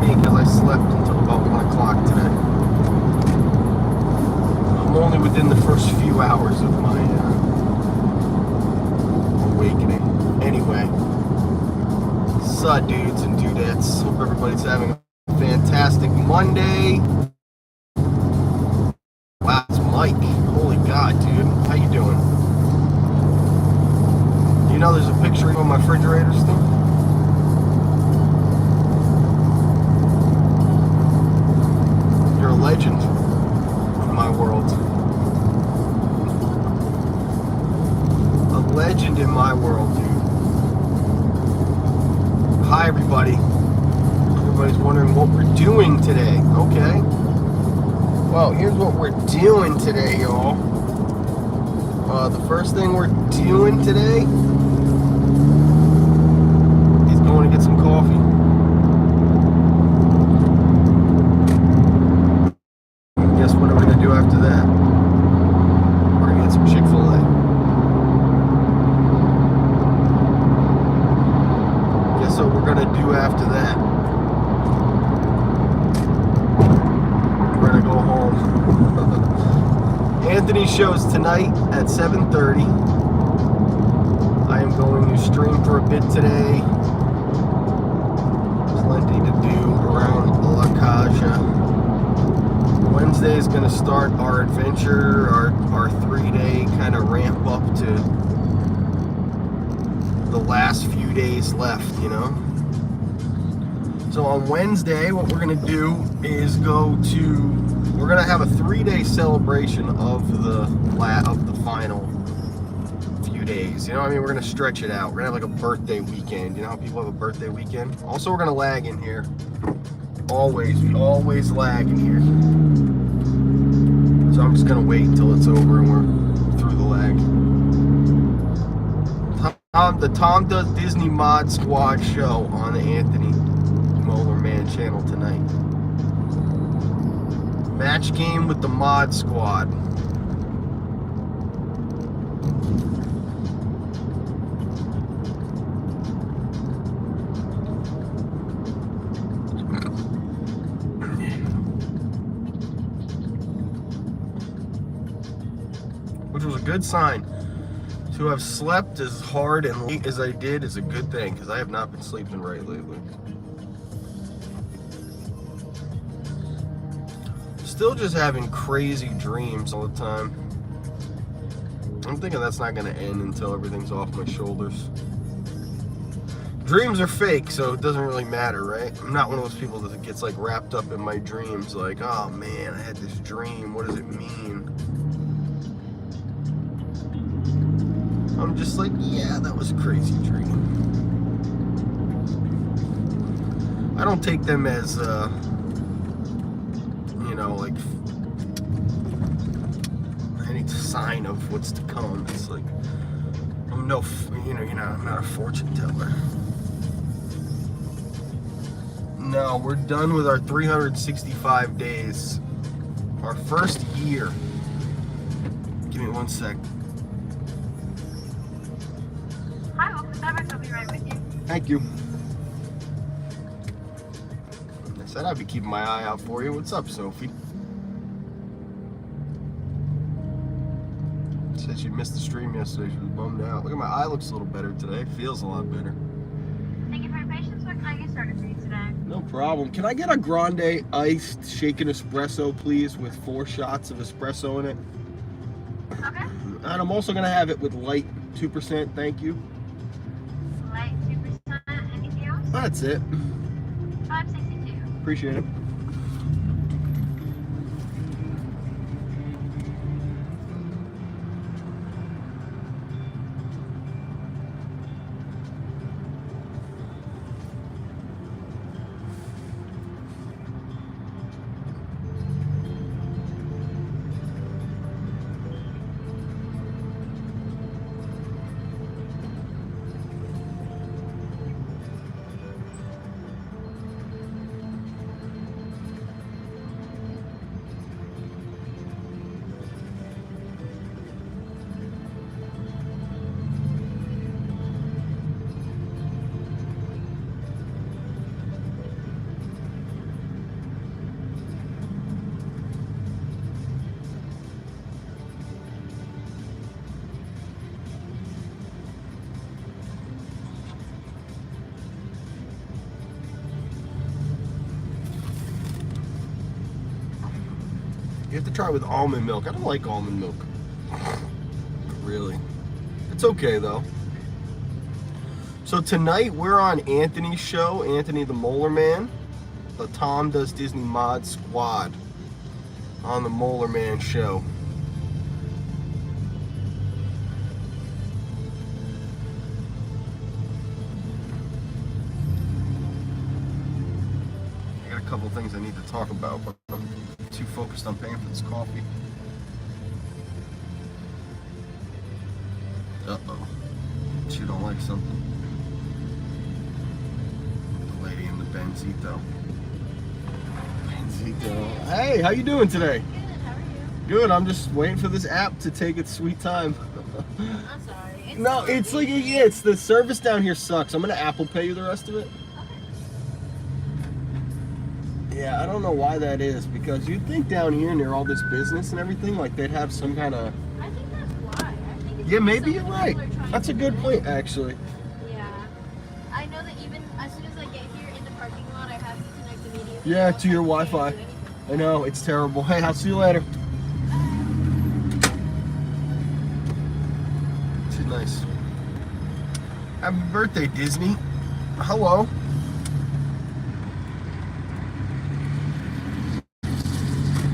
me because I slept until about 1 o'clock today. I'm only within the first few hours of my awakening. Anyway, dudes and dudettes. Hope everybody's having a fantastic Monday. Wow, it's Mike. Holy God, dude. How you doing? You know there's a picture on my refrigerator still? You're a legend in my world. A legend in my world, dude. Hi, everybody. Everybody's wondering what we're doing today. Okay. Well, here's what we're doing today, y'all. The first thing we're doing today is going to get some coffee. Guess what we're going to do after that? We're going to get some Chick-fil-A. Guess what we're going to do after that? We're going to go home. Anthony's show's tonight at 7:30. I am going to stream for a bit today. Plenty to do around La Caja. Wednesday is going to start our adventure, our 3-day kind of ramp up to the last few days left, you know. So on Wednesday, what we're going to do is we're going to have a 3-day celebration of the final few days. You know what I mean? We're going to stretch it out. We're going to have like a birthday weekend. You know how people have a birthday weekend? Also, we're going to lag in here. Always. We always lag in here. So I'm just going to wait until it's over and we're through the lag. The Tom Does Disney Mod Squad show on the Anthony Moeller Man channel tonight. Match game with the Mod Squad. Which was a good sign. To have slept as hard and late as I did is a good thing, because I have not been sleeping right lately. Still just having crazy dreams all the time. I'm thinking that's not going to end until everything's off my shoulders. Dreams are fake, so it doesn't really matter, right? I'm not one of those people that gets like wrapped up in my dreams, like, oh man, I had this dream, what does it mean? I'm just like, yeah, that was a crazy dream. I don't take them as, you know, like any sign of what's to come. It's like, I'm no, I'm not a fortune teller. No, we're done with our 365 days. Our first year. Give me 1 sec. Hi, welcome to Publix. I'll be right with you. Thank you. I said I'd be keeping my eye out for you. What's up, Sophie? Said she missed the stream yesterday. She was bummed out. Look at my eye, looks a little better today. Feels a lot better. Thank you for your patience. What can I get started for you today? No problem. Can I get a grande iced shaken espresso, please, with 4 shots of espresso in it? Okay. And I'm also going to have it with light 2%. Thank you. Light 2%. Anything else? That's it. $5.62. Appreciate it. You have to try it with almond milk. I don't like almond milk. Really. It's okay though. So tonight we're on Anthony's show, Anthony the Molar Man. The Tom Does Disney Mod Squad on the Molar Man show. I got a couple things I need to talk about, but I'm too focused on paying for this coffee. Uh-oh. She don't like something. The lady in the Benzito. Hey, how you doing today? Good, how are you? Good, I'm just waiting for this app to take its sweet time. I'm sorry. No, it's like, yeah, it's the service down here sucks. I'm gonna Apple Pay you the rest of it. Yeah, I don't know why that is, because you'd think down here near all this business and everything, like they'd have some kind of... I think that's why. I think it's Yeah, because maybe so you're many right. people are trying That's a to good do point, it. actually. Yeah. I know that even as soon as I get here in the parking lot, I have to connect immediately. Yeah, else to your I can't Wi-Fi. do anything. I know, it's terrible. Hey, I'll see you later. Too nice. Happy birthday, Disney. Hello.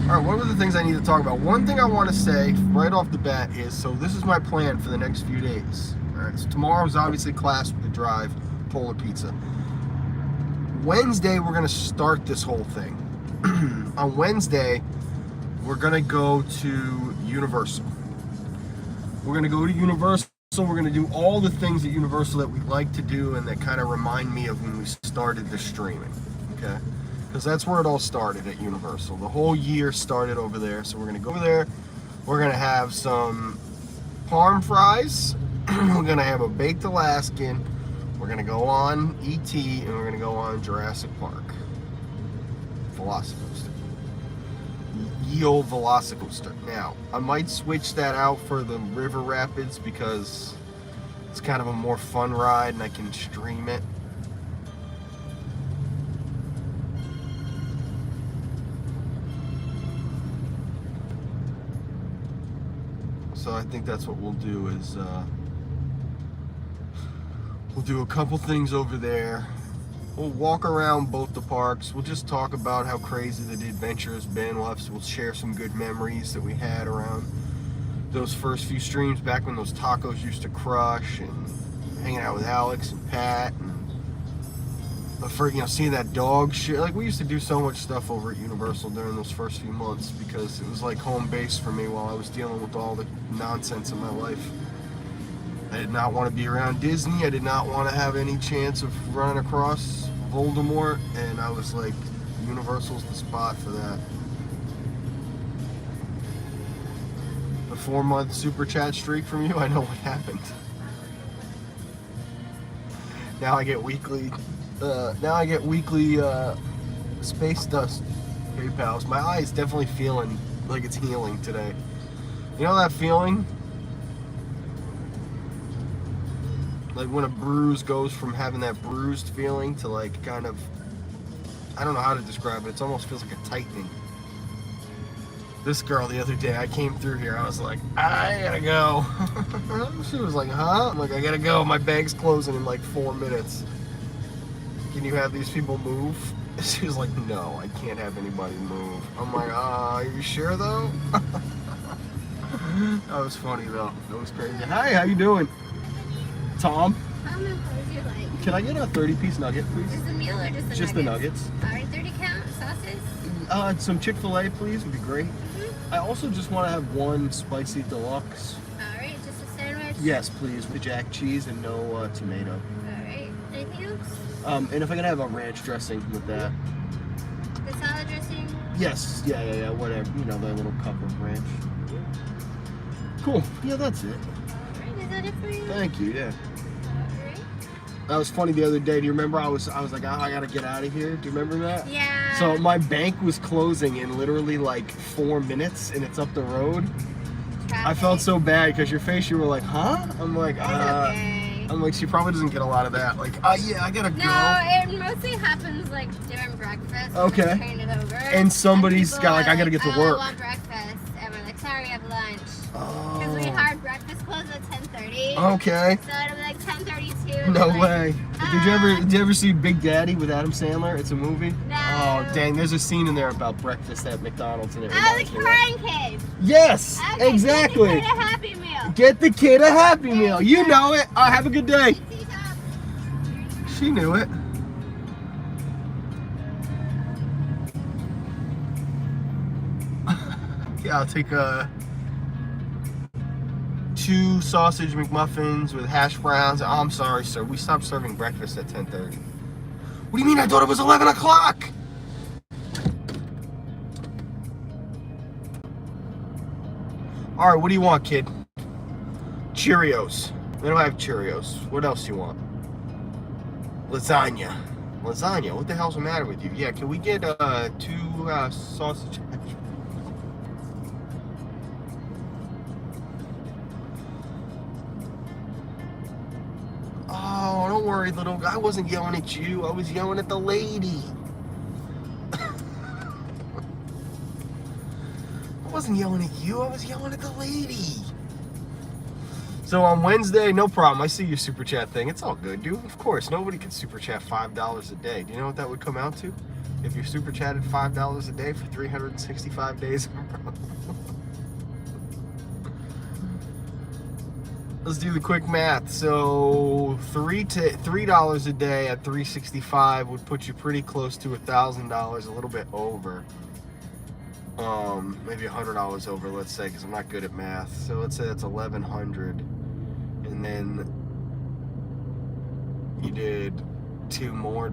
All right, what are the things I need to talk about? One thing I want to say right off the bat is, so this is my plan for the next few days. All right, so tomorrow's obviously class with the drive, Polar Pizza. Wednesday, we're going to start this whole thing. On Wednesday, we're going to go to Universal. We're going to go to Universal. We're going to do all the things at Universal that we like to do and that kind of remind me of when we started the streaming. Okay? Because that's where it all started at Universal. The whole year started over there. So we're going to go over there. We're going to have some parm fries. We're going to have a baked Alaskan. We're going to go on E.T. and we're going to go on Jurassic Park. Velocicoaster. Ye old Velocicoaster. Now, I might switch that out for the River Rapids because it's kind of a more fun ride and I can stream it. So I think that's what we'll do is we'll do a couple things over there. We'll walk around both the parks. We'll just talk about how crazy the adventure has been. We'll share some good memories that we had around those first few streams back when those tacos used to crush, and hanging out with Alex and Pat, and seeing that dog shit. Like, we used to do so much stuff over at Universal during those first few months because it was like home base for me while I was dealing with all the nonsense in my life. I did not want to be around Disney. I did not want to have any chance of running across Voldemort, and I was like, Universal's the spot for that. The 4-month super chat streak from you, I know what happened. Now I get weekly space dust PayPals. My eye is definitely feeling like it's healing today. You know that feeling? Like when a bruise goes from having that bruised feeling to like kind of, I don't know how to describe it. It almost feels like a tightening. This girl the other day, I came through here, I was like, I gotta go. She was like, huh? I'm like, I gotta go. My bag's closing in like 4 minutes. Can you have these people move? She was like, no, I can't have anybody move. I'm like, are you sure though? That was funny though. That was crazy. Hi, how you doing? Tom? How many would you like? Can I get a 30-piece nugget, please? Just the meal or just the Just the nuggets. Alright, 30 count, sauces? Some Chick-fil-A, please, would be great. I also just want to have one spicy deluxe. Alright, just a sandwich? Yes, please, with jack cheese and no tomato. Alright, anything else? And if I can have a ranch dressing with that. The salad dressing? Yes, yeah, whatever. You know, that little cup of ranch. Cool. Yeah, that's it. Alright, is that it for you? Thank you, yeah. Alright. That was funny the other day. Do you remember? I was like, I gotta get out of here. Do you remember that? Yeah. So my bank was closing in literally like 4 minutes, and it's up the road. Traffic. I felt so bad because your face, you were like, huh? I'm like, That's okay. I'm like, she probably doesn't get a lot of that. Like, yeah, I gotta go. No, it mostly happens like during breakfast. Okay. When turn it over. And somebody's people got like, are I gotta get to I work. want breakfast, and we're like, sorry, I have lunch. Oh. Because we had breakfast close at 10:30. Okay. So it'll be like 10:32. No like, way. Did you ever see Big Daddy with Adam Sandler? It's a movie. No. Oh dang! There's a scene in there about breakfast at McDonald's, and it Oh, reminds the me of crying kid. Yes, Okay, exactly. Get the kid a Happy Meal. Get the kid a Happy Meal. You know it. Have a good day. She knew it. Yeah, I'll take 2 sausage McMuffins with hash browns. Oh, I'm sorry, sir. We stopped serving breakfast at 10:30. What do you mean? I thought it was 11 o'clock. All right, what do you want, kid? Cheerios. We don't have Cheerios. What else do you want? Lasagna. Lasagna? What the hell's the matter with you? Yeah, can we get 2 sausage? Oh, don't worry, little guy. I wasn't yelling at you. I was yelling at the lady. I wasn't yelling at you. I was yelling at the lady. So on Wednesday, no problem. I see your super chat thing. It's all good, dude. Of course, nobody can super chat $5 a day. Do you know what that would come out to? If you super chatted $5 a day for 365 days in a row. Let's do the quick math. So $3 a day at 365 would put you pretty close to $1,000, a little bit over. Maybe $100 over, let's say, because I'm not good at math. So let's say that's $1,100, and then you did $2 more,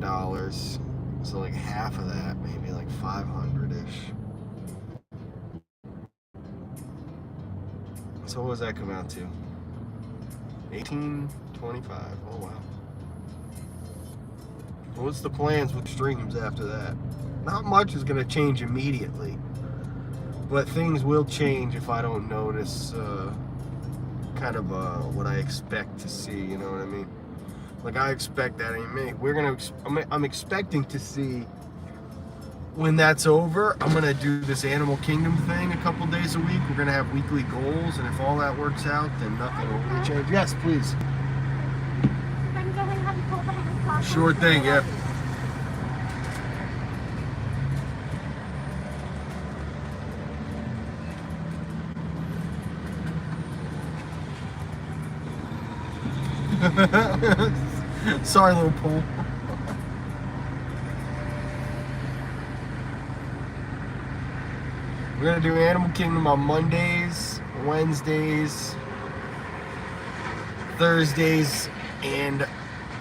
so like half of that, maybe like 500-ish. So what does that come out to? 1825. Oh wow. What's the plans with streams after that? Not much is going to change immediately, but things will change if I don't notice kind of what I expect to see. You know what I mean? Like I expect that. I'm expecting to see when that's over. I'm gonna do this Animal Kingdom thing a couple days a week. We're gonna have weekly goals, and if all that works out, then nothing will really change. Yes, please. Sure thing. Yeah. Sorry, little pole. We're gonna do Animal Kingdom on Mondays, Wednesdays, Thursdays, and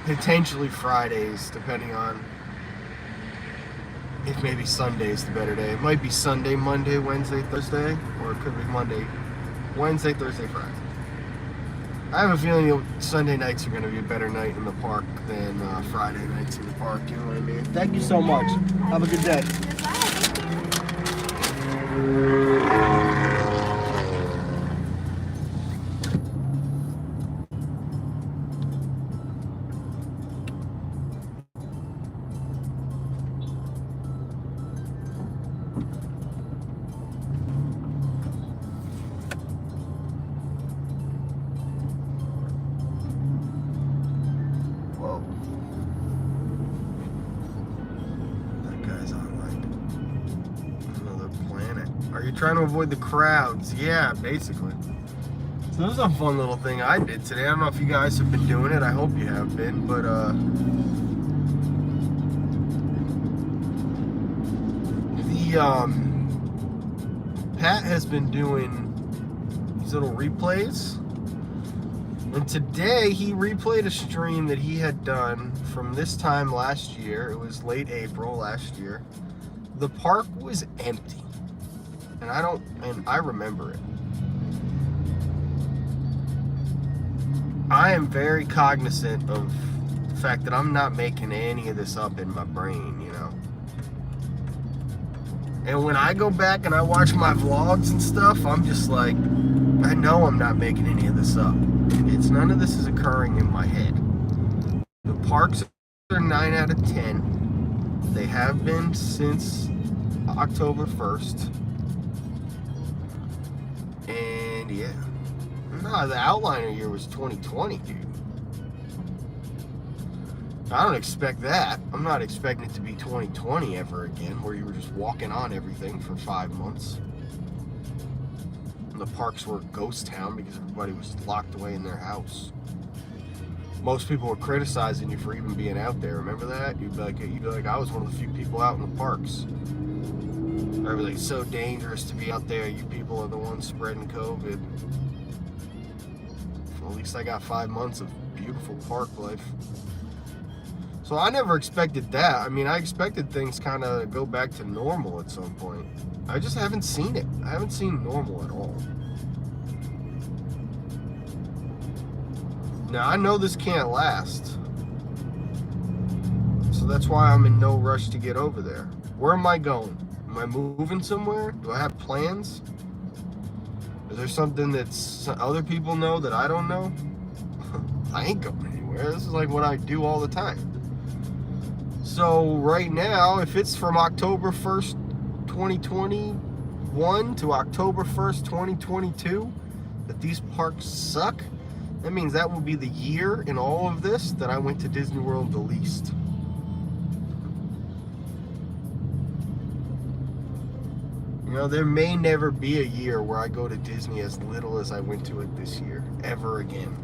potentially Fridays, depending on if maybe Sunday's the better day. It might be Sunday, Monday, Wednesday, Thursday, or it could be Monday, Wednesday, Thursday, Friday. I have a feeling Sunday nights are going to be a better night in the park than Friday nights in the park, you know what I mean? Thank you so much. Have a good day. Trying to avoid the crowds. Yeah, basically. So this is a fun little thing I did today. I don't know if you guys have been doing it. I hope you have been, but Pat has been doing these little replays, and today he replayed a stream that he had done from this time last year. It was late April last year. The park was empty. And I remember it. I am very cognizant of the fact that I'm not making any of this up in my brain, you know. And when I go back and I watch my vlogs and stuff, I'm just like, I know I'm not making any of this up. None of this is occurring in my head. The parks are 9 out of 10. They have been since October 1st. And yeah. No, the outliner year was 2020, dude. I don't expect that. I'm not expecting it to be 2020 ever again, where you were just walking on everything for 5 months. And the parks were a ghost town because everybody was locked away in their house. Most people were criticizing you for even being out there. Remember that? You'd be like, I was one of the few people out in the parks. Everything's so dangerous to be out there. You people are the ones spreading COVID. Well, at least I got 5 months of beautiful park life. So I never expected that. I mean, I expected things kind of go back to normal at some point. I just haven't seen it. I haven't seen normal at all. Now, I know this can't last. So that's why I'm in no rush to get over there. Where am I going? Am I moving somewhere? Do I have plans? Is there something that other people know that I don't know? I ain't going anywhere. This is like what I do all the time. So right now, if it's from October 1st, 2021 to October 1st, 2022, that these parks suck, that means that will be the year in all of this that I went to Disney World the least. You know, there may never be a year where I go to Disney as little as I went to it this year, ever again.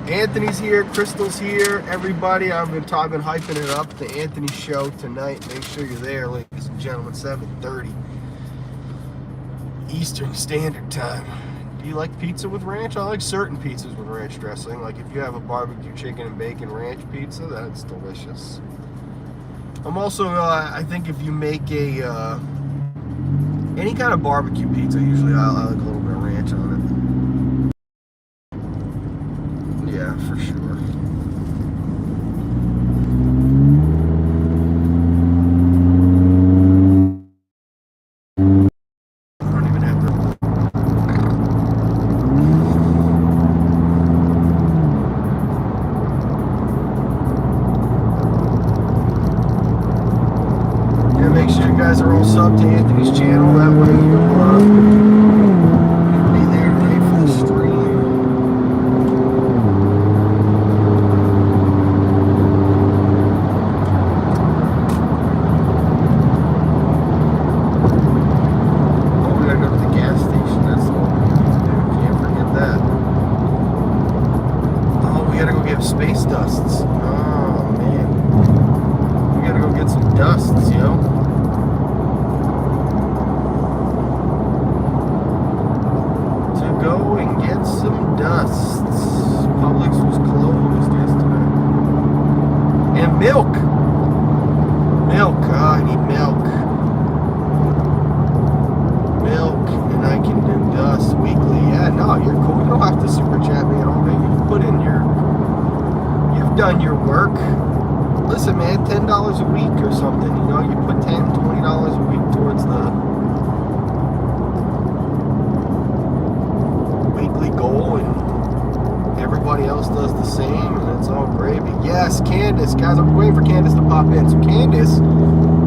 Anthony's here, Crystal's here, everybody. I've been hyping it up. The Anthony show tonight. Make sure you're there, ladies and gentlemen. 7:30 Eastern Standard Time. Do you like pizza with ranch? I like certain pizzas with ranch dressing. Like if you have a barbecue chicken and bacon ranch pizza, that's delicious. I'm also, I think if you make a any kind of barbecue pizza, usually I like a little bit of ranch on it. Yeah, for sure. I don't even have to. Yeah, make sure you guys are all subbed to Anthony's channel. That way you'll be there tonight for the stream. Space dusts. Oh man. We gotta go get some dusts, yo. To go and get some dusts. Publix was closed yesterday. And milk. Milk. Oh, I need milk. Milk. And I can do dust weekly. Yeah, no, you're cool. You don't have to super chat me at all, man. You can put in your done your work. Listen, man, $10 a week or something, you know, you put $10, $20 a week towards the weekly goal and everybody else does the same and it's all gravy. Yes, Candace, guys, I'm waiting for Candace to pop in. So Candace,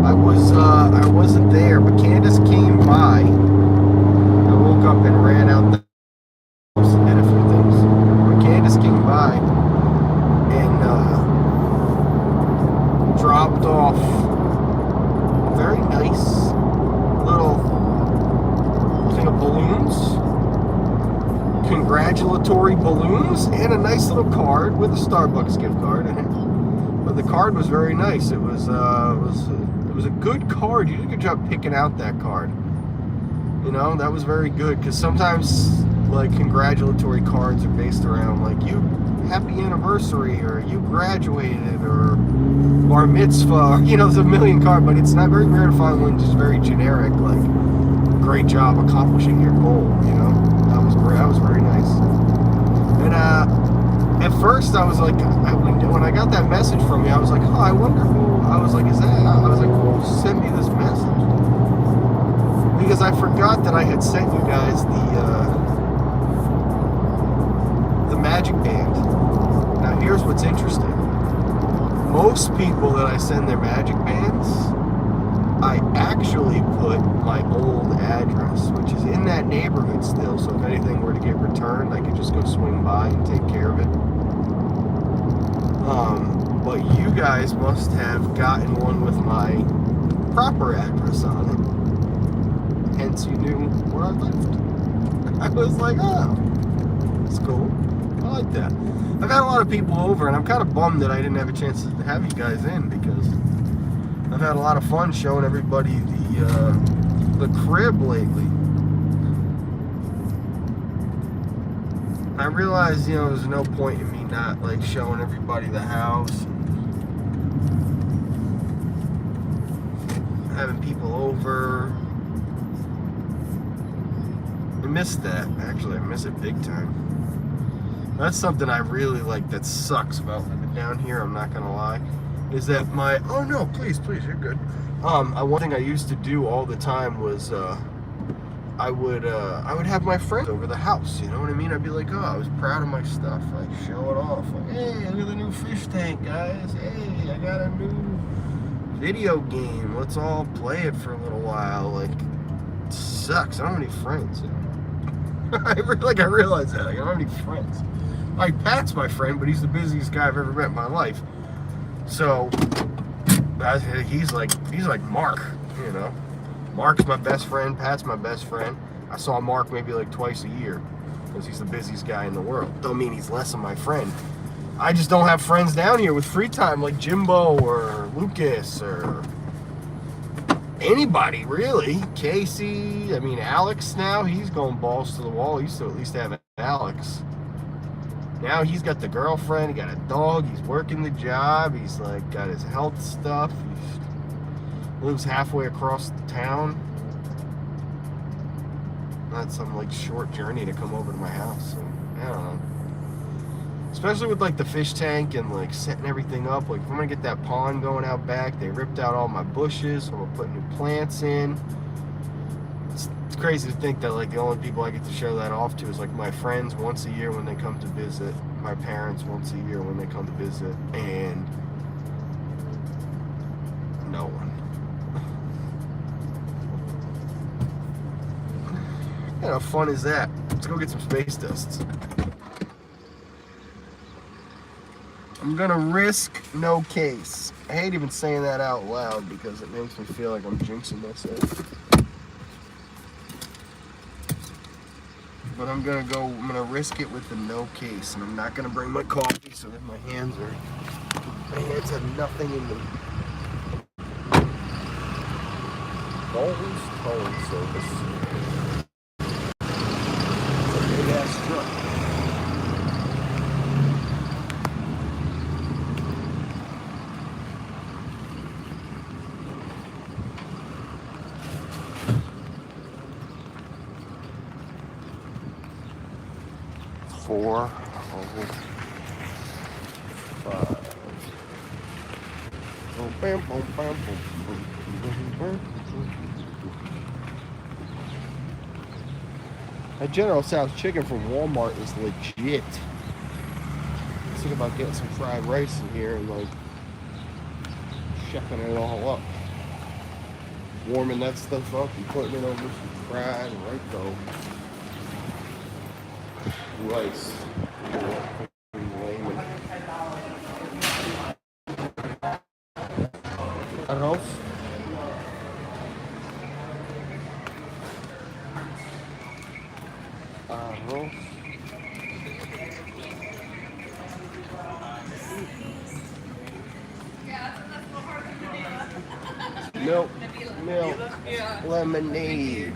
I wasn't there, but Candace came by. I woke up and ran out the house and did a few things. But Candace came by dropped off a very nice little thing of balloons, congratulatory balloons, and a nice little card with a Starbucks gift card in it. But the card was very nice. It was a good card. You did a good job picking out that card. You know, that was very good because sometimes like congratulatory cards are based around like you happy anniversary or you graduated or bar mitzvah, you know, there's a million cards, but it's not very rare to find one just very generic, like great job accomplishing your goal, you know. That was great. That was very nice. And at first I was like, when I got that message from you, I was like, oh, I wonder who. I was like, is that? I was like, who sent me this message? because I forgot that I had sent you guys the magic band. Now here's what's interesting. Most people that I send their magic bands, I actually put my old address, which is in that neighborhood still, so if anything were to get returned, I could just go swing by and take care of it. But you guys must have gotten one with my proper address on it. Hence you knew where I lived. I was like, oh, that's cool. I like that. I've had a lot of people over, and I'm kind of bummed that I didn't have a chance to have you guys in, because I've had a lot of fun showing everybody the crib lately. I realized, you know, there's no point in me not like showing everybody the house, having people over. I miss that. Actually, I miss it big time. That's something I really like that sucks about living down here, I'm not gonna lie, is that my, oh no, please, you're good. One thing I used to do all the time was I would have my friends over the house, you know what I mean? I'd be like, oh, I was proud of my stuff, like show it off, like, hey, look at the new fish tank, guys, hey, I got a new video game, let's all play it for a little while. Like, it sucks, I don't have any friends, you know? I realize that, like, I don't have any friends. Like, Pat's my friend, but he's the busiest guy I've ever met in my life. So, he's like Mark, you know? Mark's my best friend, Pat's my best friend. I saw Mark maybe like twice a year, because he's the busiest guy in the world. Don't mean he's less of my friend. I just don't have friends down here with free time like Jimbo or Lucas or anybody, really. Casey, I mean, Alex now, he's going balls to the wall. He used to at least have Alex. Now he's got the girlfriend, he got a dog, he's working the job, he's like got his health stuff, he lives halfway across the town. That's some like short journey to come over to my house, so I don't know. Especially with like the fish tank and like setting everything up. Like if I'm gonna get that pond going out back, they ripped out all my bushes, so I'm gonna put new plants in. It's crazy to think that like the only people I get to show that off to is like my friends once a year when they come to visit, my parents once a year when they come to visit, and no one. How fun is that? Let's go get some space dusts. I'm gonna risk no case. I hate even saying that out loud because it makes me feel like I'm jinxing myself. But I'm gonna risk it with the no case, and I'm not gonna bring my coffee so that my hands have nothing in them. Always towing service. Big ass truck. Four, five. That General Tso's chicken from Walmart is legit. Let's think about getting some fried rice in here and like chefing it all up. Warming that stuff up and putting it over some fried right though. Rice. Arroz. Arroz. Milk, lemonade.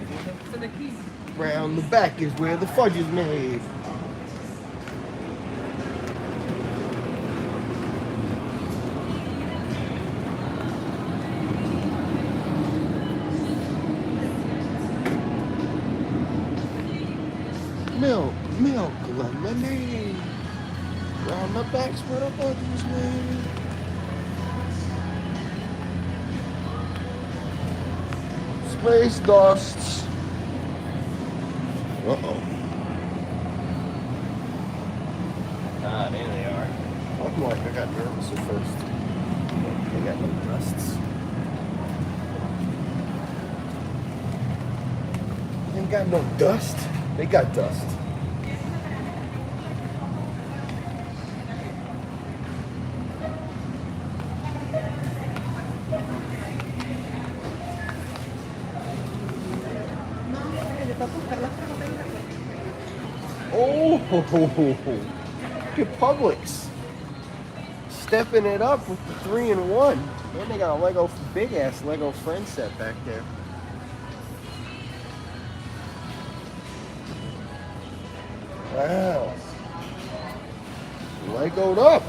Round the back is where the fudge is made. Milk, lemonade. Round the back's where the fudge is made. Space dusts. Uh-oh. Ah, there they are. I'm like, I got nervous at first. They got no dusts. They ain't got no dust. They got dust. Oh, look at Publix. Stepping it up with the 3-in-1. And they got a Lego, big ass Lego friend set back there. Wow. Legoed up.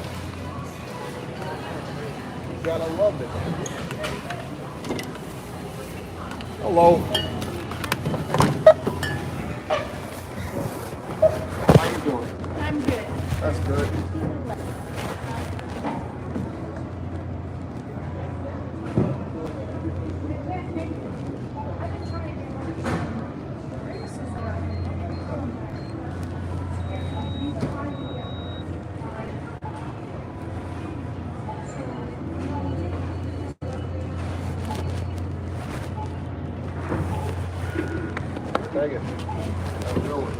You gotta love it. Hello. How you doing? I'm good. That's good. Thank you. How you doing?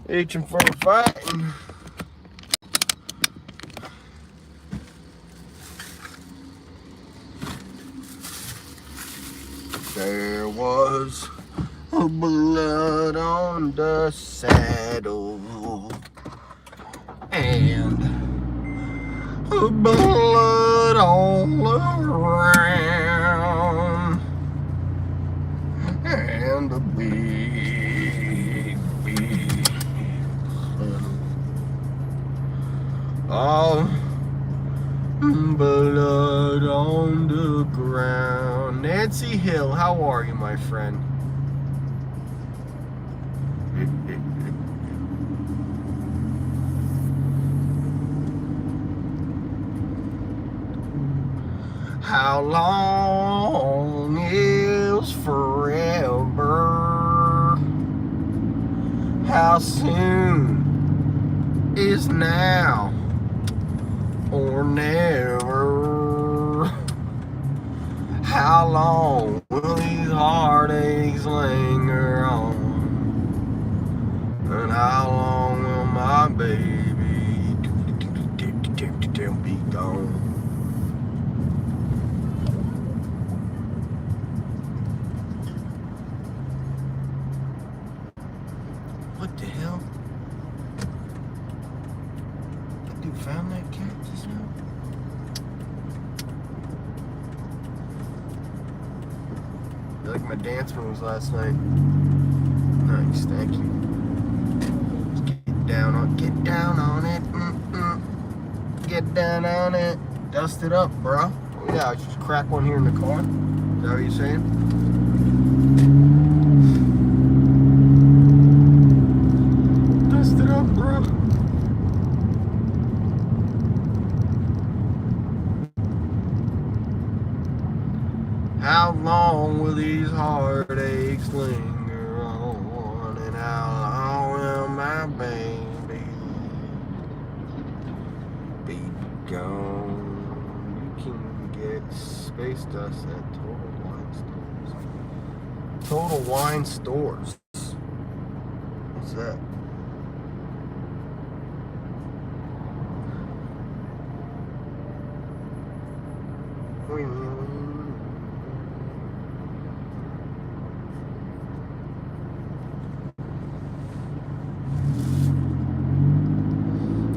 Itching for a fight. There was blood on the saddle and blood all around and a big all blood on the ground. Nancy Hill, how are you, my friend? How long is forever? How soon is now or never? How long will these heartaches linger on? And how long will my baby be gone? What the hell? That dude found that cat just now? You like my dance moves last night? Nice, thank you. Let's get down on it. Get down on it. Dust it up, bro. Yeah, I just crack one here in the car. Is that what you're saying? Dust it up, bro. How long will these heartaches linger on? And how long will my baby be gone? You can get space dust at Total Wine Stores. Total Wine Stores. What's that?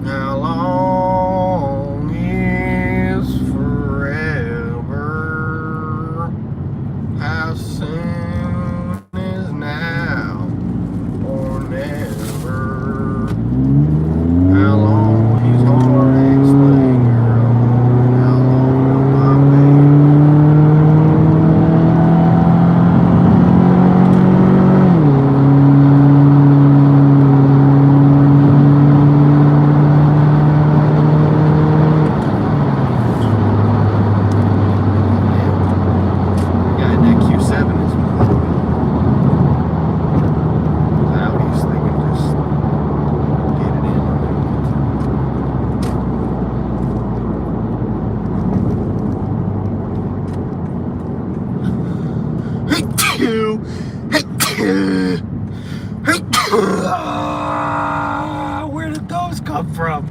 How long is forever? How soon is now or never? Where did those come from?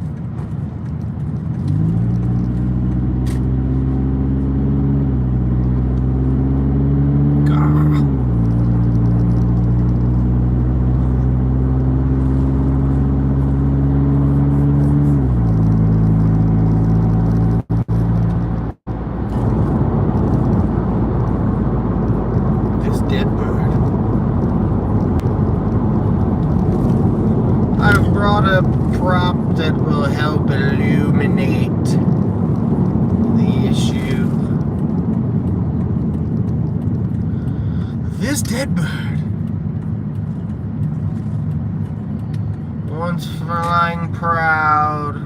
This dead bird. I've brought a prop that will help illuminate the issue. This dead bird, once flying proud,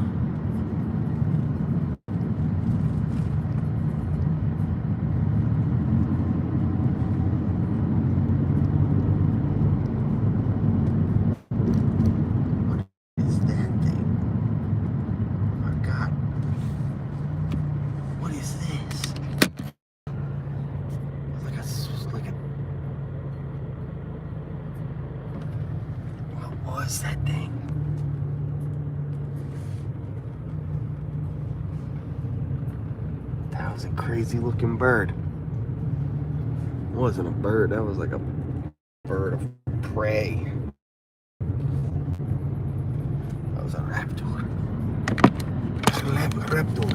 what was that thing? That was a crazy looking bird. It wasn't a bird, that was like a bird of prey. That was a raptor. Raptor.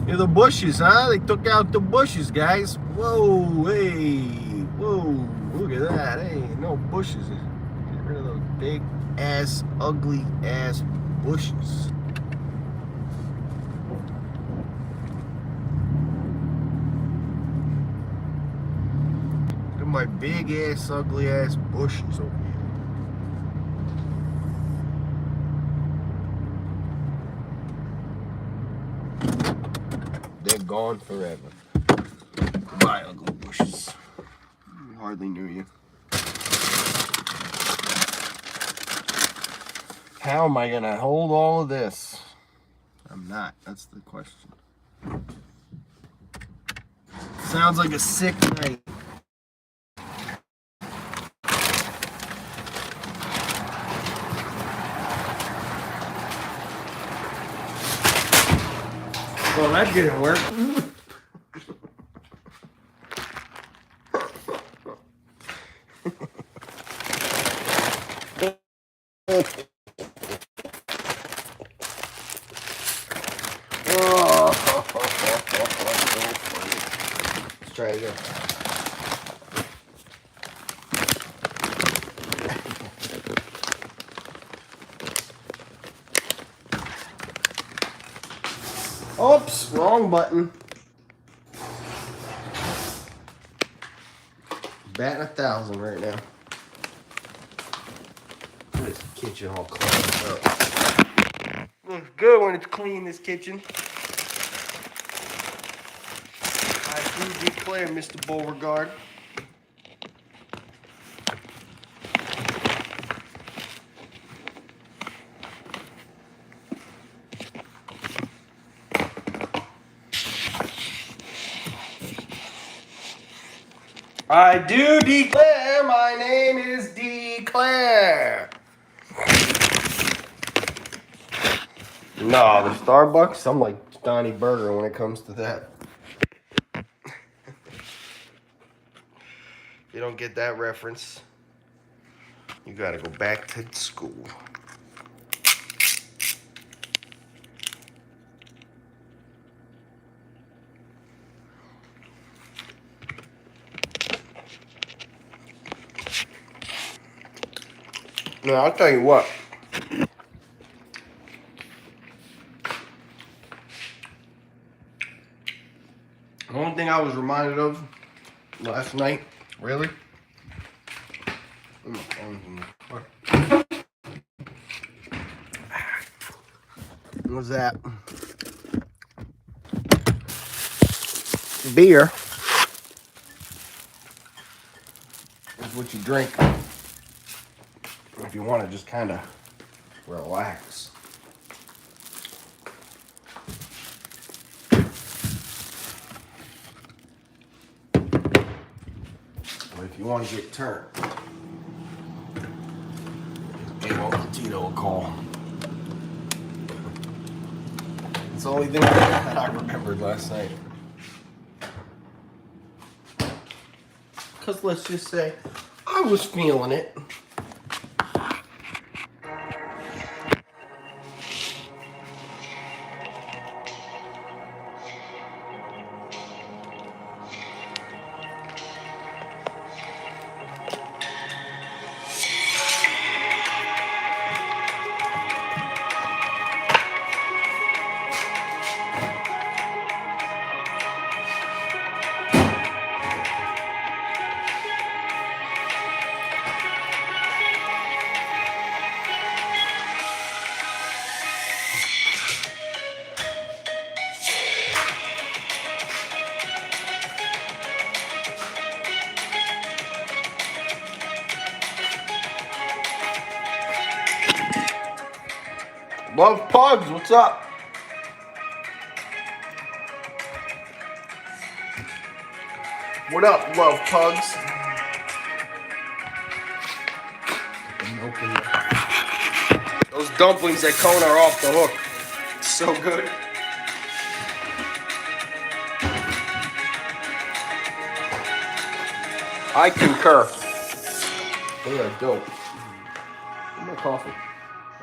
Yeah, the bushes, huh? They took out the bushes, guys. Whoa, hey, whoa, look at that. Hey, no bushes. Get rid of those big ass, ugly ass bushes. Look at my big ass, ugly ass bushes over here. They're gone forever. Goodbye, ugly bushes. Hardly knew you. How am I gonna hold all of this? I'm not. That's the question. Sounds like a sick night. Well, that didn't work. Let's try again. Oops, wrong button. Batting 1,000 right now. This kitchen all cleaned up. Looks good when it's clean, this kitchen. I do declare, Mr. Beauregard. I do declare, my name is Declare. No, the Starbucks, I'm like Donnie Burger when it comes to that. You don't get that reference, you gotta go back to school. No, I'll tell you what. The only thing I was reminded of last night, really? What was that? Beer is what you drink if you want to just kind of relax. But if you want to get turned, give Uncle Tito a call. It's the only thing that I remembered last night. Because let's just say, I was feeling it. Love Pugs, what's up? What up, Love Pugs? Those dumplings at Kona are off the hook. So good. I concur. They are dope. Where's my coffee?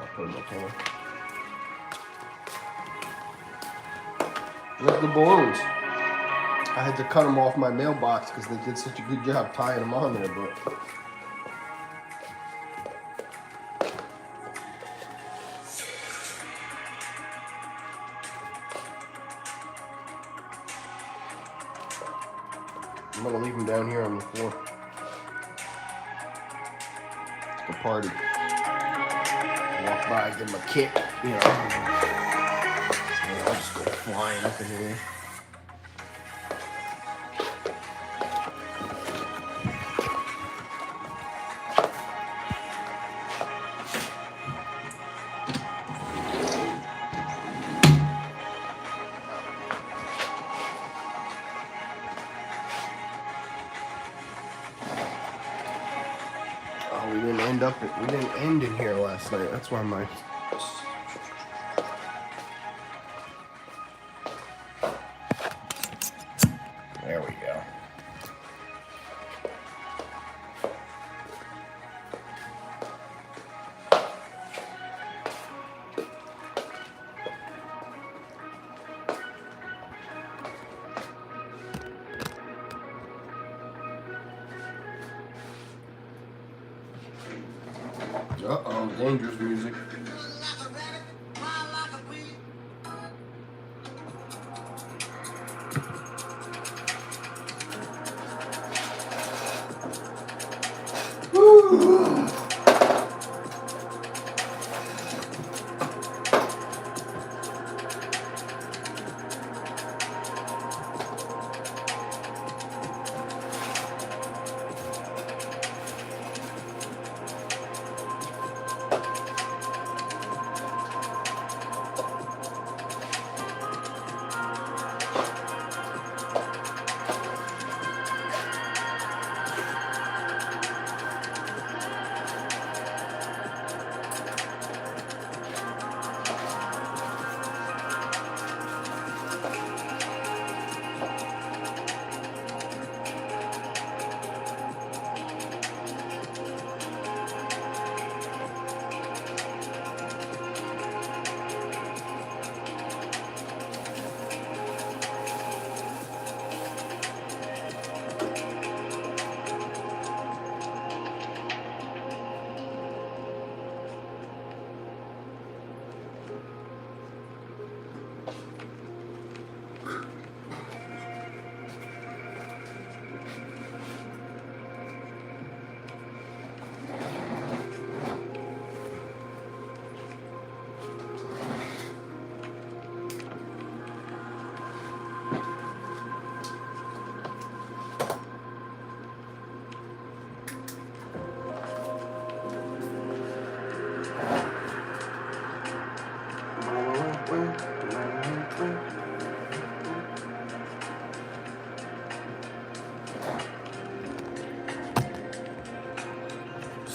I'll put it in my can. Where's the balloons? I had to cut them off my mailbox because they did such a good job tying them on there, but... I'm gonna leave them down here on the floor. It's a party. Walk by, give them a kick, you know. And I'll just go flying up in here. We didn't end in here last night. That's why my... There we go. Uh-oh, dangerous music.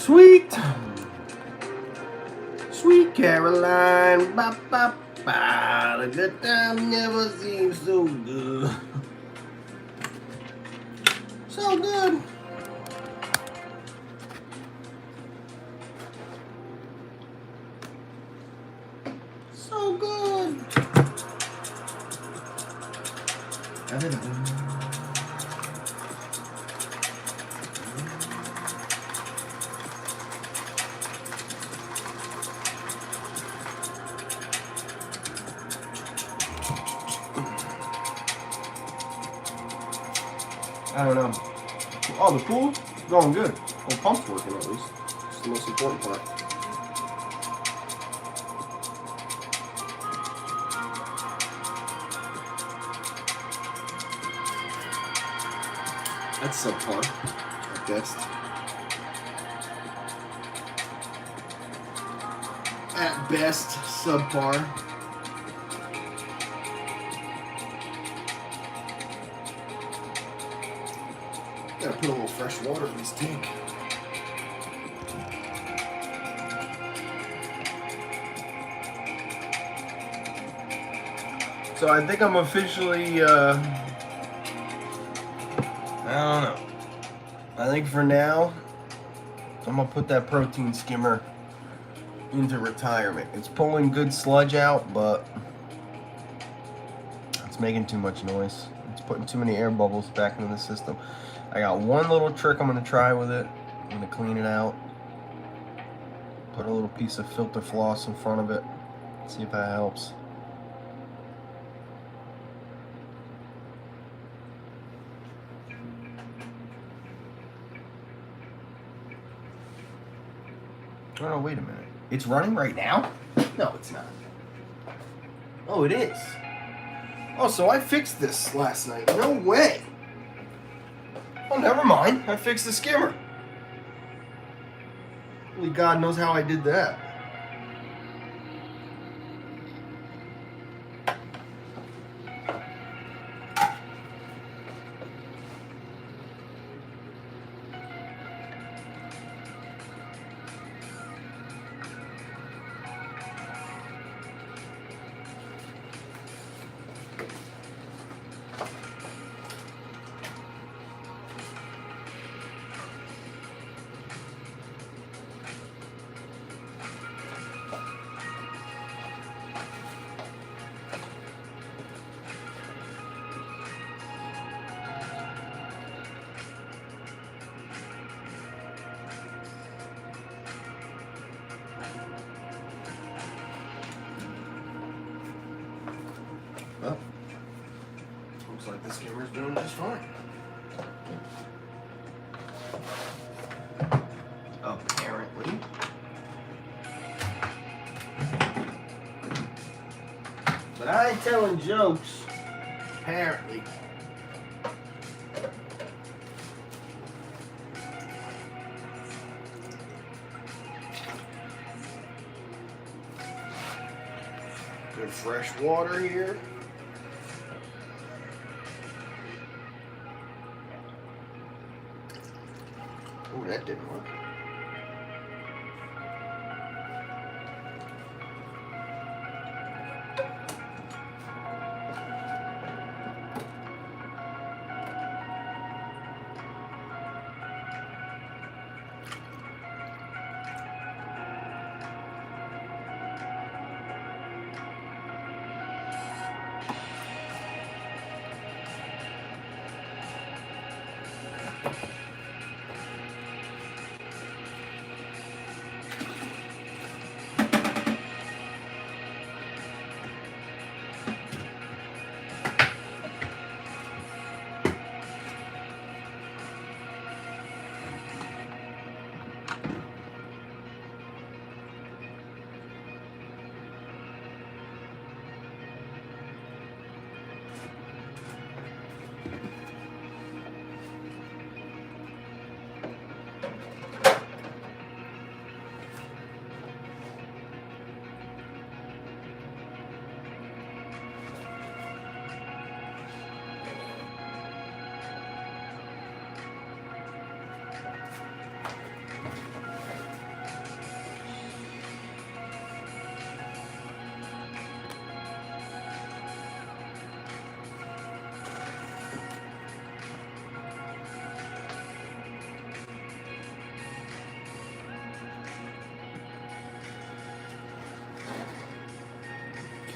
Sweet, sweet Caroline, ba ba ba. The good time never seems so good. So good. So good. I don't know. Oh, the pool's going good. The pump's working at least. It's the most important part. That's subpar, at best. At best, subpar. Gotta put a little fresh water in this tank. So I think I'm officially, I don't know. I think for now, I'm gonna put that protein skimmer into retirement. It's pulling good sludge out, but it's making too much noise. It's putting too many air bubbles back into the system. I got one little trick I'm gonna try with it. I'm gonna clean it out. Put a little piece of filter floss in front of it. See if that helps. Oh no, wait a minute. It's running right now? No, it's not. Oh, it is. Oh, so I fixed this last night. No way. Oh, never mind. I fixed the skimmer. Only God knows how I did that. Well, looks like the skimmer's doing just fine. Apparently. But I ain't telling jokes. Apparently. Good fresh water here. Oh, that didn't work.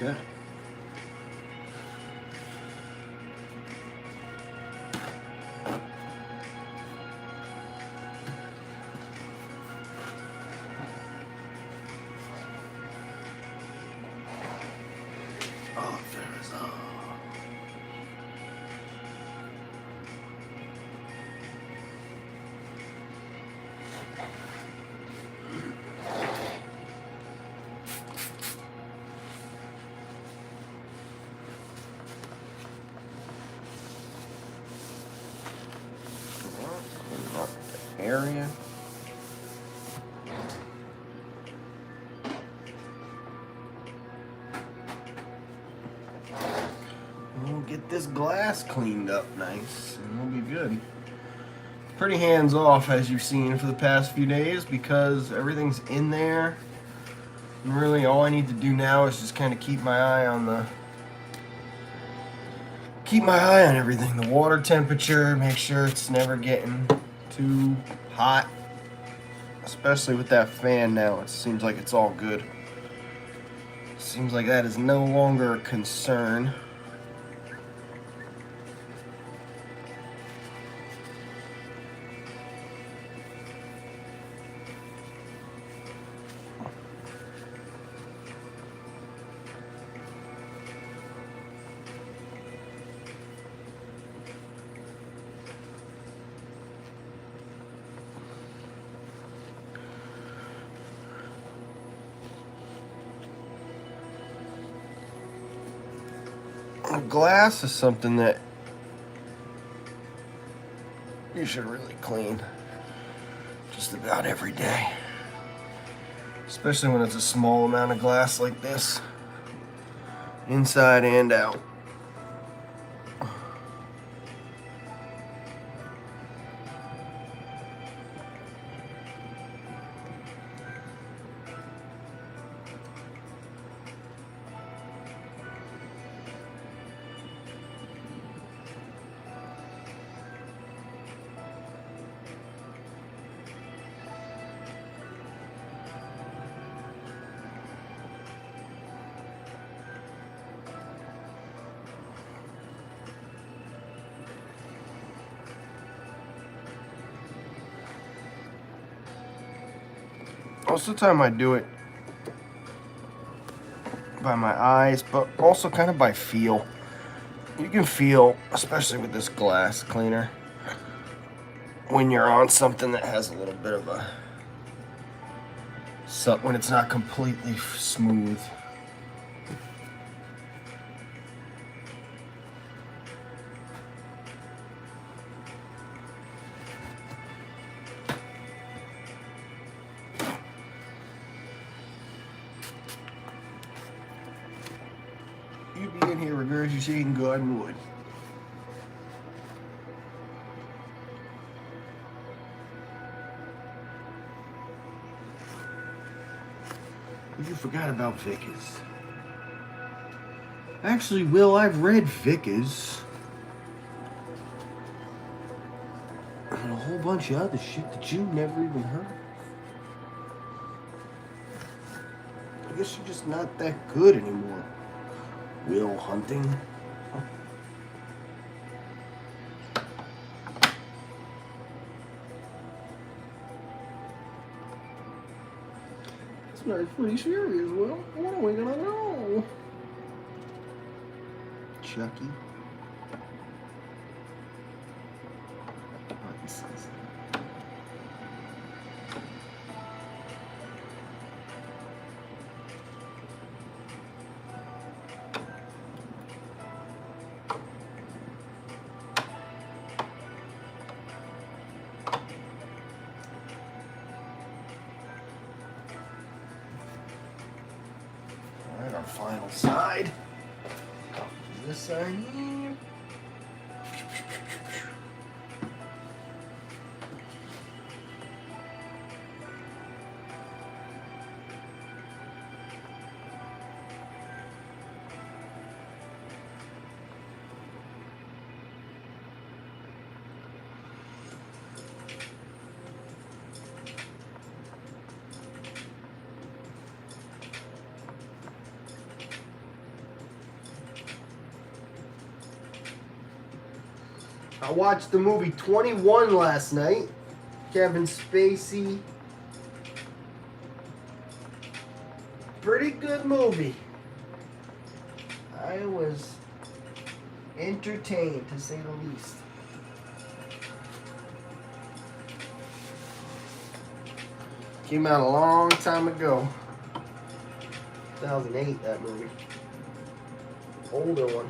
Okay. Oh, there's area. We'll get this glass cleaned up nice and we'll be good. Pretty hands off as you've seen for the past few days because everything's in there. And really all I need to do now is just kind of keep my eye on everything. The water temperature, make sure it's never getting too hot. Especially with that fan now, it seems like it's all good. Seems like that is no longer a concern. Glass is something that you should really clean just about every day, especially when it's a small amount of glass like this, inside and out. Most of the time I do it by my eyes, but also kind of by feel. You can feel, especially with this glass cleaner, when you're on something that has a little bit of a, when it's not completely smooth. You be in here regurgitating garden wood. You forgot about Vickers. Actually, Will, I've read Vickers. And a whole bunch of other shit that you never even heard. I guess you're just not that good anymore. Will hunting. This man's pretty serious, Will. When are we gonna go? Chucky. Alright, our final side. This side here. I watched the movie 21 last night. Kevin Spacey. Pretty good movie. I was entertained, to say the least. Came out a long time ago. 2008, that movie. Older one.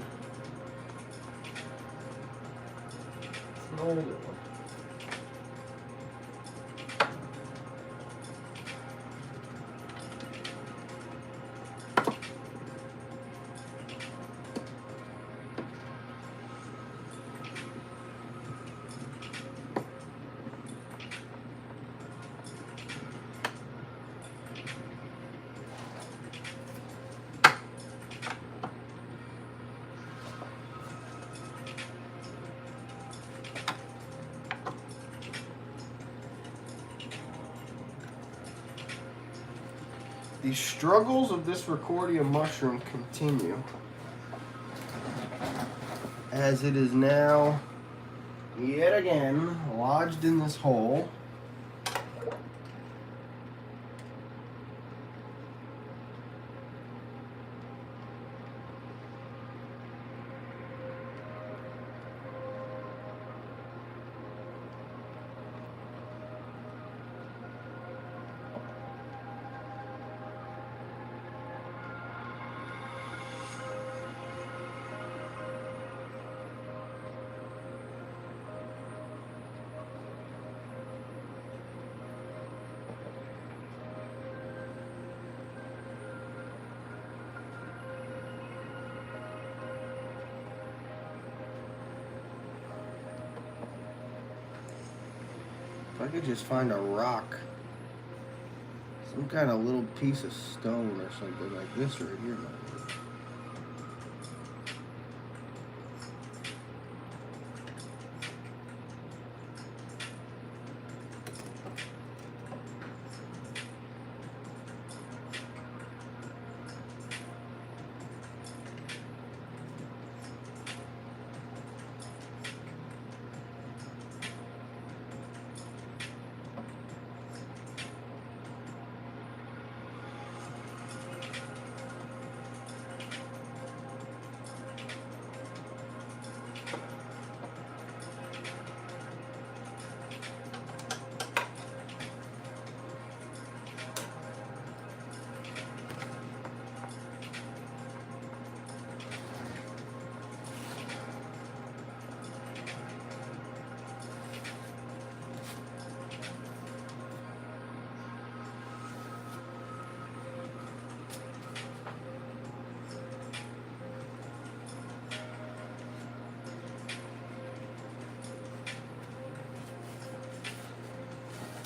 It's an older one. The struggles of this Recordia mushroom continue, as it is now yet again lodged in this hole. If I could just find a rock, some kind of little piece of stone or something like this right here might work.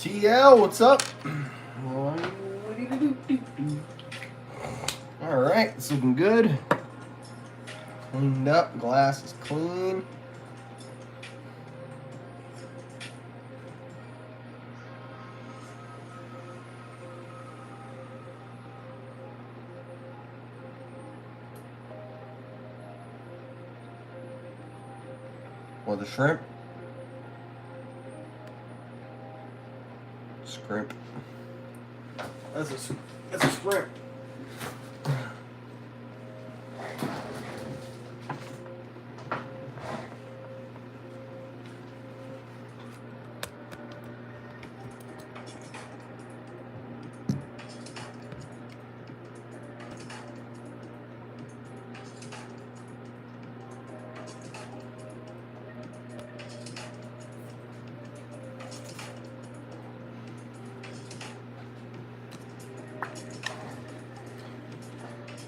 TL, what's up? Alright, it's looking good. Cleaned up, glass is clean. Or the shrimp. Scrimp. That's a scrimp.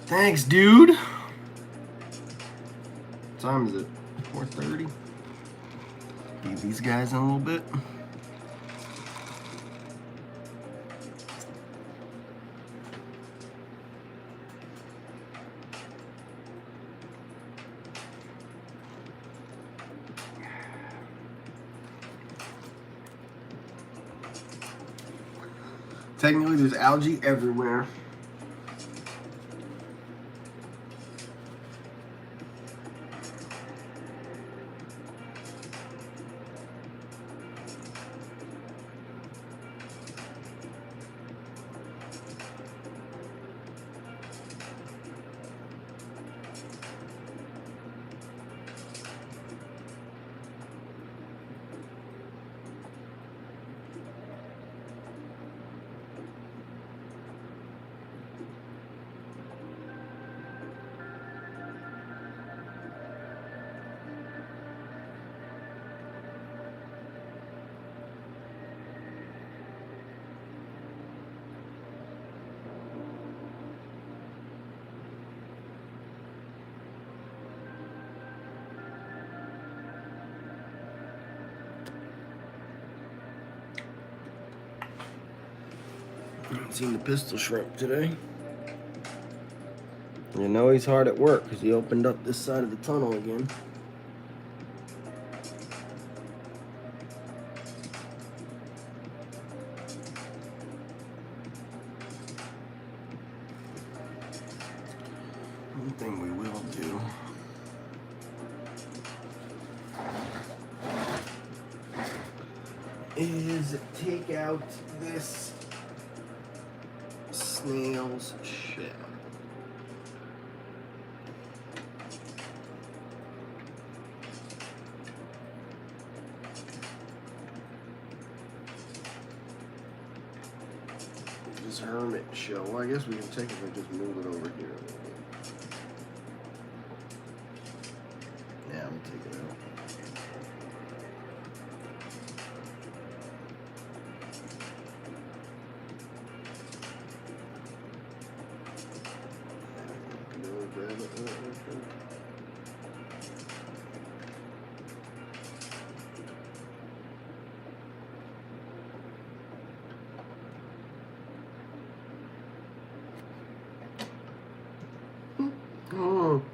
Thanks, dude. What time is it? 4:30. Feed these guys in a little bit. Technically, there's algae everywhere. haven't seen the pistol shrimp today. You know he's hard at work because he opened up this side of the tunnel again. One thing we will do is take out this snail's shell. This hermit shell. Well, I guess we can take it and just move it over here a little bit. Yeah, I'm gonna take it out. Grab it.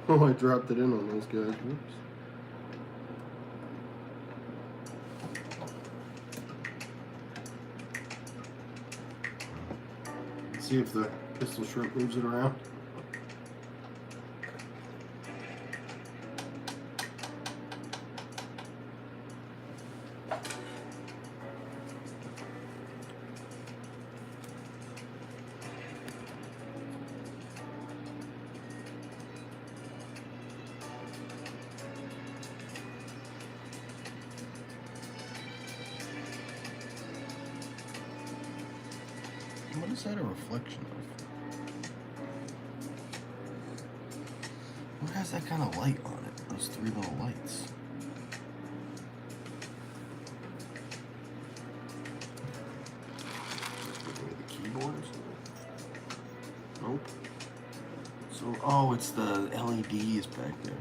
Oh, I dropped it in on those guys. Whoops. Let's see if the pistol shrimp moves it around. What is that a reflection of? What has that kind of light on it? Those three little lights. Maybe the keyboard or something? Nope. So, oh, it's the LEDs back there.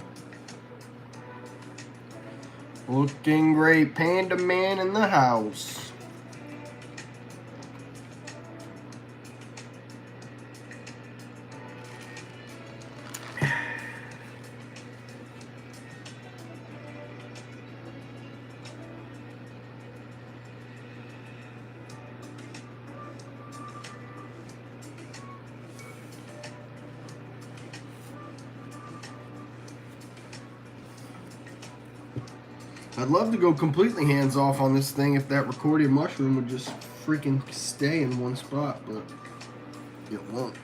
Looking great, Panda Man in the house. I'd love to go completely hands off on this thing if that Recordia mushroom would just freaking stay in one spot, but it won't.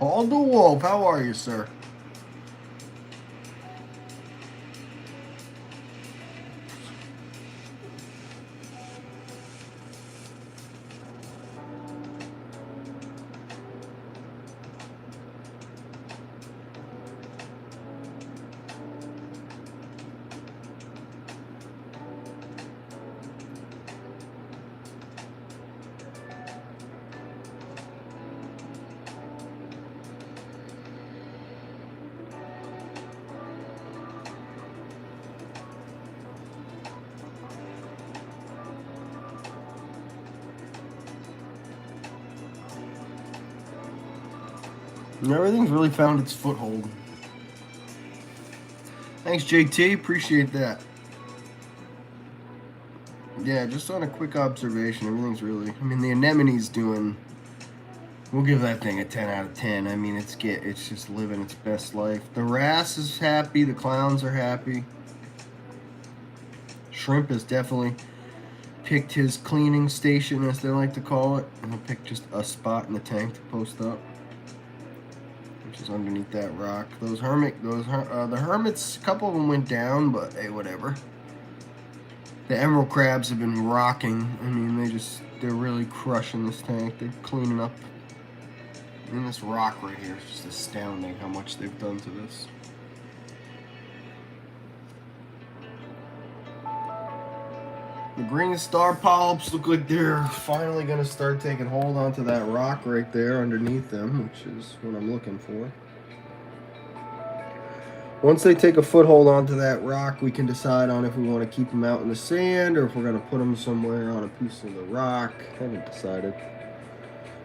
Paul DeWolf, how are you, sir? And everything's really found its foothold. Thanks, JT. Appreciate that. Yeah, just on a quick observation, everything's really... I mean, the Anemone's doing... We'll give that thing a 10 out of 10. I mean, it's just living its best life. The wrasse is happy. The clowns are happy. shrimp has definitely picked his cleaning station, as they like to call it, and he'll pick just a spot in the tank to post up, which is underneath that rock. The hermits, a couple of them went down, but hey, whatever. The emerald crabs have been rocking. I mean, they're really crushing this tank. They're cleaning up. And this rock right here is just astounding how much they've done to this. The green star polyps look like they're finally going to start taking hold onto that rock right there underneath them, which is what I'm looking for. Once they take a foothold onto that rock, we can decide on if we want to keep them out in the sand or if we're going to put them somewhere on a piece of the rock. I haven't decided.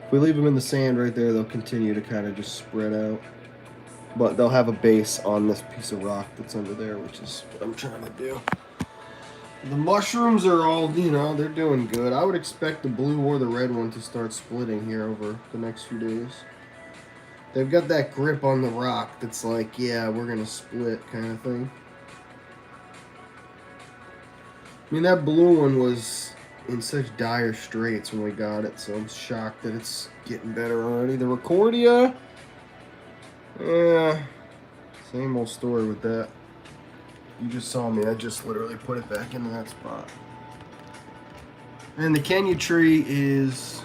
If we leave them in the sand right there, they'll continue to kind of just spread out. But they'll have a base on this piece of rock that's under there, which is what I'm trying to do. The mushrooms are all, you know, they're doing good. I would expect the blue or the red one to start splitting here over the next few days. They've got that grip on the rock that's like, yeah, we're going to split kind of thing. I mean, that blue one was in such dire straits when we got it, so I'm shocked that it's getting better already. The Recordia, same old story with that. You just saw me. I just literally put it back into that spot. And the Kenya tree is,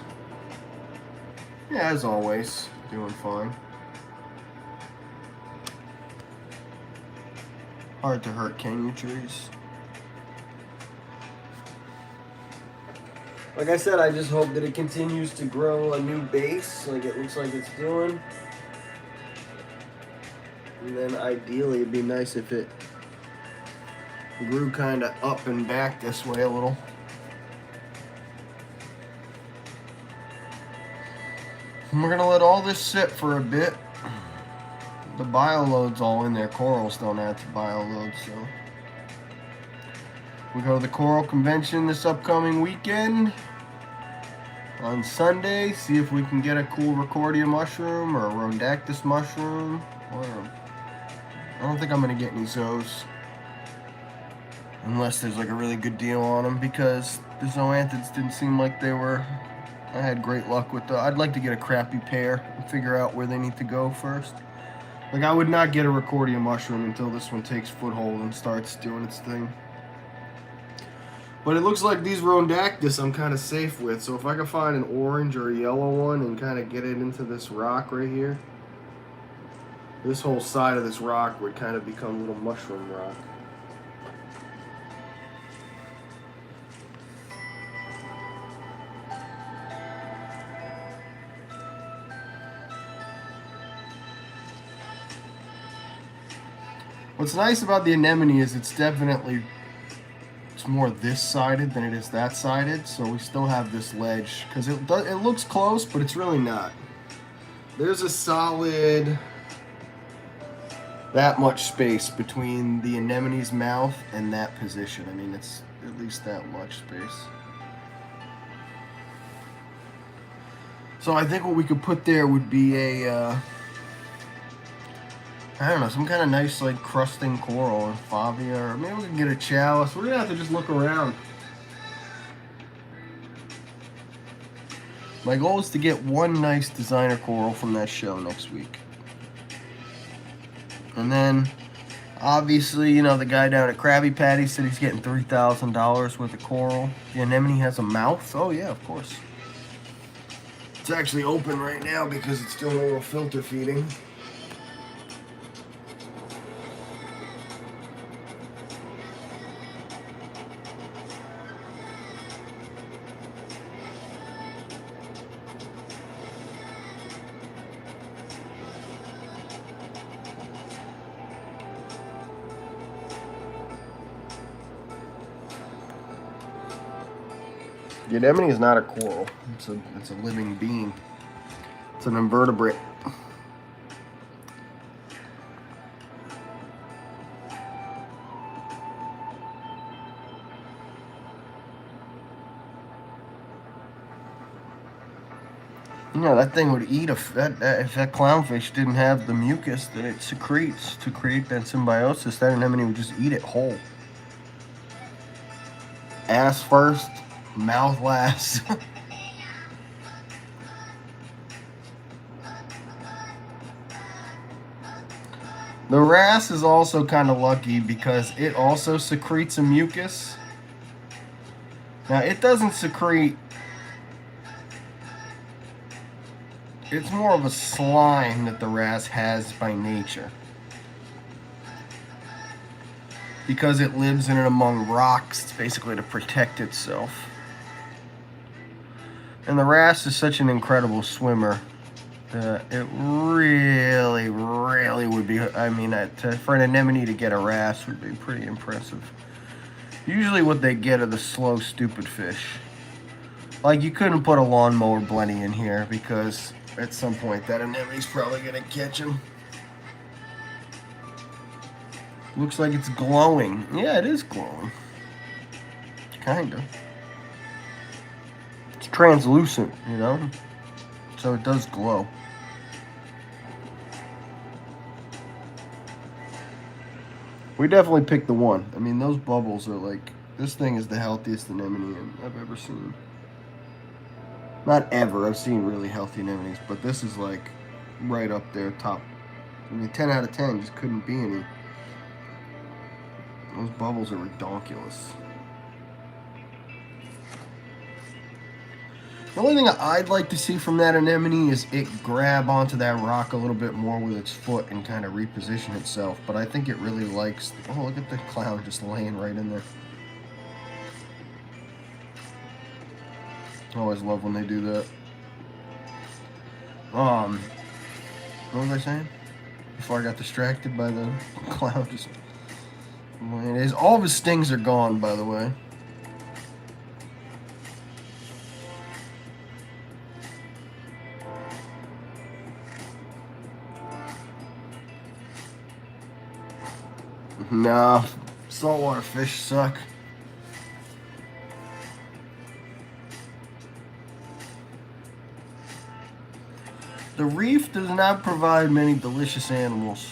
yeah, as always, doing fine. Hard to hurt Kenya trees. Like I said, I just hope that it continues to grow a new base like it looks like it's doing. And then ideally it'd be nice if it grew kind of up and back this way a little. And we're gonna let all this sit for a bit. The bioload's all in there. Corals don't add to bioload, so we go to the coral convention this upcoming weekend on Sunday. See if we can get a cool Recordia mushroom or a Rhodactis mushroom. Or I don't think I'm gonna get any zoes. Unless there's like a really good deal on them, because the zoanthids didn't seem like they were. I had great luck with the. I'd like to get a crappy pair and figure out where they need to go first. Like, I would not get a Recordia mushroom until this one takes foothold and starts doing its thing. But it looks like these Rhodactis I'm kind of safe with. So if I can find an orange or a yellow one and kind of get it into this rock right here, this whole side of this rock would kind of become a little mushroom rock. What's nice about the anemone is it's more this sided than it is that sided, so we still have this ledge, because it looks close, but it's really not. There's a solid that much space between the anemone's mouth and that position. I mean, it's at least that much space. So I think what we could put there would be a I don't know, some kind of nice, like, crusting coral or favia, or maybe we can get a chalice. We're going to have to just look around. My goal is to get one nice designer coral from that show next week. And then, obviously, you know, the guy down at Krabby Patty said he's getting $3,000 worth of coral. The anemone has a mouth? Oh, yeah, of course. It's actually open right now because it's doing a little filter feeding. The anemone is not a coral. It's a living being. It's an invertebrate. You know, that thing would eat if that clownfish didn't have the mucus that it secretes to create that symbiosis. That anemone would just eat it whole. Ass first, mouth last. The wrasse is also kind of lucky because it also secretes a mucus. Now, it doesn't secrete. It's more of a slime that the wrasse has by nature. Because it lives in and among rocks, it's basically to protect itself. And the wrasse is such an incredible swimmer that it really, really would be, I mean, for an anemone to get a wrasse would be pretty impressive. Usually what they get are the slow, stupid fish. Like, you couldn't put a lawnmower blenny in here because at some point that anemone's probably going to catch him. Looks like it's glowing. Yeah, it is glowing. Kinda. It's translucent, you know? So it does glow. We definitely picked the one. I mean, those bubbles are like... This thing is the healthiest anemone I've ever seen. Not ever. I've seen really healthy anemones, but this is like right up there, top. I mean, 10 out of 10 just couldn't be any. Those bubbles are redonkulous. The only thing I'd like to see from that anemone is it grab onto that rock a little bit more with its foot and kind of reposition itself. But I think it really likes... Oh, look at the clown just laying right in there. I always love when they do that. What was I saying? Before I got distracted by the clown just... All of his stings are gone, by the way. Nah, saltwater fish suck. The reef does not provide many delicious animals.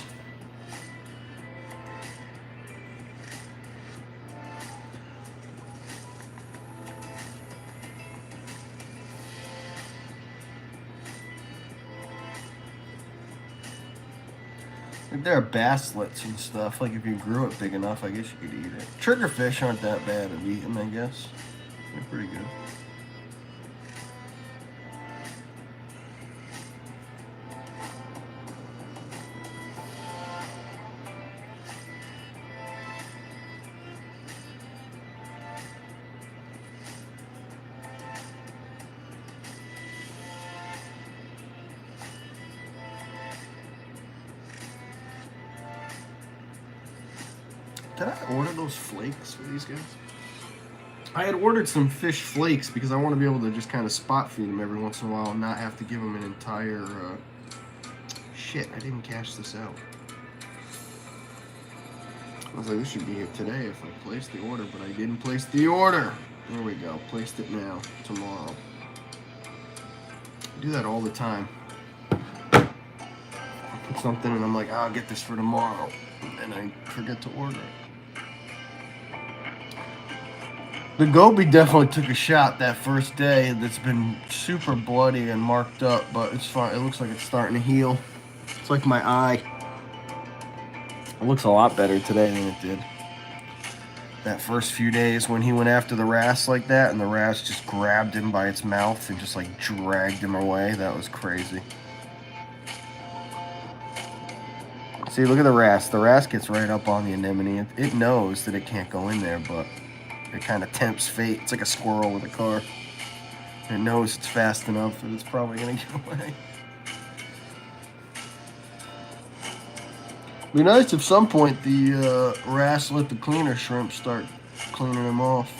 Like, there are basslets and stuff. Like, if you grew it big enough, I guess you could eat it. Triggerfish aren't that bad at eating, I guess. They're pretty good. Did I order those flakes for these guys? I had ordered some fish flakes because I want to be able to just kind of spot feed them every once in a while and not have to give them an entire... Shit, I didn't cash this out. I was like, this should be here today if I placed the order, but I didn't place the order. There we go. Placed it now. Tomorrow. I do that all the time. I put something and I'm like, I'll get this for tomorrow. And I forget to order it. The goby definitely took a shot that first day. That's been super bloody and marked up, but it's fine. It looks like it's starting to heal. It's like my eye. It looks a lot better today than it did. That first few days when he went after the wrasse like that, and the wrasse just grabbed him by its mouth and just like dragged him away. That was crazy. See, look at the wrasse. The wrasse gets right up on the anemone. It knows that it can't go in there, but it kind of tempts fate. It's like a squirrel with a car. It knows it's fast enough that it's probably going to get away. It'd be nice if some point the wrasse let the cleaner shrimp start cleaning them off.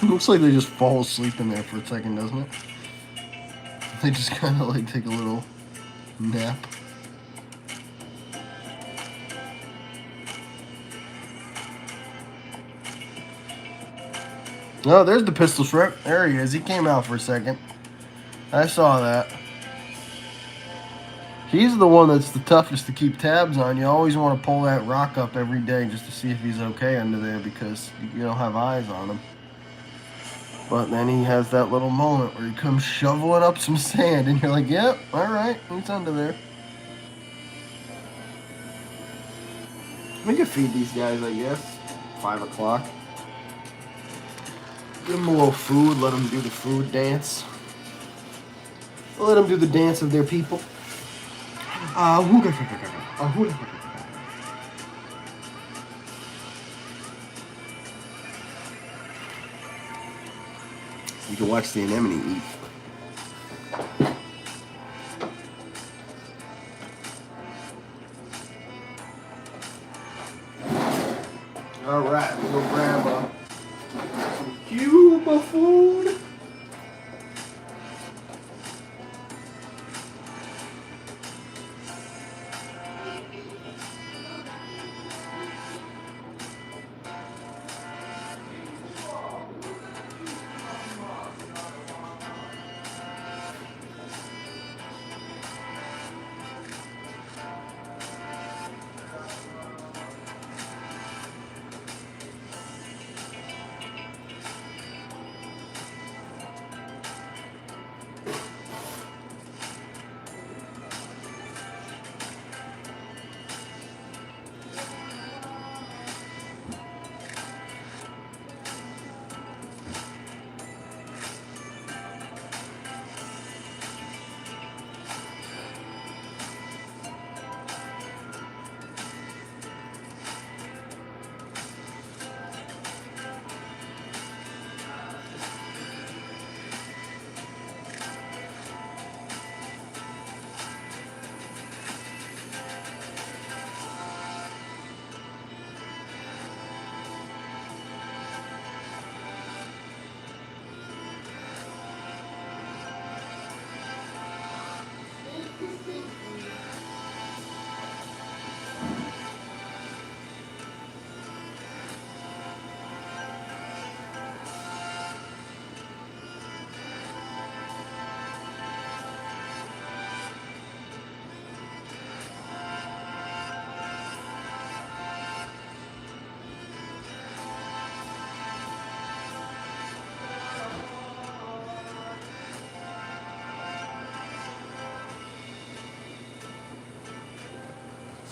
Looks like they just fall asleep in there for a second, doesn't it? They just kind of like take a little nap. Oh, there's the pistol shrimp. There he is. He came out for a second. I saw that. He's the one that's the toughest to keep tabs on. You always want to pull that rock up every day just to see if he's okay under there because you don't have eyes on him. But then he has that little moment where he comes shoveling up some sand and you're like, yep, all right, he's under there. We can feed these guys, I guess. 5 o'clock. Give them a little food, let them do the food dance. Let them do the dance of their people. You can watch the anemone eat. All right, we'll grab some Cuba food.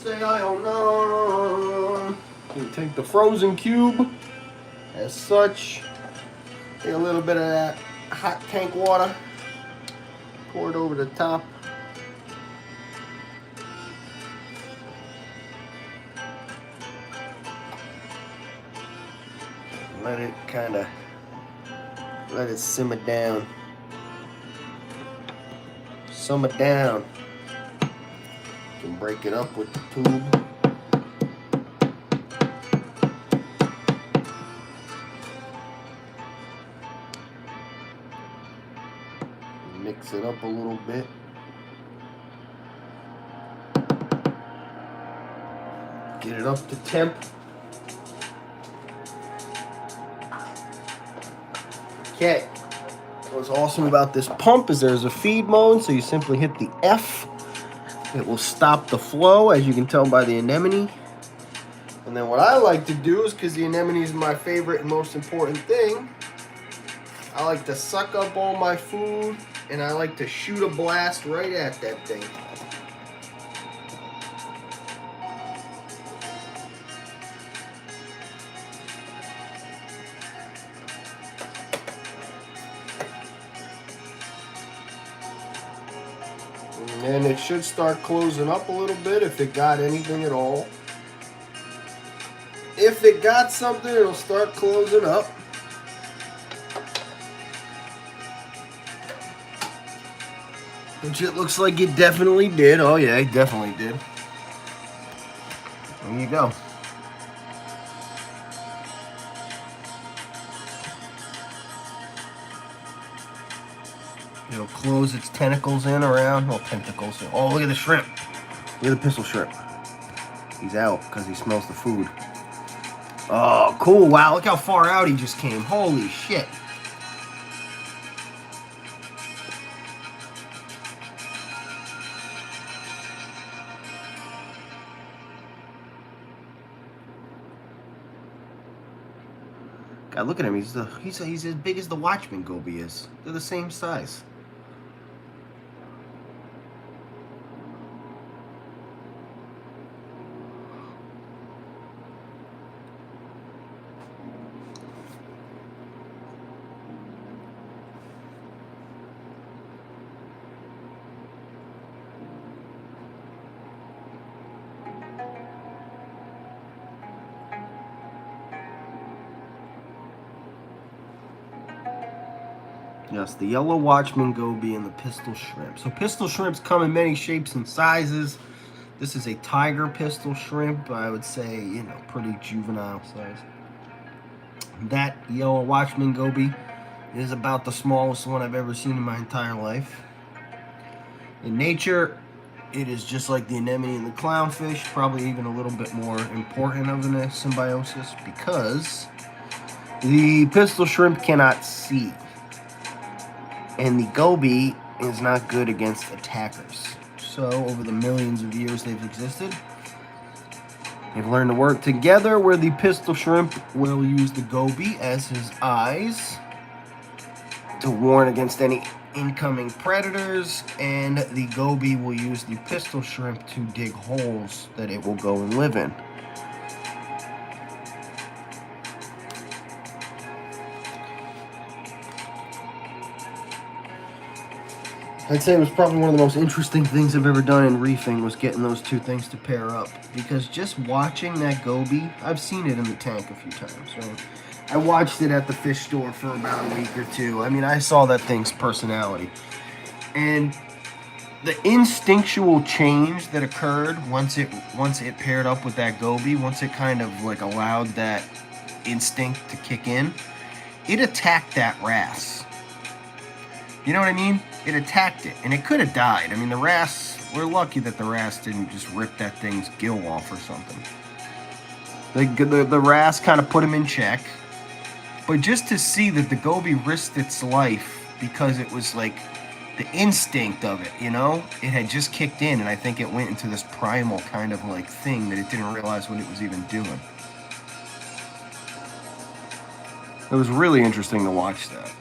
Say I don't know. You take the frozen cube as such. Take a little bit of that hot tank water. Pour it over the top. Let it simmer down. Simmer down. You can break it up with the tube. Mix it up a little bit. Get it up to temp. Okay. What's awesome about this pump is there's a feed mode, so you simply hit the F. It will stop the flow, as you can tell by the anemone. And then what I like to do is, because the anemone is my favorite and most important thing, I like to suck up all my food and I like to shoot a blast right at that thing. And it should start closing up a little bit if it got anything at all. If it got something, it'll start closing up. Which it looks like it definitely did. Oh yeah, it definitely did. There you go. It'll close its tentacles in around. Well, tentacles. Oh, look at the shrimp. Look at the pistol shrimp. He's out because he smells the food. Oh, cool. Wow, look how far out he just came. Holy shit. God, look at him. He's as big as the Watchman goby is. They're the same size. Yes, the yellow Watchman goby and the pistol shrimp. So pistol shrimps come in many shapes and sizes. This is a tiger pistol shrimp. I would say, you know, pretty juvenile size. That yellow Watchman goby is about the smallest one I've ever seen in my entire life. In nature, it is just like the anemone and the clownfish, probably even a little bit more important of a symbiosis because the pistol shrimp cannot see. And the goby is not good against attackers. So, over the millions of years they've existed, they've learned to work together where the pistol shrimp will use the goby as his eyes to warn against any incoming predators, and the goby will use the pistol shrimp to dig holes that it will go and live in. I'd say it was probably one of the most interesting things I've ever done in reefing was getting those two things to pair up. Because just watching that goby, I've seen it in the tank a few times, right? I watched it at the fish store for about a week or two. I mean, I saw that thing's personality. And the instinctual change that occurred once it paired up with that goby, once it kind of like allowed that instinct to kick in, it attacked that wrasse. You know what I mean? It attacked it, and it could have died. I mean, the wrasse, we're lucky that the wrasse didn't just rip that thing's gill off or something. The wrasse kind of put him in check. But just to see that the goby risked its life because it was like the instinct of it, you know? It had just kicked in, and I think it went into this primal kind of like thing that it didn't realize what it was even doing. It was really interesting to watch that.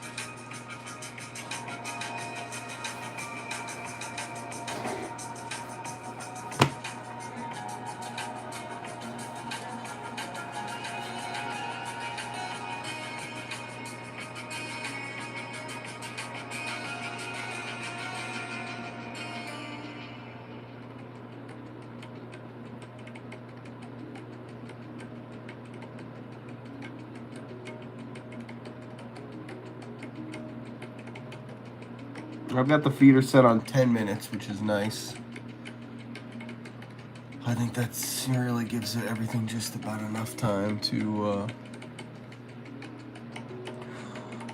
I've got the feeder set on 10 minutes, which is nice. I think that really gives it everything just about enough time to,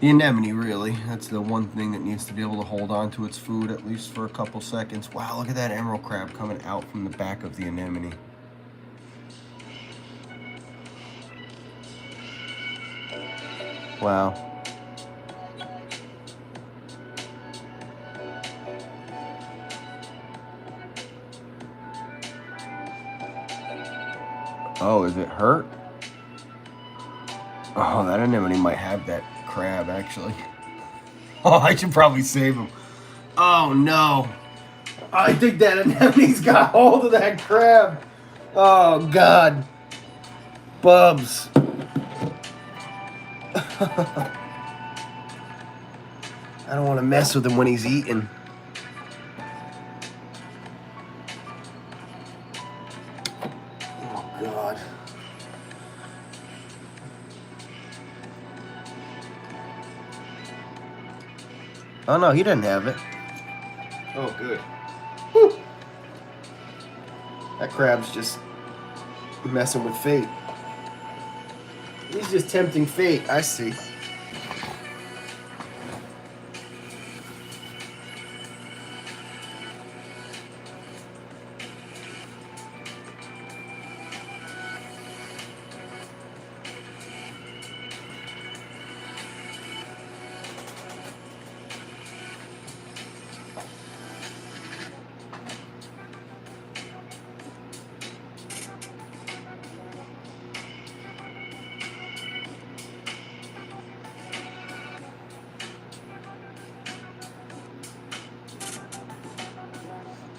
the anemone, really. That's the one thing that needs to be able to hold on to its food, at least for a couple seconds. Wow, look at that emerald crab coming out from the back of the anemone. Wow. Oh, is it hurt? Oh, that anemone might have that crab, actually. Oh, I should probably save him. Oh, no. I think that anemone's got hold of that crab. Oh, God. Bubs. I don't want to mess with him when he's eating. God. Oh no, he didn't have it. Oh, good. Whew. That crab's just messing with fate. He's just tempting fate, I see.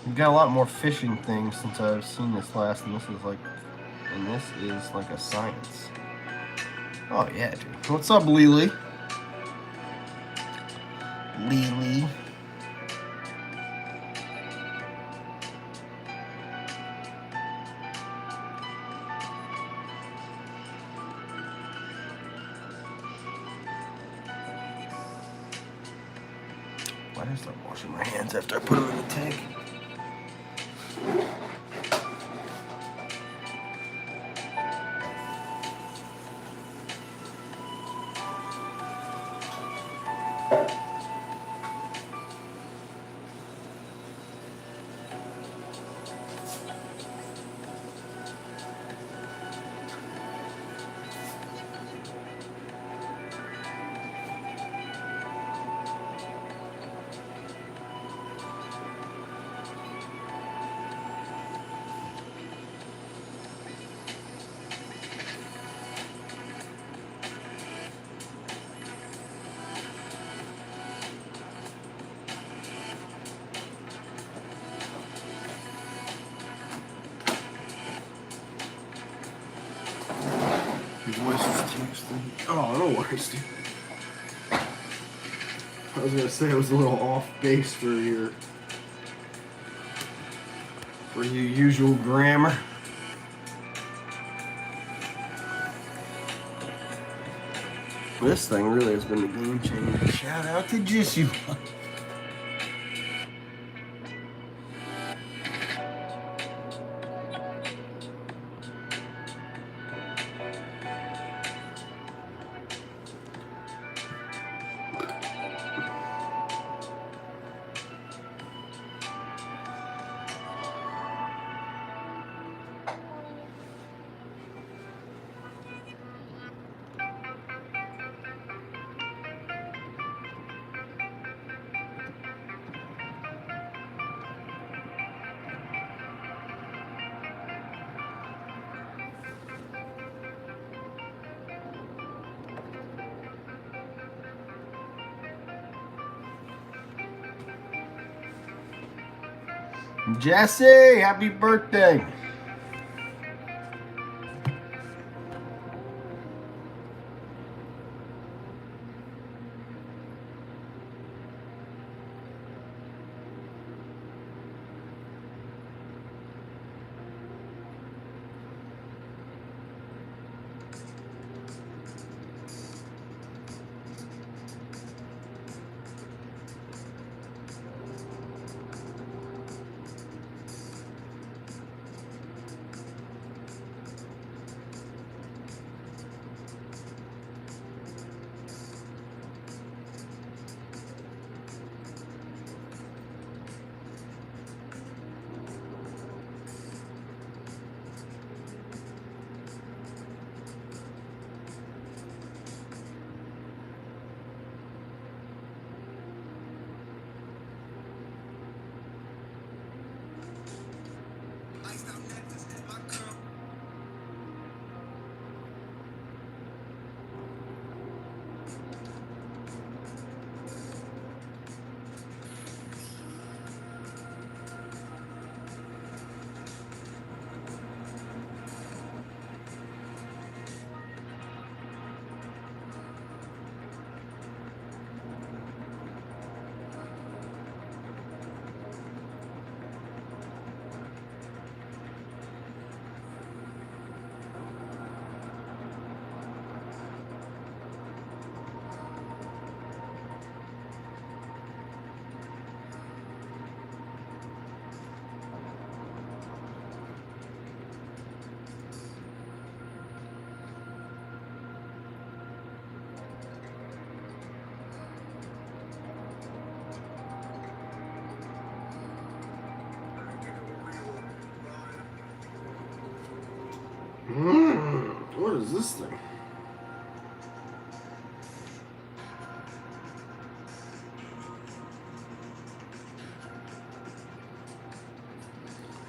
We've got a lot more fishing things since I've seen this last, and this is like a science. Oh yeah, dude. What's up, Lily? Lily. Why did I start washing my hands after I put them in the tank? Your voice is texting. Oh, no worries, dude. I was gonna say it was a little off base for your usual grammar. This thing really has been a game changer. Shout out to Jisoo. Jesse, happy birthday. What is this thing?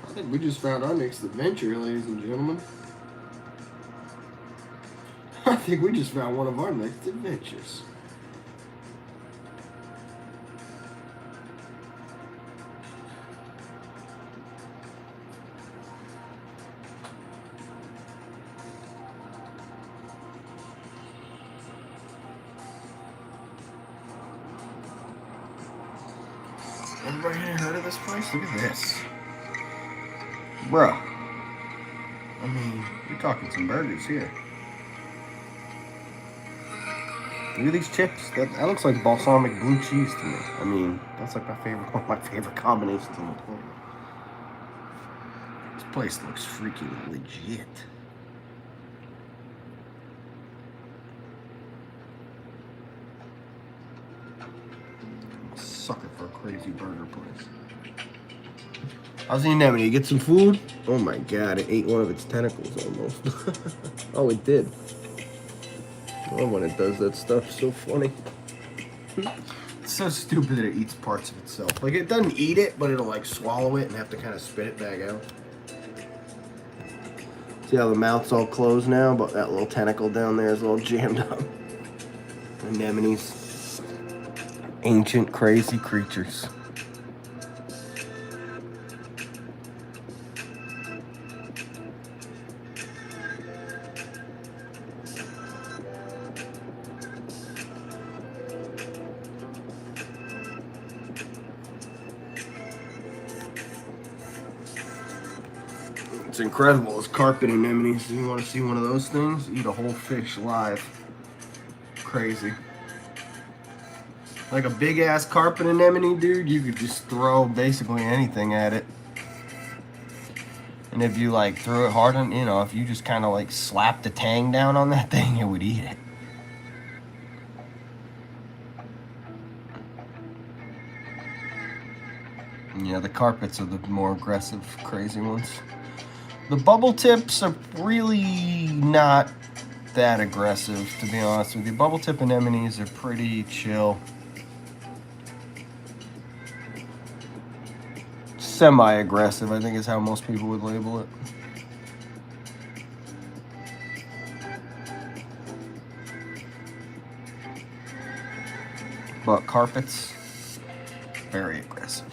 I think we just found our next adventure, ladies and gentlemen. I think we just found one of our next adventures. Everybody heard of this place? Look at this. Bruh. I mean, you're talking some burgers here. Look at these chips. That looks like balsamic blue cheese to me. I mean, that's like one of my favorite combinations in the world. This place looks freaking legit. I'm a sucker for a crazy burger place. I was in Anemone. You get some food? Oh my god, it ate one of its tentacles almost. Oh, it did. Oh, when it does that stuff, so funny. It's so stupid that it eats parts of itself. Like, it doesn't eat it, but it'll like swallow it and have to kind of spit it back out. See how the mouth's all closed now, but that little tentacle down there is all jammed up. Anemones. Ancient, crazy creatures. It's incredible. It's carpet anemones. You want to see one of those things? Eat a whole fish live. Crazy. Like a big ass carpet anemone, dude, you could just throw basically anything at it. And if you like threw it hard on, you know, if you just kind of like slapped the tang down on that thing, it would eat it. Yeah, the carpets are the more aggressive, crazy ones. The bubble tips are really not that aggressive, to be honest with you. Bubble tip anemones are pretty chill. Semi-aggressive, I think is how most people would label it. But carpets, very aggressive.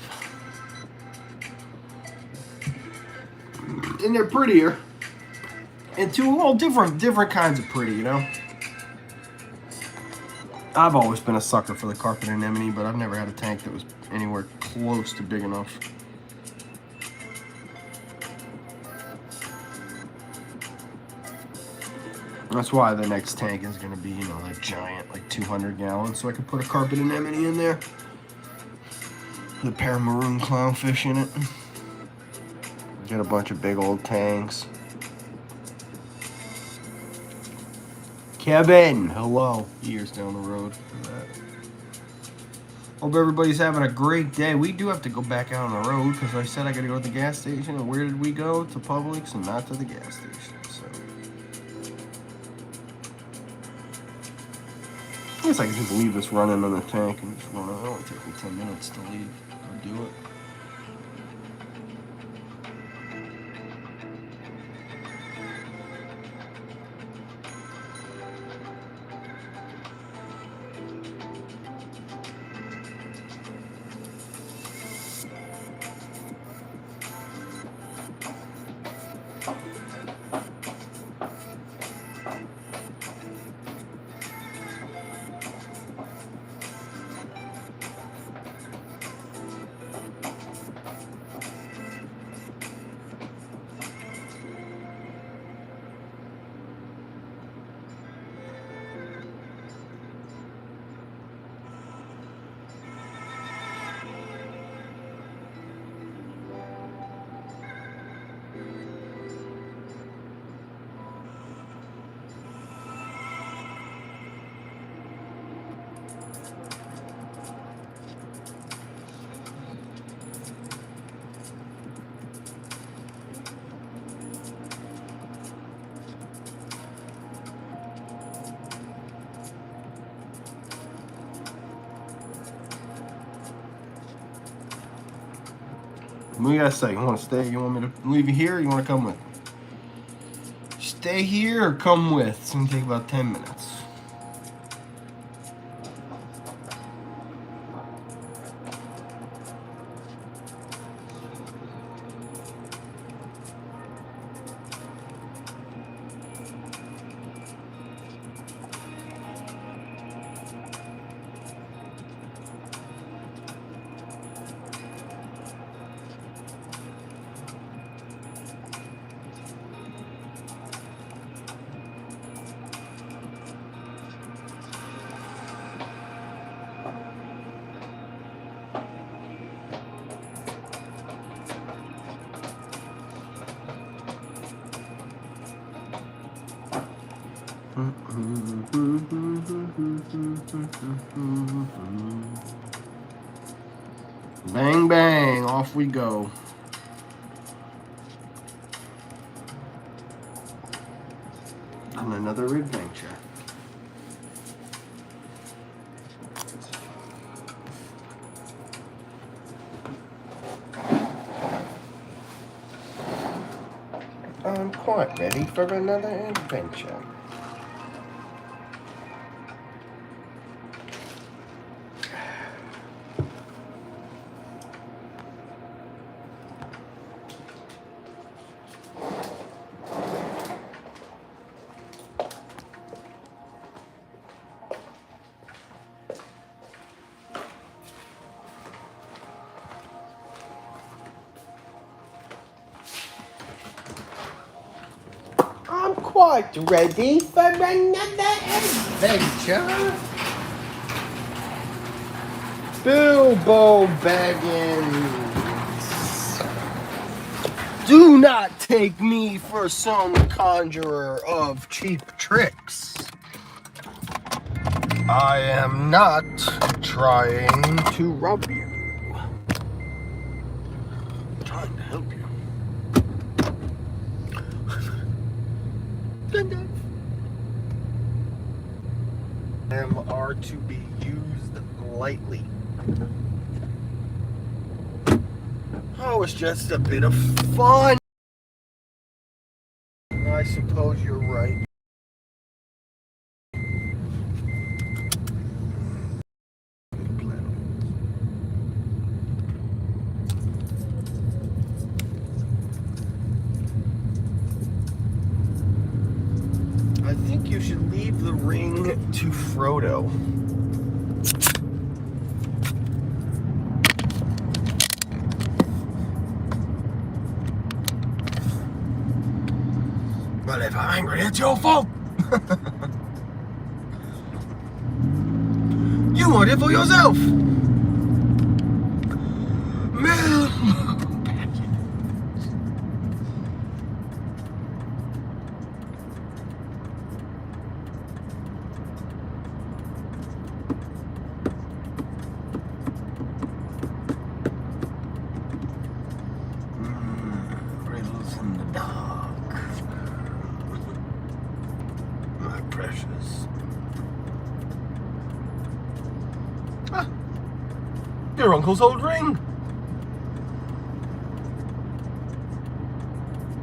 And they're prettier. And two all different kinds of pretty, you know? I've always been a sucker for the carpet anemone, but I've never had a tank that was anywhere close to big enough. That's why the next tank is going to be, you know, like giant, like 200 gallons, so I can put a carpet anemone in there. The pair of maroon clownfish in it. Get a bunch of big old tanks. Kevin, hello. Years down the road for that. Hope everybody's having a great day. We do have to go back out on the road because I said I got to go to the gas station. And where did we go? To Publix and not to the gas station. So I guess I can just leave this running on the tank and just run it. It'll only take me 10 minutes to leave or do it. What do you guys say? You want to stay? You want me to leave you here or you want to come with? Stay here or come with? It's going to take about 10 minutes. Bang, bang, off we go. On another adventure. I'm quite ready for another adventure. I'm quite ready for another adventure. Bilbo Baggins. Do not take me for some conjurer of cheap tricks. I am not trying to rob you. I'm trying to help you. Them are to be used lightly. Oh, it's just a bit of fun. I suppose you're right. I think you should leave the ring to Frodo. But if I'm angry, it's your fault. You want it for yourself. Riddles in the dark. My precious. Ah, your uncle's old ring.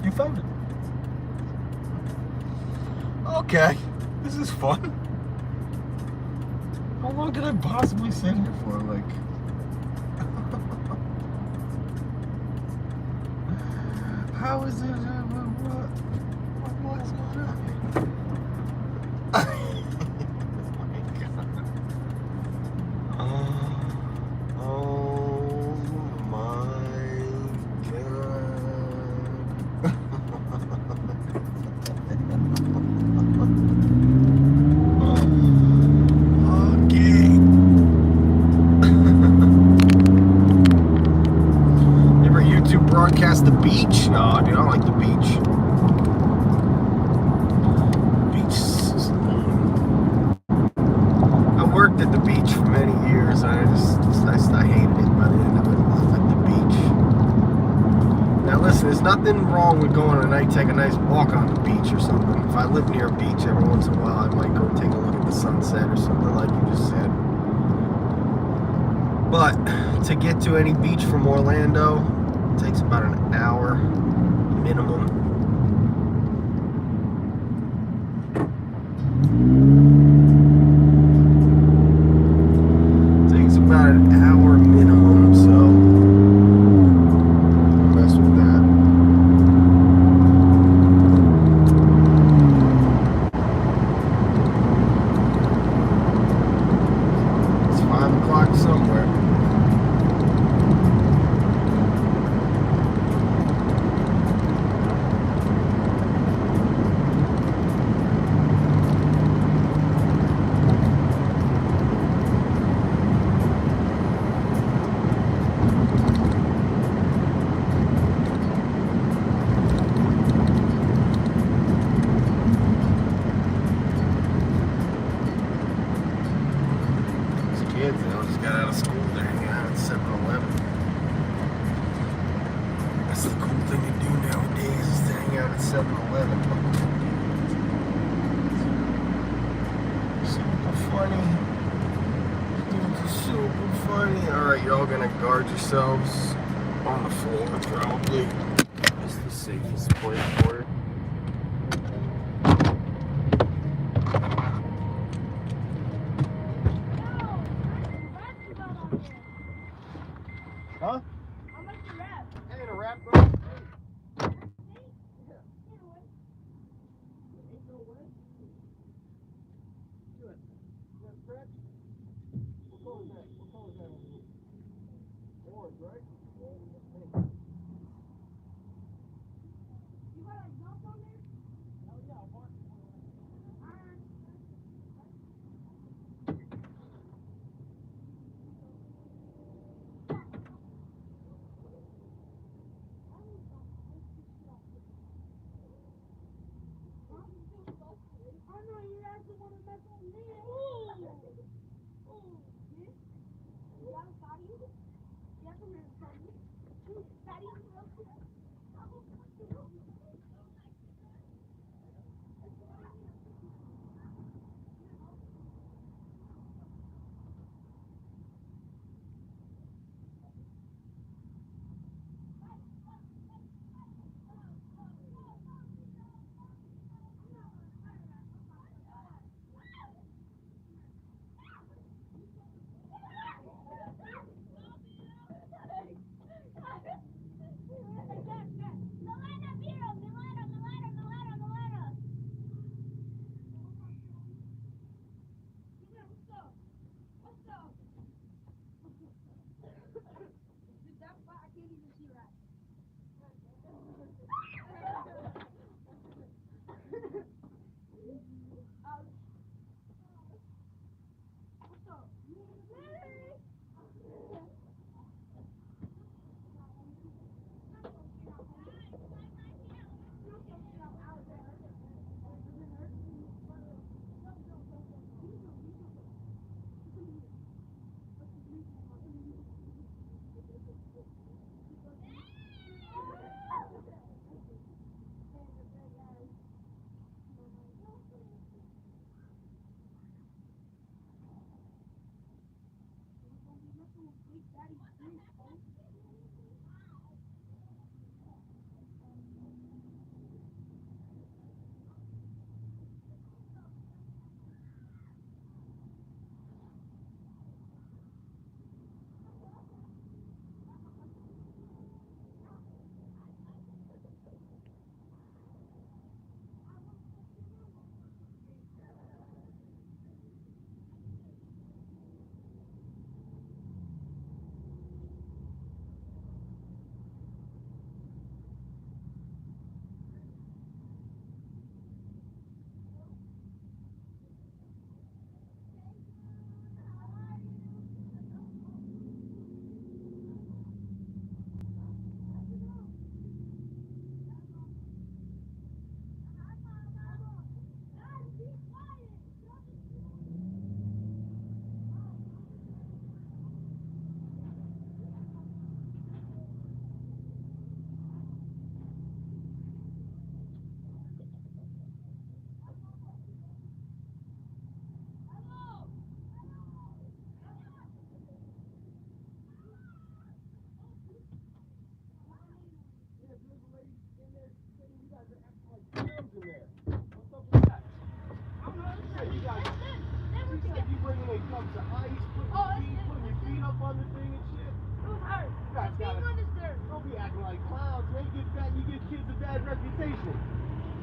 You found it. Okay, this is fun. How long could I possibly sit here for? Like, how is it? What's going on? Oh my god. Oh my god. Okay. Ever YouTube broadcast the beach? No, dude, I don't like the beach. I worked at the beach for many years. I hated it by the end of it. I like the beach. Now listen, there's nothing wrong with going at night, take a nice walk on the beach or something. If I live near a beach every once in a while, I might go take a look at the sunset or something like you just said. But to get to any beach from Orlando, it takes about an hour minimum. About an hour minimum, so mess with that. It's 5 o'clock somewhere. out of school, they're hanging out at 7-Eleven. That's the cool thing to do nowadays is to hang out at 7-Eleven. Super funny. Super funny. Alright, y'all gonna guard yourselves on the floor, probably. It's the safest place for it. Huh? How much the wrap? Hey, the wrap, bro. Orange, right? You got like milk on there? Oh, yeah, I'll mark it. I know you guys don't want to mess with me. Ooh. Yeah. You got a fatty? Yeah, come here, fatty. Fatty,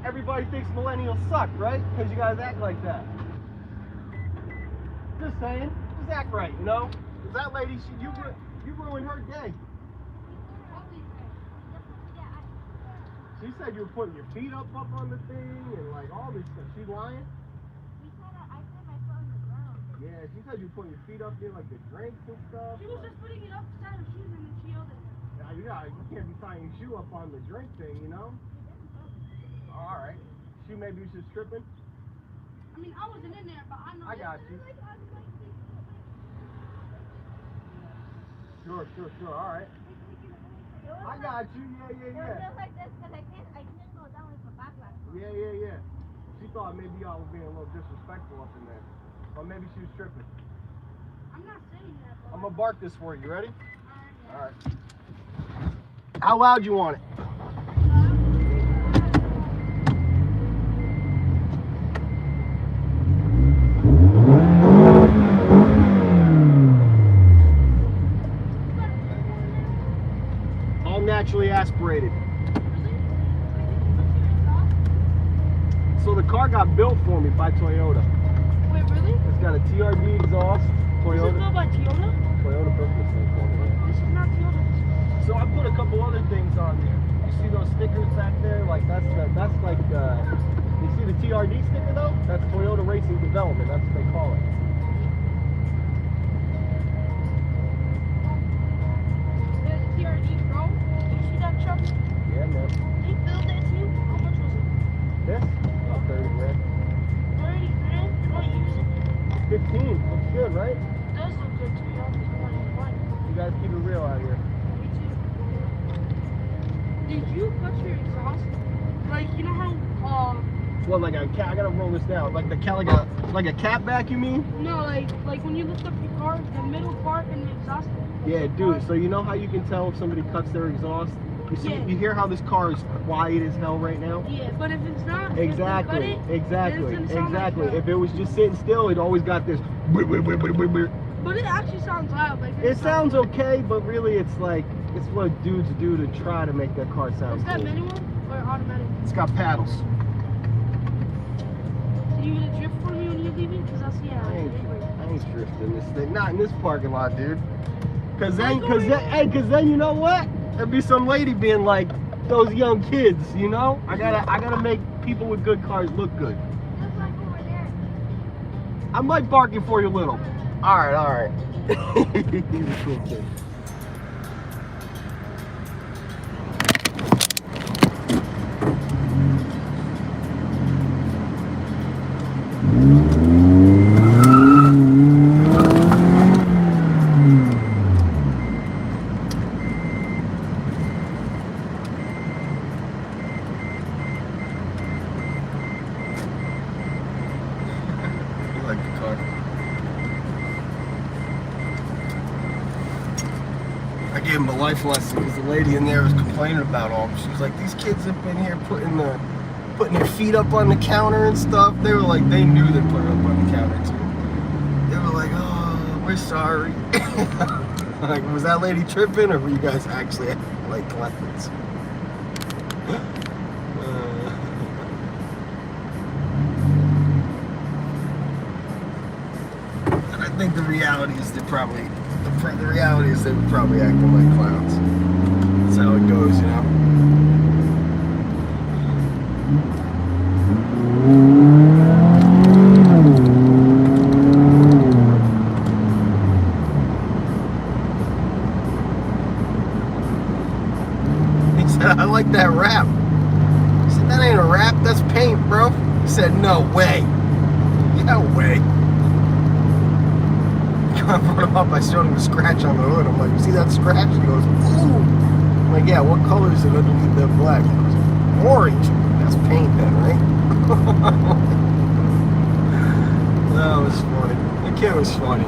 Everybody thinks millennials suck, right? Because you guys act like that. Just saying. Just act right, you know? Because that lady, you ruined her day. She said you were putting your feet up on the thing and like all this stuff. She lying? I said my foot on the ground. Yeah, she said you were putting your feet up there like the drinks and stuff. She was just putting it up beside her shoes and then she yelled at me. Yeah, you can't be tying your shoe up on the drink thing, you know? Alright. She maybe was just tripping? I mean, I wasn't in there, but I know. I got you. Sure. All right. I got you. Yeah. Just like this, because I can't go down with the backpack. Yeah. She thought maybe y'all was being a little disrespectful up in there. Or maybe she was tripping. I'm not saying that, but... I'm gonna bark this for you. Ready? Yeah. All right. How loud you want it? All naturally aspirated. So the car got built for me by Toyota. Wait, really? It's got a TRD exhaust. Is it Toyota. built by Toyota? Toyota built this thing for me. This is not Toyota. So I put a couple other things on there. You see those stickers back there? Like that's like you see the TRD sticker though? That's Toyota Racing Development. That's what they call it. There's a TRD Pro. You see that truck? Yeah, man. They built it too. How much was it? This? About 30 grand. 30 grand? You don't use it? 15. Looks good, right? It does look good to be honest. I'm not even lying. You guys keep it real out here. Me too. Did you cut your exhaust? Like, you know how, What, like a cat? I gotta roll this down. Like the cat, like a cat back, you mean? no, like when you lift up your car, the middle part and the exhaust. Yeah, dude. So you know how you can tell if somebody cuts their exhaust? You see, Yeah. you hear how this car is quiet as hell right now? Yeah, but if it's not, Exactly, if they cut it, then it's gonna sound like that. If it was just sitting still, it always got this. But it actually sounds loud. Like It sounds okay, but really it's like, it's what dudes do to try to make their car sound Is that cool. manual or automatic? It's got paddles. So you gonna drift for me when you leave it? Cause I'll see how I it ain't drifting this thing. Not in this parking lot, dude. Cause then you know what? There'd be some lady being like, those young kids, you know? I gotta make people with good cars look good. Just like over there. I might bark it for you a little. Alright. He's a cool kid. Like the car. I gave him a life lesson because the lady in there was complaining about all. She was like, these kids have been here putting their feet up on the counter and stuff. They were like, they knew they put it up on the counter too. They were like, oh, we're sorry. Like, was that lady tripping or were you guys actually like collectors? I think the reality is they were probably acting like clowns. That's how it goes, you know. He said, I like that wrap. I said, that ain't a wrap, that's paint, bro. He said, no way. No way. I brought him up, I showed him the scratch on the hood. I'm like, you see that scratch? He goes, ooh. I'm like, yeah, what color is it underneath that black? He goes, orange. That's paint then, right? That was funny. The kid was funny.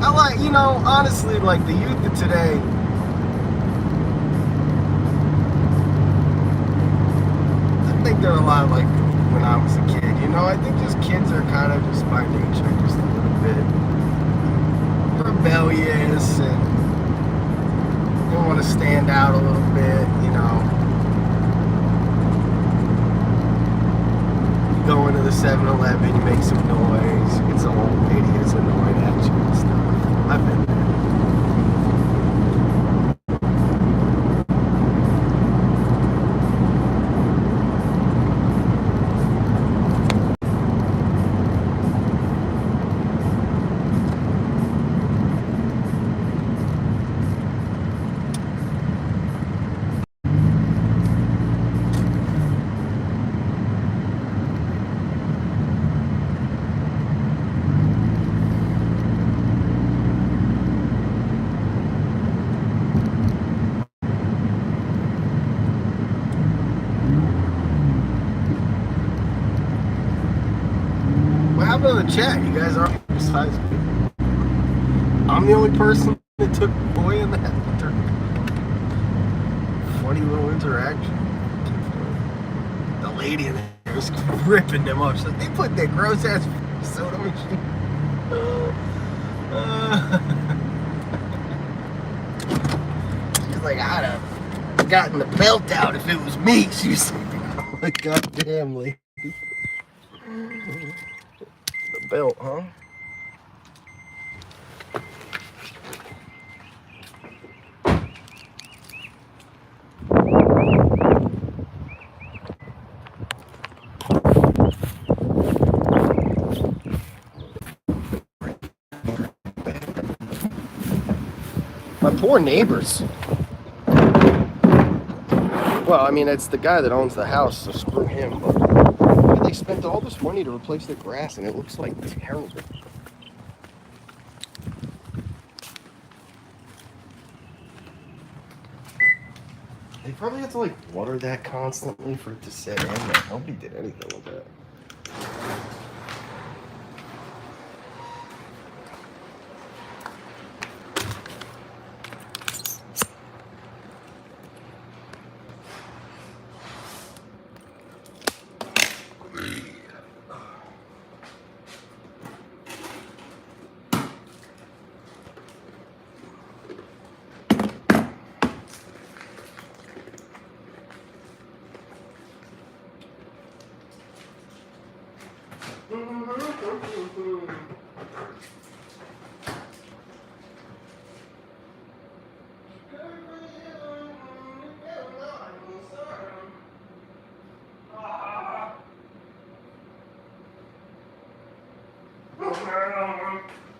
I like, you know, honestly, like the youth of today, I think they're a lot like when I was a kid. You know, I think just kids are kind of just by nature just a little bit rebellious and they want to stand out a little bit, you know. You go into the 7-Eleven, you make some noise, you get some old lady gets annoyed at you and stuff. I've been there. in the chat. You guys aren't besides me. I'm the only person that took boy in that. Funny little interaction. The lady in there was ripping them up. She said, they put that gross ass soda machine. She's like, I'd have gotten the belt out if it was me. She's like, God damn, lady. The belt, huh? My poor neighbors. Well, I mean, it's the guy that owns the house, so screw him. But they spent all this money to replace the grass, and it looks like terrible. They probably have to like water that constantly for it to set in. Like, nobody did anything with that.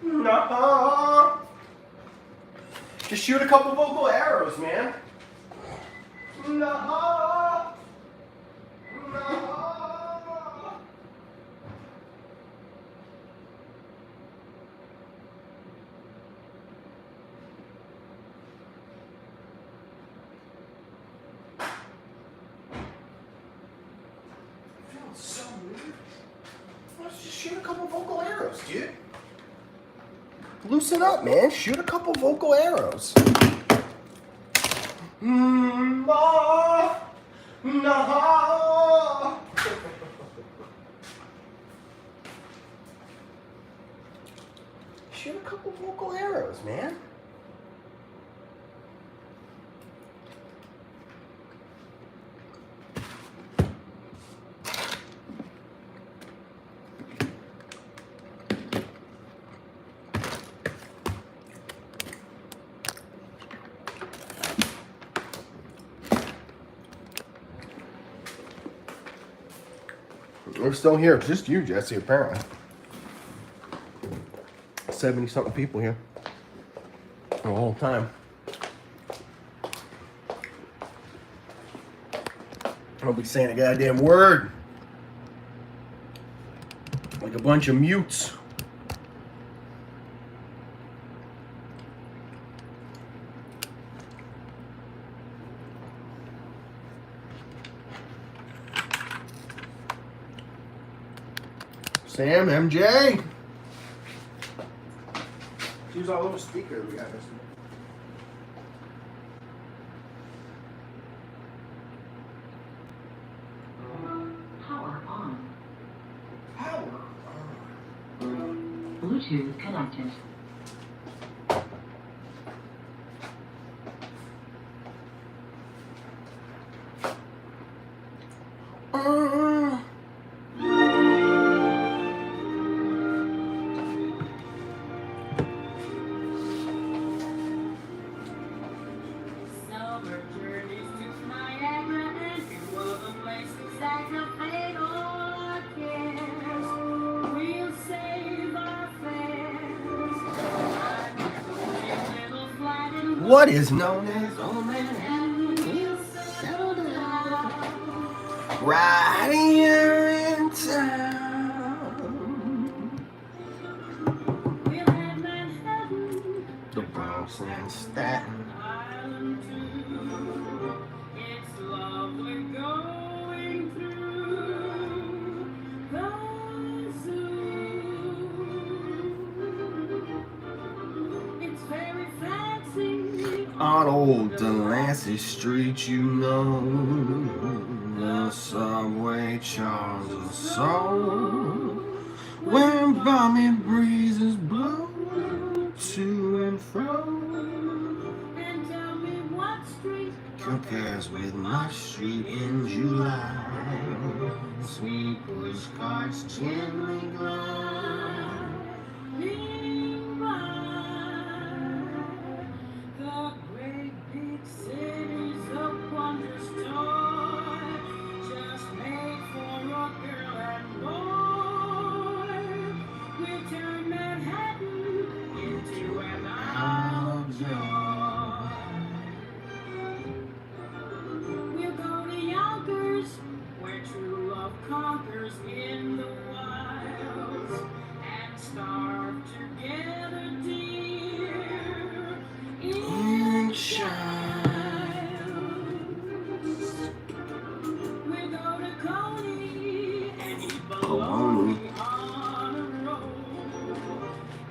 No. Just shoot a couple vocal arrows, man. No. No. Feels so weird. Let's just shoot a couple vocal arrows, dude. Loosen up, man. Shoot a couple vocal arrows. No. No. Shoot a couple vocal arrows, man. We're still here. It's just you, Jesse, apparently. 70-something people here. The whole time. I don't be saying a goddamn word. Like a bunch of mutes. Sam, MJ. Use our little speaker we got this one. Power on. Power on. Bluetooth connected. What is known as Old Manhattan? Right here in town. The Bronx and Staten. It's lovely going through the zoo. On old Delancey Street, you know, the subway charms us so. When balmy breezes blow to and fro, And tell me what street compares with my street in July. Sweet pushcarts gently gliding by the great big cities of wondrous joy, just made for a girl and boy. We turn Manhattan into an Isle of Joy. We'll go to Yonkers, where true love conquers in the wilds, and starve together, dear, in childs. We go to Coney and eat bologna on a roll.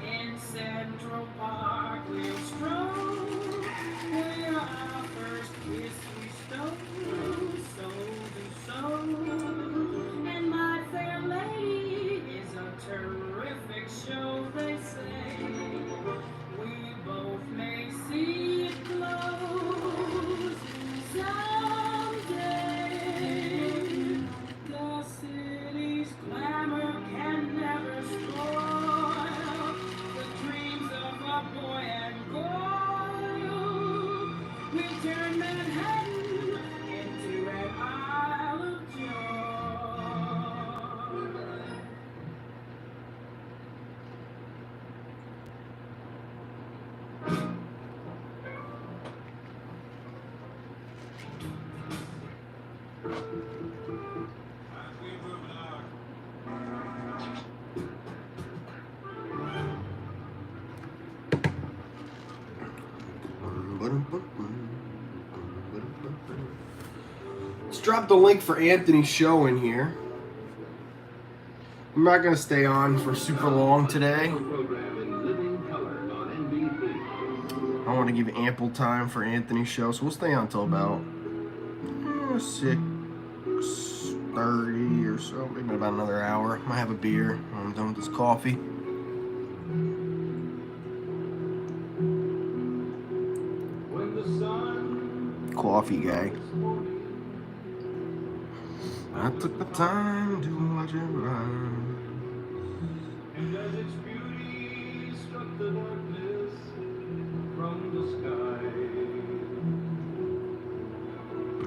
In Central Park we'll stroll, where our first kiss we stole, soul to soul. And My Fair Lady is a terrific show, they say. We both may see it close someday. The city's glamour can never spoil the dreams of a boy and girl. We turn Manhattan into an Isle of Joy. Let's drop the link for Anthony's show in here. I'm not going to stay on for super long today. I want to give ample time for Anthony's show, so we'll stay on till about 6:30 or so, maybe about another hour. Might have a beer when I'm done with this coffee. Coffee guy. I took the time to watch it run. And as its beauty struck the darkness from the sky,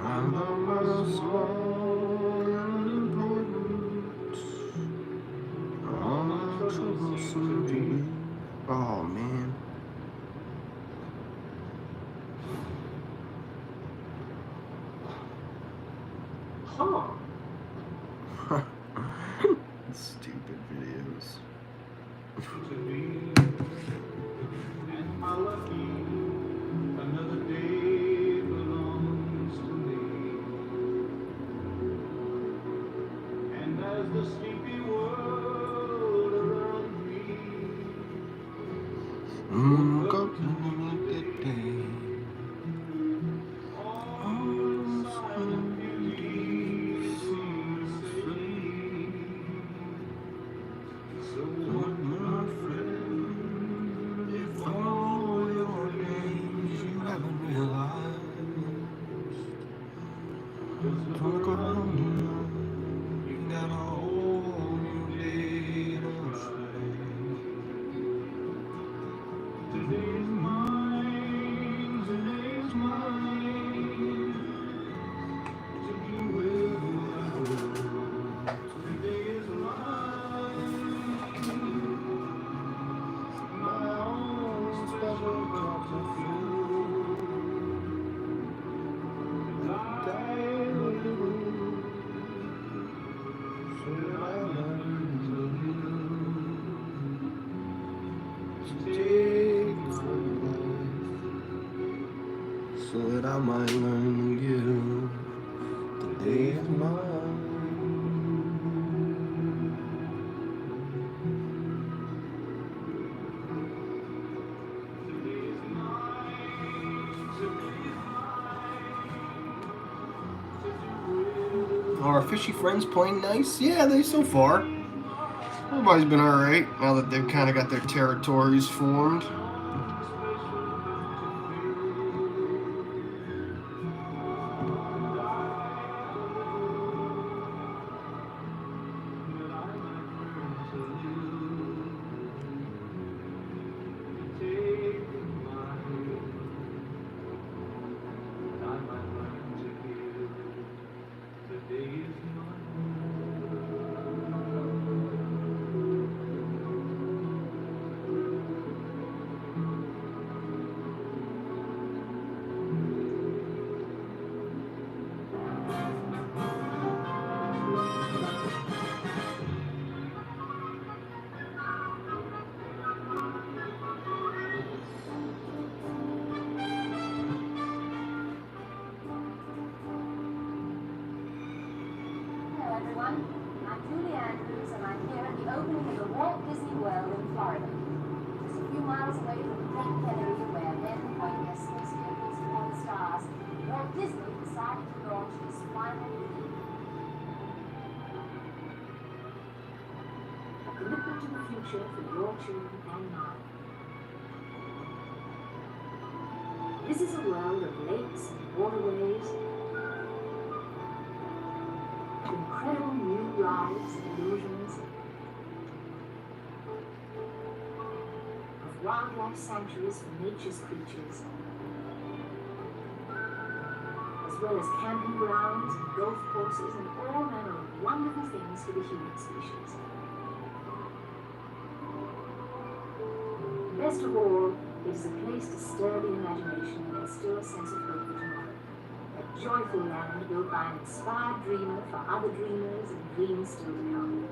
I love my soul important. All my troubles seem to be. Oh man. Stupid videos. to me, and how lucky another day belongs to me. And as the sleepy world around me Go to the day. all silent beauty seems free. So what, my friend, if all your days you haven't realized, look around you, you got all your day to shine. Today's mine, today's mine, to be with you. Today is mine, my own special cup of food. And I will so that I learn to live, to take my life, so that I might learn to give. The day is mine. Today is mine, Are our fishy friends playing nice? Yeah, they so far. Everybody's been alright now that they've kind of got their territories formed. Commitment to the future for your children and mine. This is a world of lakes and waterways, of incredible new rides and illusions, of wildlife sanctuaries for nature's creatures, as well as camping grounds, golf courses, and all manner of wonderful things for the human species. Best of all, it is a place to stir the imagination and instill a sense of hope for tomorrow. A joyful land built by an inspired dreamer for other dreamers and dreams still to come.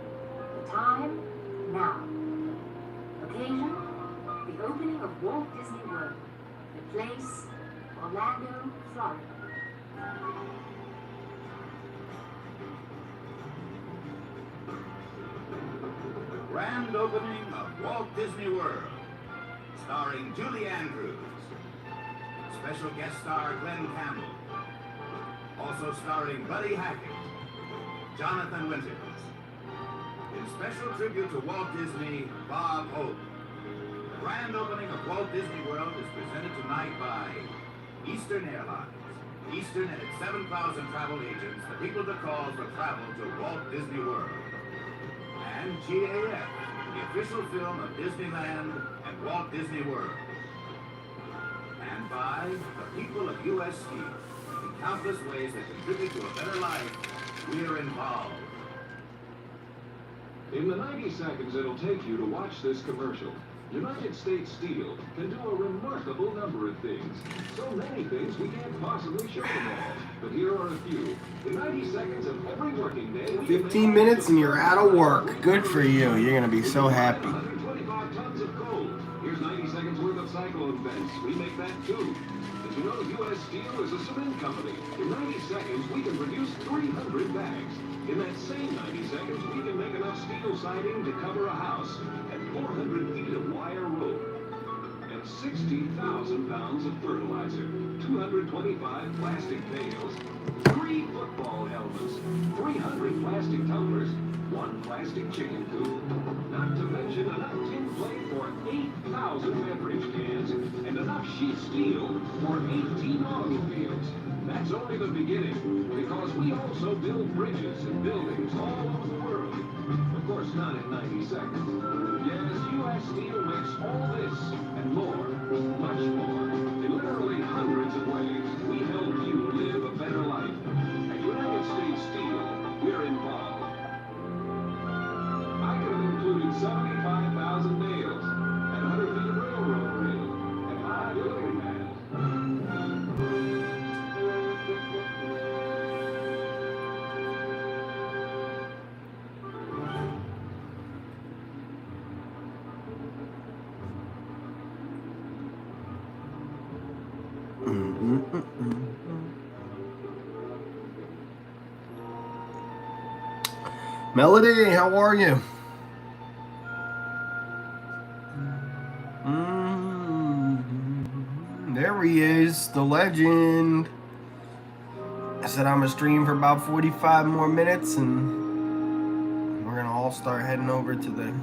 The time? Now. Occasion? The opening of Walt Disney World. The place? Orlando, Florida. The grand opening of Walt Disney World, starring Julie Andrews, special guest star Glenn Campbell, also starring Buddy Hackett, Jonathan Winters. In special tribute to Walt Disney, Bob Hope. The grand opening of Walt Disney World is presented tonight by Eastern Airlines. Eastern and its 7,000 travel agents, the people to call for travel to Walt Disney World. And GAF, the official film of Disneyland and Walt Disney World. And by the people of U.S. Steel. In countless ways that contribute to a better life, we are involved. In the 90 seconds it'll take you to watch this commercial, United States Steel can do a remarkable number of things. So many things we can't possibly show them all. But here are a few. In 90 seconds of every working day... 15 minutes and you're out of work. Good for you. You're going to be so happy. 125 tons of coal. Here's 90 seconds worth of cyclone vents. We make that too. Did you know U.S. Steel is a cement company? In 90 seconds, we can produce 300 bags. In that same 90 seconds, we can make enough steel siding to cover a house and 400 feet of wire rope and 60,000 pounds of fertilizer, 225 plastic pails, 3 football helmets, 300 plastic tumblers, 1 plastic chicken coop, not to mention enough tin plate for 8,000 beverage cans and enough sheet steel for 18 automobiles. That's only the beginning, because we also build bridges and buildings all over the world. Of course, not in 90 seconds. Yes, U.S. Steel makes all this and more, much more, in literally hundreds of ways. We help you live a better life. At United States Steel, we're involved. I could have included 75,000 nails and 100 feet of railroad rail and 5 building mats. Melody, how are you? There he is, the legend. I said I'm gonna stream for about 45 more minutes, and we're gonna all start heading over to the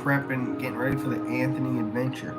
prep and getting ready for the Anthony adventure.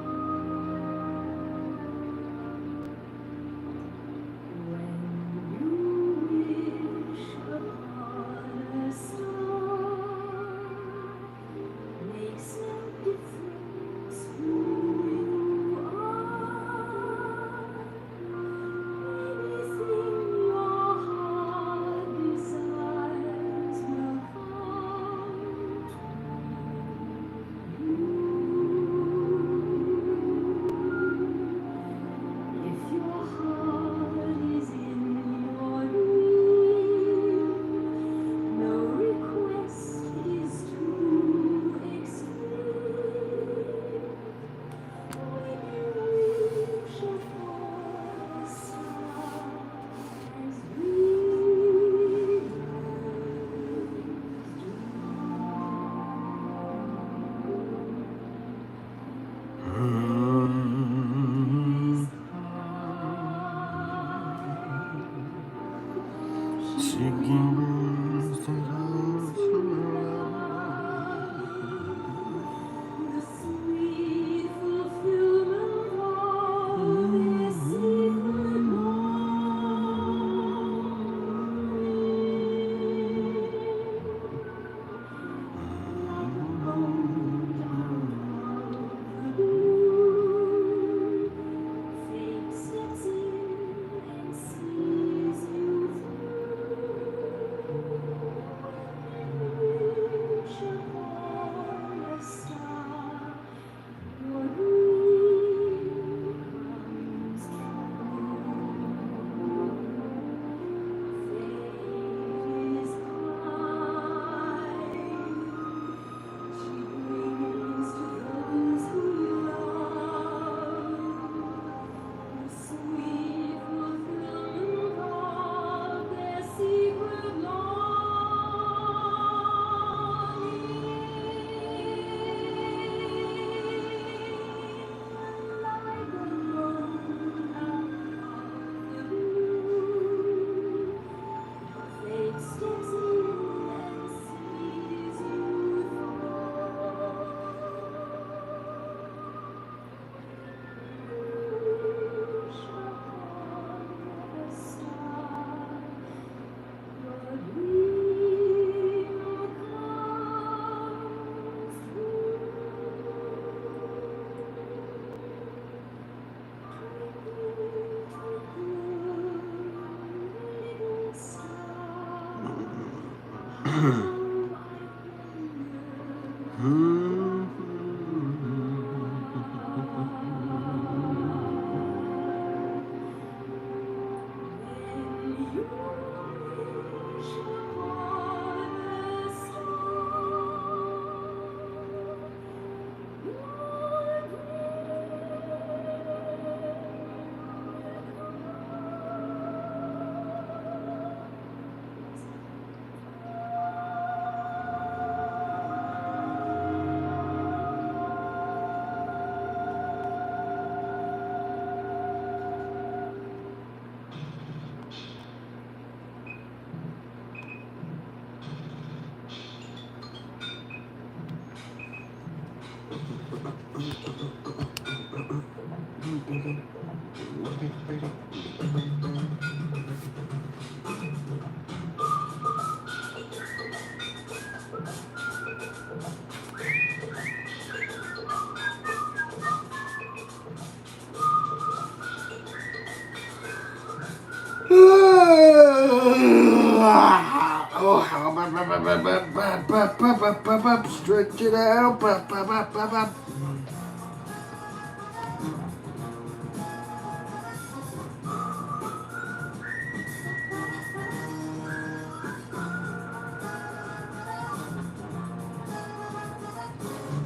Stretch it out.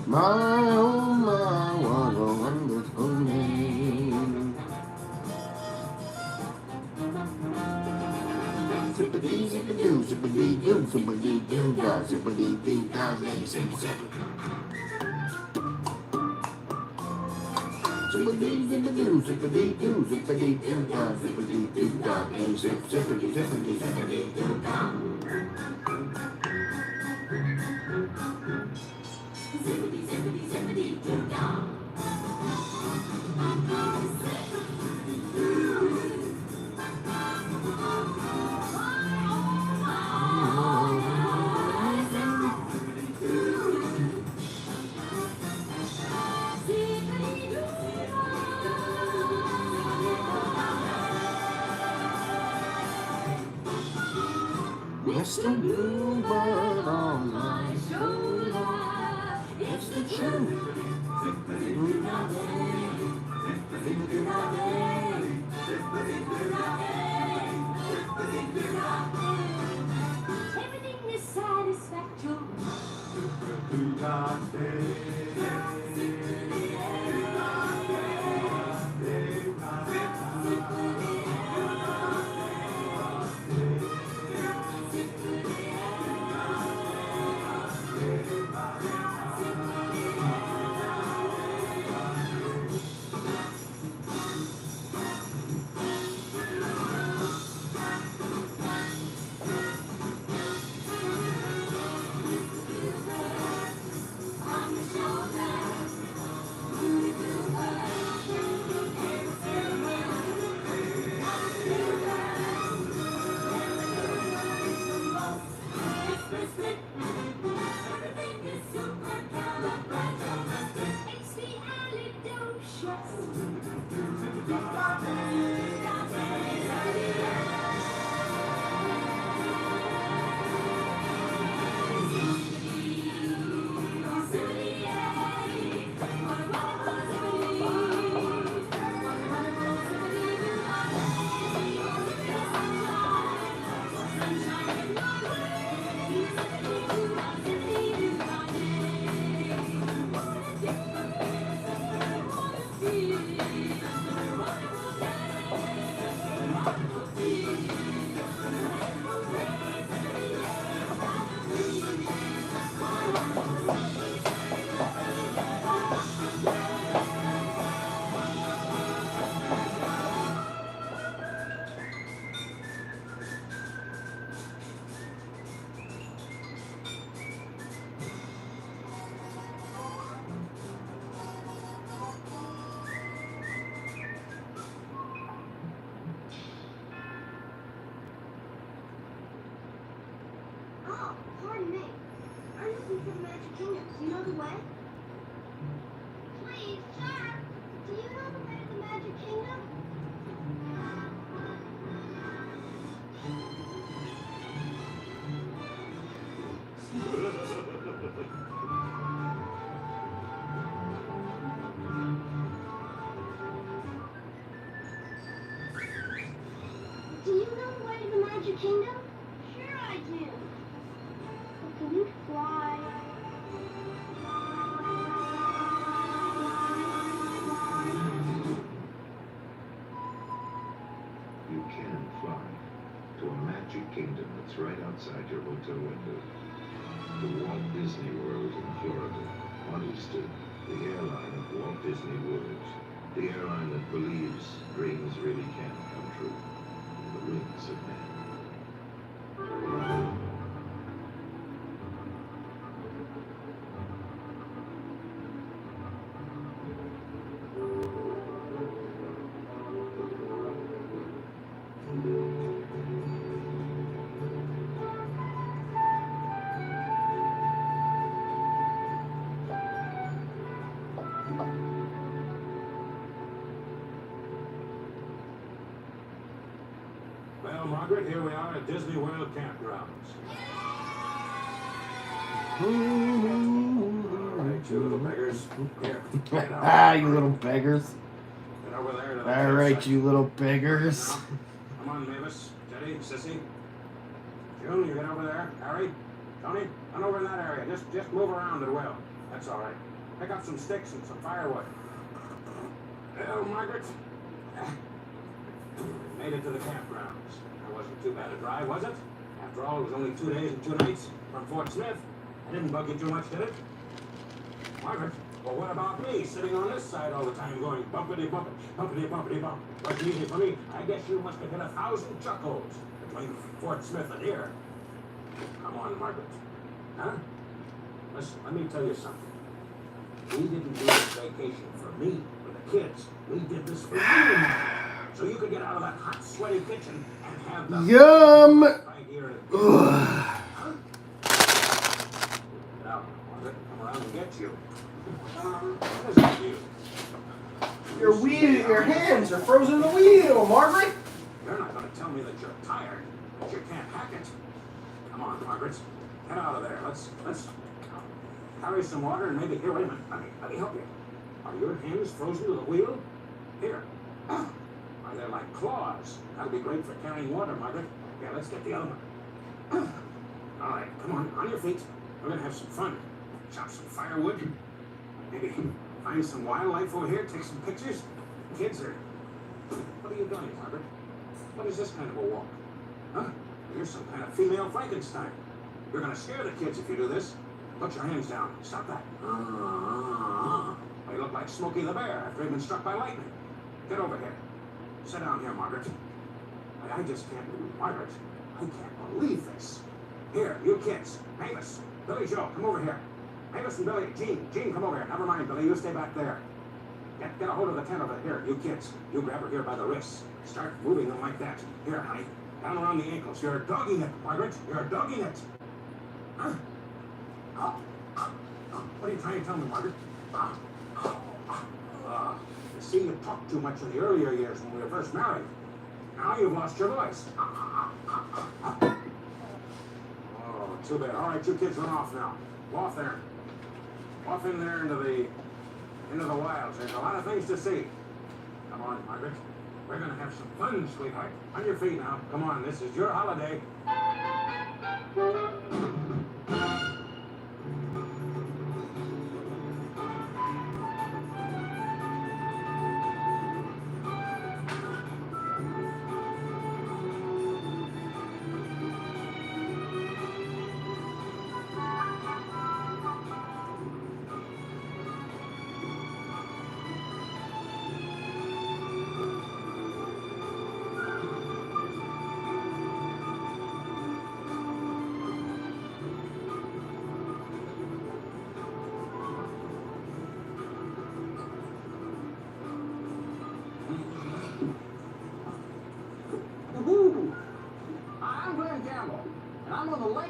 My oh my, what a wonderful name. Zippity zippity zippity doo zippity doo da zippity dee da zip zip zip. Zippity-doo, zippity-doo, zippity-doo-dah, zippity-doo-dah, and zip, zippity, zippity, zippity-doo-dah. Zippity, zippity, zippity-doo-dah. Mr. Bluebird on my shoulder, it's the truth. Everything is Do you know the way to the Magic Kingdom? Sure I do. But can you fly? You can fly to a magic kingdom that's right outside your hotel window. The Walt Disney World in Florida. On Easter, the airline of Walt Disney World. The airline that believes dreams really can come true. The wings of man. Well, Margaret, here we are at Disney World campgrounds. All right, you little beggars. Here. Ah, you little beggars. Get over there to the All right, section. you little beggars. Now, come on, Mavis, Teddy, Sissy. June, you get over there. Harry, Tony, run over in that area. Just move around at will. That's all right. Pick up some sticks and some firewood. Well, Margaret. Made it to the campgrounds. That wasn't too bad a drive, was it? After all, it was only 2 days and 2 nights from Fort Smith. I didn't bug you too much, did it? Margaret? Well, what about me sitting on this side all the time going bumpity bump, bumpity bumpity bump? What's easy for me? I guess you must have hit 1,000 chuckles between Fort Smith and here. Come on, Margaret. Huh? Listen, let me tell you something. We didn't do this vacation for me, for the kids. We did this for you, Margaret. So you could get out of that hot, sweaty kitchen and have the... Yum! Right here and... Huh? Get out, Margaret. Come around and get you. What is that you? Your hands are frozen in the wheel, Margaret. You're not going to tell me that you're tired, that you can't hack it. Come on, Margaret. Get out of there. Let's carry some water and maybe... Here, wait a minute. Let me help you. Are your hands frozen to the wheel? Here. Are they like claws? That'll be great for carrying water, Margaret. Yeah, let's get the other one. All right, come on your feet. We're going to have some fun. Chop some firewood. Maybe find some wildlife over here, take some pictures. Kids are... What are you doing, Margaret? What is this kind of a walk? Huh? You're some kind of female Frankenstein. You're going to scare the kids if you do this. Put your hands down. Stop that. You look like Smokey the Bear after he'd been struck by lightning. Get over here. Sit down here, Margaret. I just can't... Margaret, I can't believe this. Here, you kids. Mavis, Billy Joe, come over here. Mavis and Billy, Jean, come over here. Never mind, Billy, you stay back there. Get a hold of the tent over here. You kids, you grab her here by the wrists. Start moving them like that. Here, honey, down around the ankles. You're dogging it, Margaret. You're dogging it. Huh? What are you trying to tell me, Margaret? You see, you talked too much in the earlier years when we were first married. Now you've lost your voice. Oh, too bad. All right, you kids run off now. Go off there. Off in there into the wilds. There's a lot of things to see. Come on, Margaret. We're going to have some fun, sweetheart. On your feet now. Come on, this is your holiday.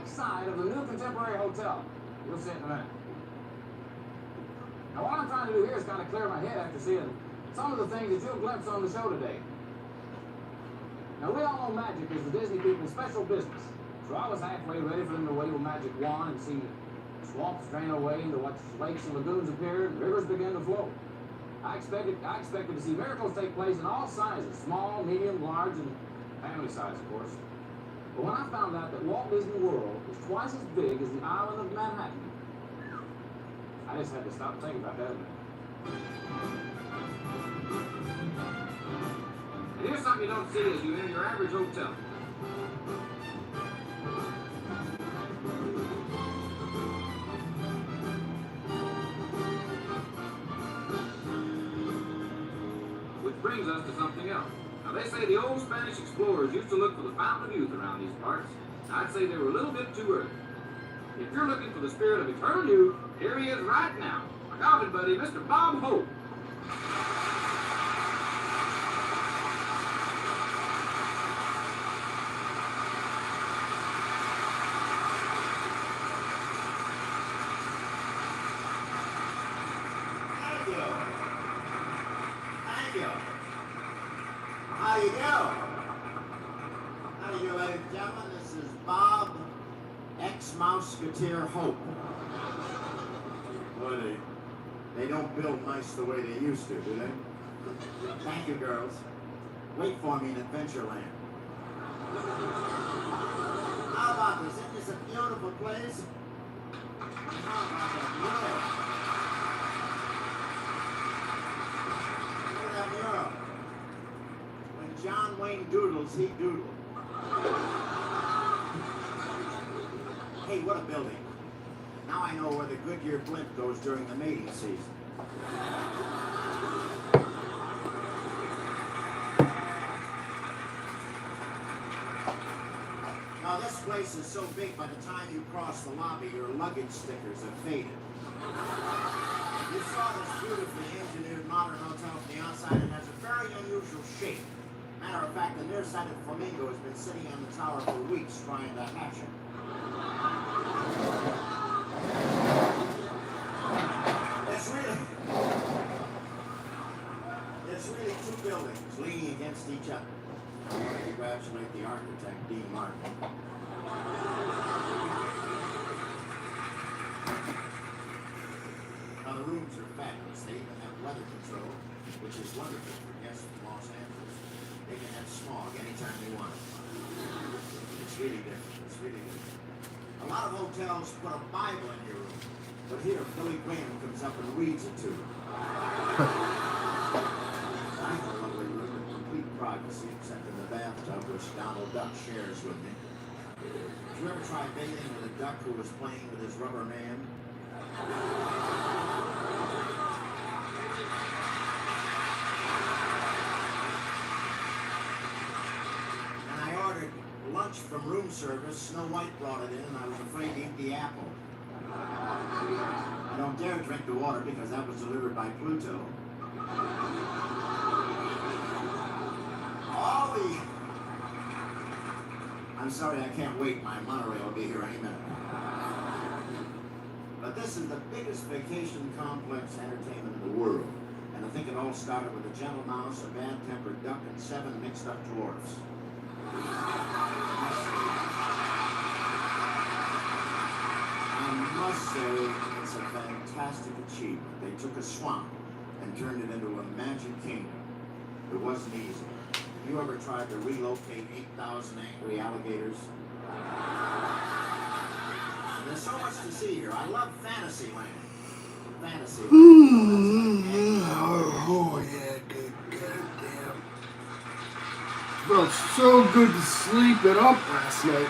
Side of the new Contemporary Hotel. You'll see it in a minute. Now what I'm trying to do here is kind of clear my head after seeing some of the things that you'll glimpse on the show today. Now we all know magic is the Disney people's special business. So I was halfway ready for them to wave a magic wand and see swamps drain away into what lakes and lagoons appear and rivers begin to flow. I expected to see miracles take place in all sizes, small, medium, large, and family size, of course. But when I found out that Walt Disney World is twice as big as the island of Manhattan, I just had to stop thinking about that a minute. And here's something you don't see as you enter your average hotel. Which brings us to something else. Now, they say the old Spanish explorers used to look for the fountain of youth around these parts. I'd say they were a little bit too early. If you're looking for the spirit of eternal youth, here he is right now. My golfing buddy, Mr. Bob Hope. Thank you. How do you do? How do you do, ladies and gentlemen? This is Bob, ex-Mouseketeer Hope. Boy, they don't build nice the way they used to, do they? Thank you, girls. Wait for me in Adventureland. How about this? Isn't this a beautiful place? How about that mural? Look at that mural. When John Wayne doodles, he doodled. Hey, what a building. Now I know where the Goodyear blimp goes during the mating season. Now this place is so big, by the time you cross the lobby, your luggage stickers have faded. You saw this beautifully engineered modern hotel from the outside. It has a very unusual shape. Matter of fact, the nearsighted flamingo has been sitting on the tower for weeks trying to hatch it. It's really two buildings leaning against each other. I want to congratulate the architect, Dean Martin. Now the rooms are fabulous. They even have weather control, which is wonderful for guests from Los Angeles. They can have smog anytime they want it. It's really different. It's really different. A lot of hotels put a Bible in your room, but here Billy Graham comes up and reads it to you. I have a lovely room with complete privacy, except in the bathtub, which Donald Duck shares with me. Did you ever try bathing with a duck who was playing with his rubber man? And I ordered lunch from room service. Snow White brought it in, and I was afraid to eat the apple. I don't dare drink the water because that was delivered by Pluto. I'm sorry, I can't wait. My monorail will be here any minute. But this is the biggest vacation complex entertainment in the world. And I think it all started with a gentle mouse, a bad-tempered duck, and 7 mixed-up dwarfs. I must say, it's a fantastic achievement. They took a swamp and turned it into a magic kingdom. It wasn't easy. Have you ever tried to relocate 8,000 angry alligators? There's so much to see here. I love Fantasyland. Fantasyland. Oh, yeah, good goddamn. Felt so good to sleep it up last night.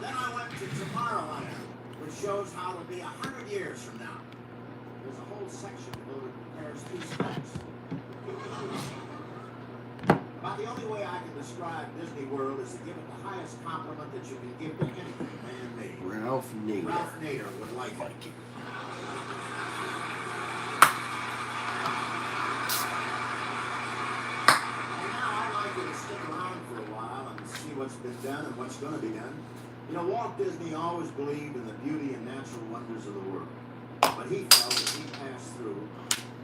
Then I went to Tomorrowland, which shows how it'll be 100 years from now. There's a whole section devoted to Paris Peace Packs. About the only way I can describe Disney World is to give it the highest compliment that you can give to anything man-made. Ralph Nader. Ralph Nader would like it. And now I'd like you to stick around for a while and see what's been done and what's going to be done. You know, Walt Disney always believed in the beauty and natural wonders of the world. But he felt as he passed through,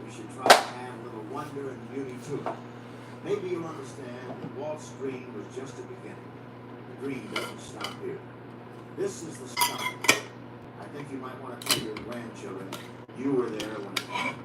we should try to add a little wonder and beauty to it. Maybe you'll understand that Walt's dream was just a beginning. The dream doesn't stop here. This is the start. I think you might want to tell your grandchildren you were there when it happened.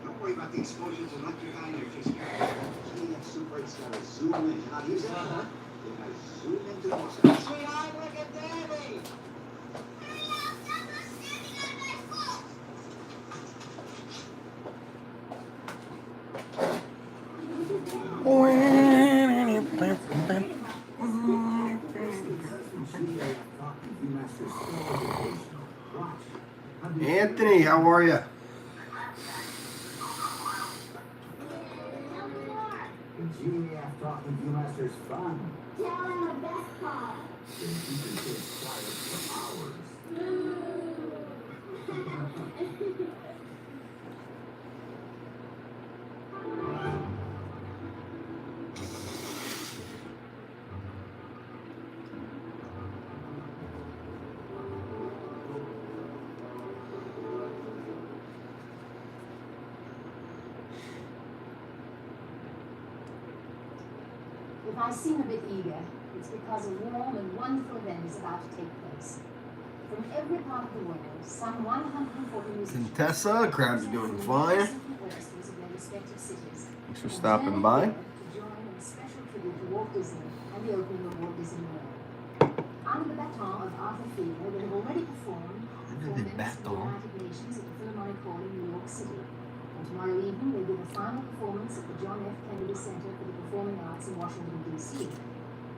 Don't worry about the explosions of electric eye energies. That super 8's got to zoom in. How do you say that? They got to zoom into the muscle. Sweetheart, look at Daddy! Anthony, how are you? GDF talking to you, Master's fun. Tell him the best part. Then you can sit quiet for hours. If I seem a bit eager, it's because a warm and wonderful event is about to take place. From every part of the world, some 140 musicians. Contessa, crowd's doing fine. Thanks for stopping by. To join in a special tribute to Walt Disney and the opening of Walt Disney World. Under the baton of Arthur Fiedler, they have already performed Under the baton? United Nations at the Philharmonic Hall in New York City. And tomorrow evening they give a final performance at the John F. Kennedy Center for the Performing Arts in Washington, D.C.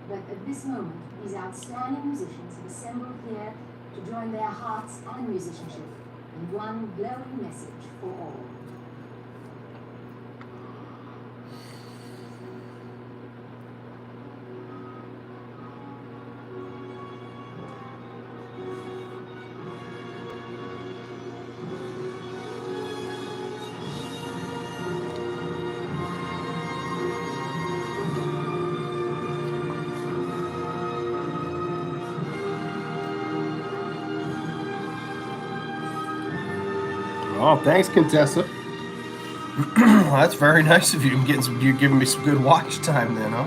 But at this moment, these outstanding musicians have assembled here to join their hearts and musicianship in one glowing message for all. Oh, thanks, Contessa. That's very nice of you. You're giving me some good watch time then, huh?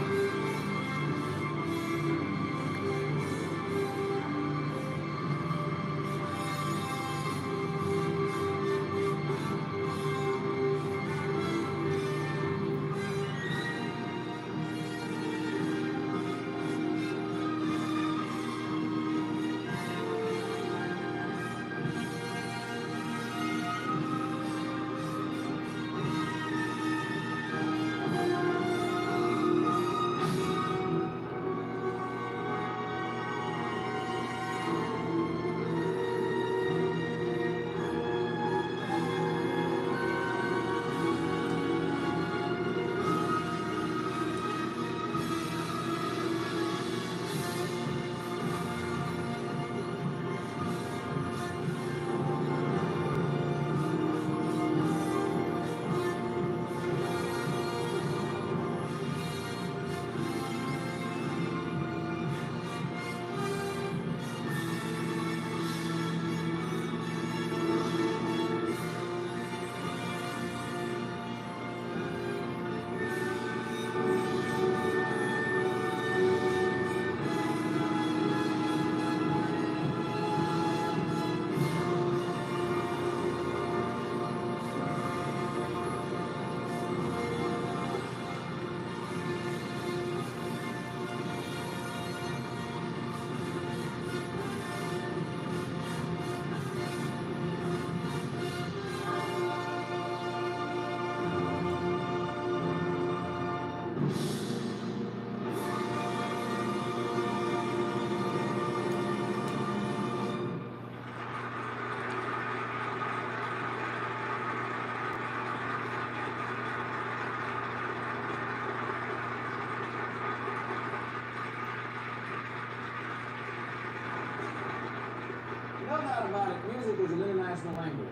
No doubt about it, music is an international language.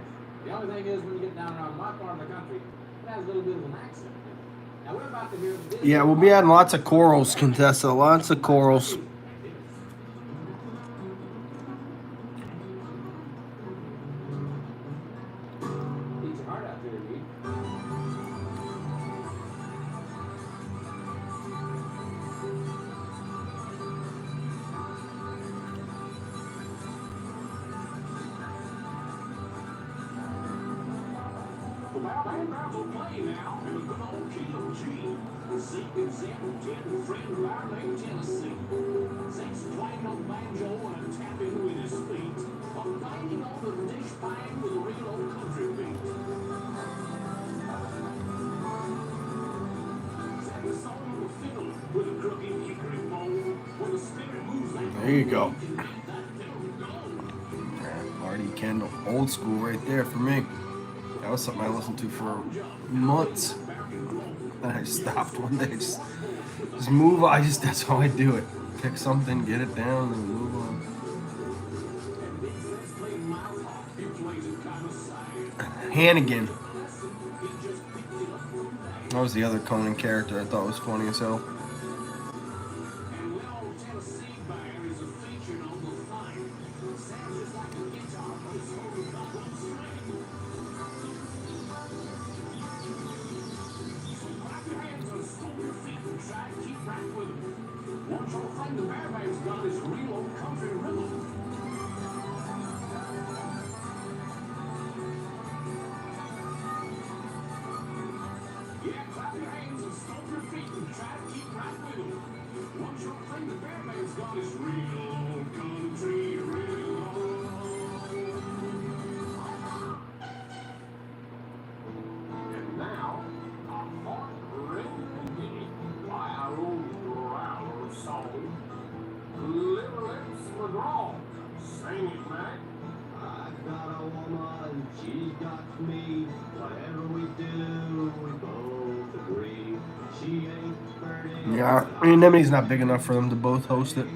The only thing is, when you get down around my part of the country, it has a little bit of an accent. Now we're about to hear the Disney. Yeah, we'll be adding lots of corals, Contessa. Lots of corals. Beat your heart out there, Reed. The backgrounds will play now in the good old Kilo G. The Z is in friend of our name Tennessee. Six playing on banjo and a tapping with his feet. Banging on the dish pan with a real old country beat. Sang a song on the fiddle with a crooked hickory bowl. When the spirit moves like There you go. that fiddle go. Marty Kendall, old school right there for me. That was something I listened to for months. Then I stopped one day. Just move on. That's how I do it. Pick something, get it down, and move on. Hannigan. That was the other Conan character I thought was funny as hell. wrong. Sing it, Mac. I've got a woman, she's got me. Whatever we do, we both agree. She ain't burning. Yeah, Anemone's not big enough for them to both host it.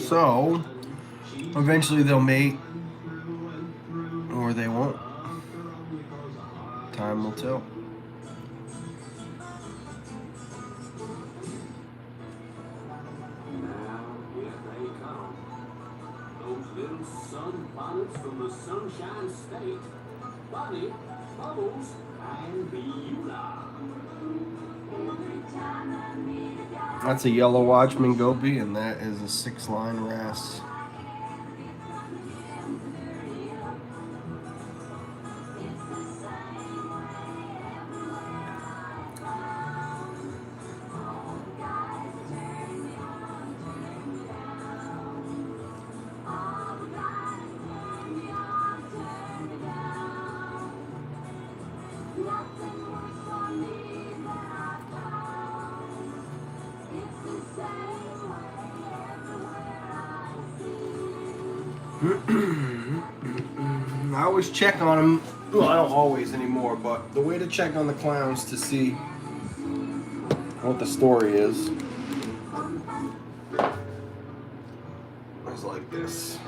So, eventually they'll mate, or they won't. Time will tell. Little sunbonnets from the Sunshine State. Bunny, Bubbles, and Beulah. That's a yellow Watchman Goby, and that is a 6-line wrasse. I always check on them. Well, I don't always anymore, but the way to check on the clowns to see what the story is like this.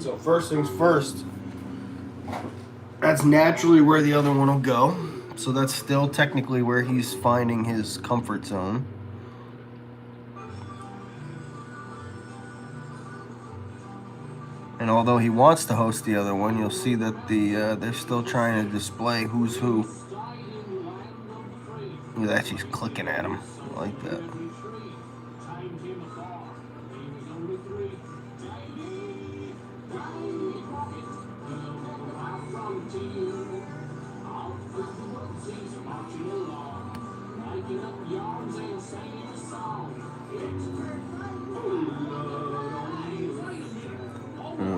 So first things first, that's naturally where the other one will go. So that's still technically where he's finding his comfort zone. And although he wants to host the other one, you'll see that they're still trying to display who's who. Look at that, she's clicking at him. I like that.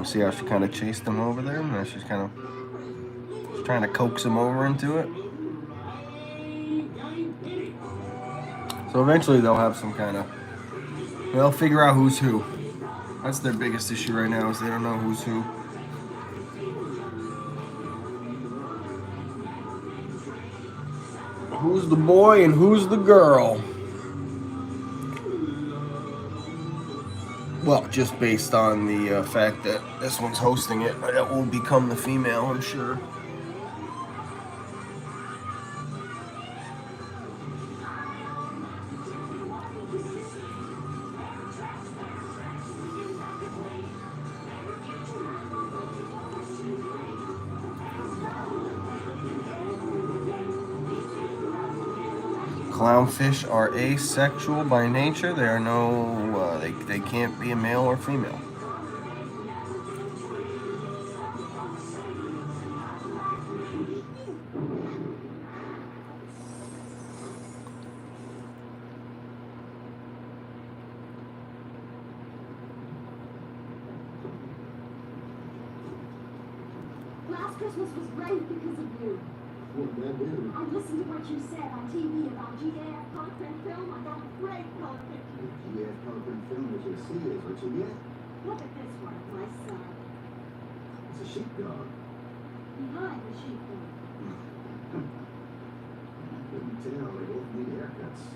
See how she kind of chased him over there? Now she's kind of trying to coax him over into it. So eventually they'll have some kind of, they'll figure out who's who. That's their biggest issue right now, is they don't know who's who. Who's the boy and who's the girl? Well, just based on the fact that this one's hosting it, it will become the female, I'm sure. Clownfish are asexual by nature. They are no, they can't be a male or female. Last Christmas was great because of you. What did I do? I listened to what you said on TV about GAF color and film. I got great color pictures. GAF color print film, what you see is what you get. Look at this one, my son. It's a sheepdog. Behind the sheepdog. I couldn't tell. They both need haircuts.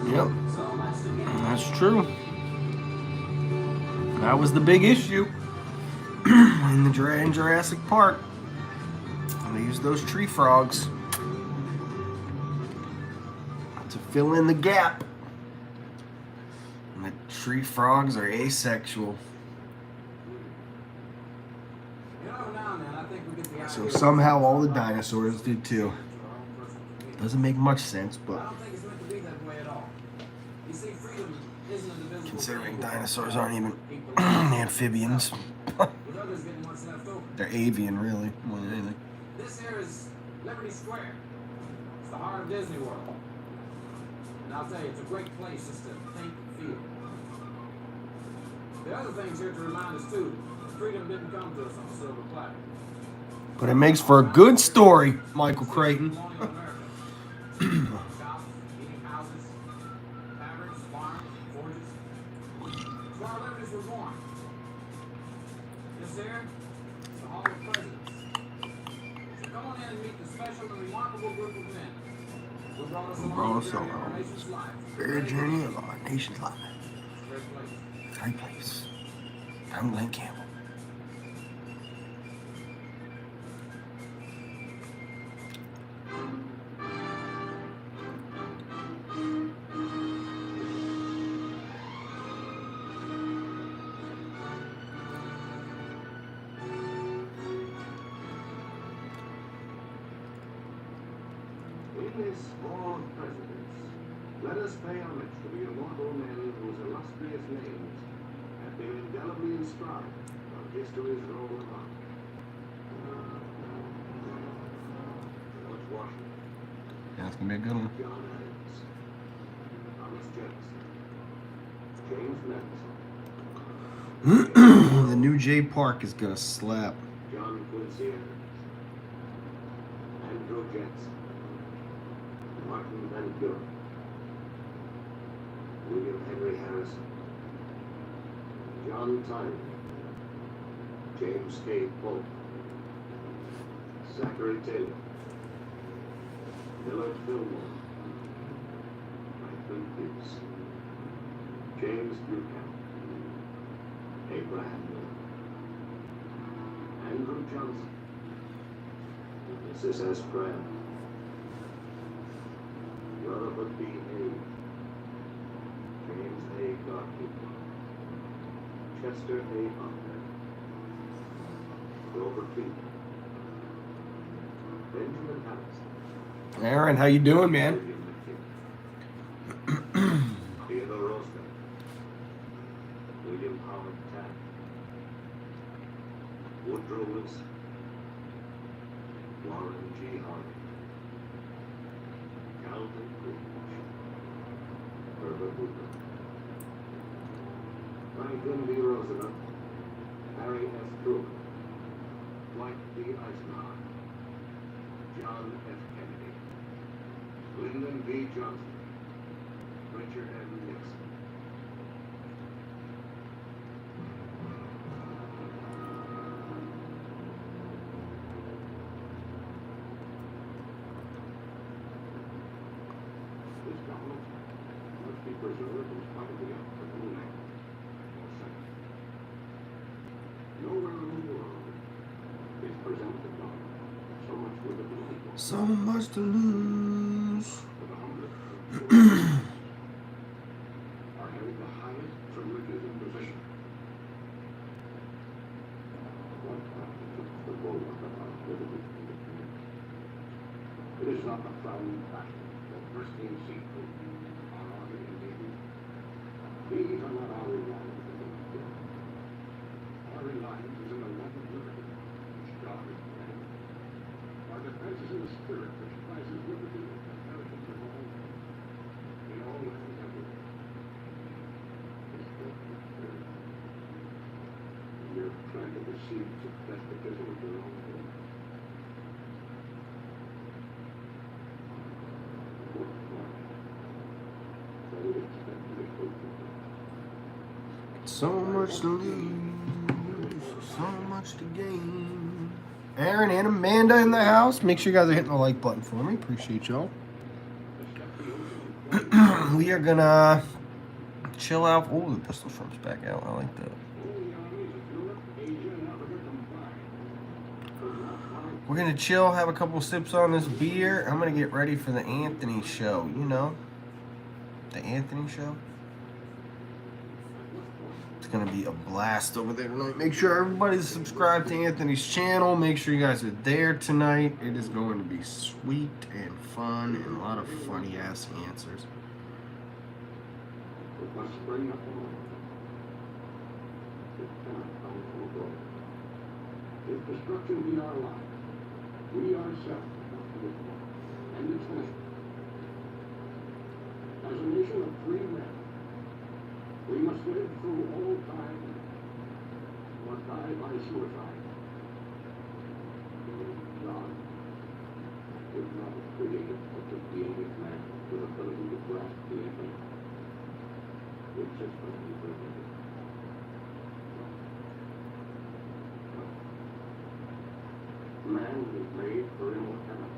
Yep, that's true. That was the big issue in the Jurassic Park. They used those tree frogs to fill in the gap. And the tree frogs are asexual. So somehow all the dinosaurs did too. Doesn't make much sense, but considering dinosaurs aren't even amphibians. They're avian, really, more than anything. This here is Liberty Square. It's the heart of Disney World. And I'll tell you, it's a great place just to think and feel. The other things here to remind us too, freedom didn't come to us on a silver platter. But it makes for a good story, Michael Creighton. Shops, eating houses, taverns, farms, forges. It's where our liberties were born. This here is the Hall of Presidents. So come on in and meet the special and remarkable group of men who brought us along the journey of our nation's life. Very journey of our nation's life. It's a great place. Great place. I'm Glenn Campbell. In this hall of presidents, let us pay homage to the immortal men whose illustrious names have been indelibly inscribed on history's roll of honor. George Washington. Yeah, it's gonna be a good one. John Adams. Thomas Jefferson. James Madison. The new Jay Park is gonna slap. John Quincy Adams. Andrew Jackson. Martin Van Buren. William Henry Harrison. John Tyler. James K. Polk. Zachary Taylor. Millard Fillmore. Franklin Pierce. James Buchanan. Abraham Lincoln. Andrew Johnson. Mrs. S. Graham. Rutherford B. Hayes. James A. Garfield. Chester A. Hunter. Grover Cleveland. Benjamin Harrison. Aaron, how you doing, man? William McKinley. Theodore Roosevelt. William Howard Taft. Woodrow Wilson. Warren G. Harding. Calvin Coolidge. Herbert Hoover. Franklin D. Roosevelt. Harry S. Truman. Dwight D. Eisenhower. John F. Kennedy. Lyndon B. Johnson. Richard M. Nixon. This document must be preserved in spite of the effort of the land. Nowhere in the world is presented on so much liberty. So much to lose. For the humblest are held the highest privileges and position. What constitutes the goal of our liberty and independence? It is not the frowning passion that pristine seafood, our army and navy. These are not our reliance in the world. Our reliance is in the love of liberty, which God has granted. Our defense is in the spirit which prizes liberty and inheritance of all men, in all lands everywhere. This book is very we are planting the seeds of despotism of their own day. That is So much to lose, so much to gain. Aaron and Amanda in the house. Make sure you guys are hitting the like button for me. Appreciate y'all. We are gonna chill out. Oh, the pistol shrimp's back out. I like that. We're gonna chill, have a couple sips on this beer. I'm gonna get ready for the Anthony show. You know, the Anthony show. It's gonna be a blast over there tonight. Make sure everybody's subscribed to Anthony's channel. Make sure you guys are there tonight. It is going to be sweet and fun and a lot of funny ass answers. If destruction be our lot, we ourselves and its measure. As a nation of free men, we must live through all time or die by suicide. God did not create such a being as man with ability to grasp the infinite. It's just what he presented. Man is made for immortality.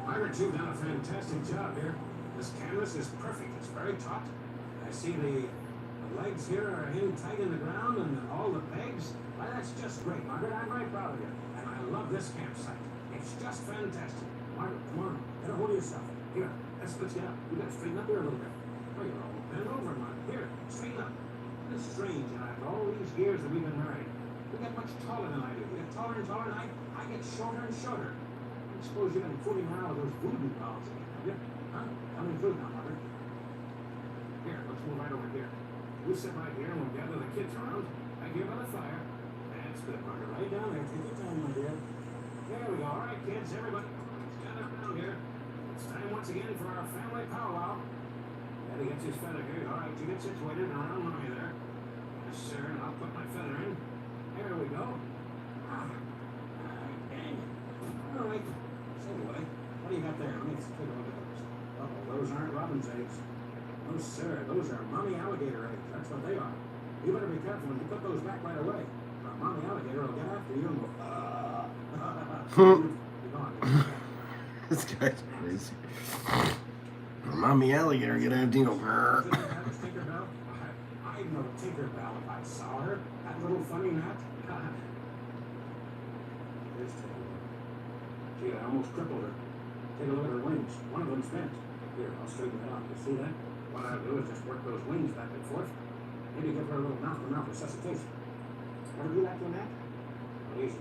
Margaret, you've done a fantastic job here. This canvas is perfect. It's very taut. I see the legs here are in tight in the ground and all the pegs. Why, that's just great, Margaret. I'm very proud of you. And I love this campsite. It's just fantastic. Margaret, come on. Get a hold of yourself. Here, let's get up. You got to straighten up here a little bit. Oh, you're all bent over, Margaret. Here, straighten up. It's strange, and after all these years that we've been married, you get much taller than I do. You get taller and taller, and I get shorter and shorter. I suppose you've been fooling around with those voodoo dolls again, have you? Huh? Tell me the truth now, Margaret. Here, let's move right over here. You sit right here, and we'll gather the kids around. Right here by the fire. That's good, Margaret. Right down there. Take your time, my dear. There we go. All right, kids, everybody. Let's gather around here. It's time once again for our family powwow. Daddy gets his feather here. All right, you get situated around mommy there. Yes, sir, and I'll put my feather in. There we go. Ah. Dang it. All right. So anyway, what do you got there? Let me take a look at those. Uh-oh, those aren't robin's eggs. No, sir, those are mommy alligator eggs. That's what they are. You better be careful when you put those back right away. Or mommy alligator will get after you and go, You're gone. This guy's crazy. Mommy alligator get after you. Tinkerbell? I'd know Tinkerbell if I saw her. That little funny nut. Here's Tinkerbell. Gee, I almost crippled her. Take a look at her wings. One of them's bent. Here, I'll straighten it out. You see that? What I'll do is just work those wings back and forth. Maybe give her a little mouth-to-mouth resuscitation. Ever do that to a gnat? Not easy.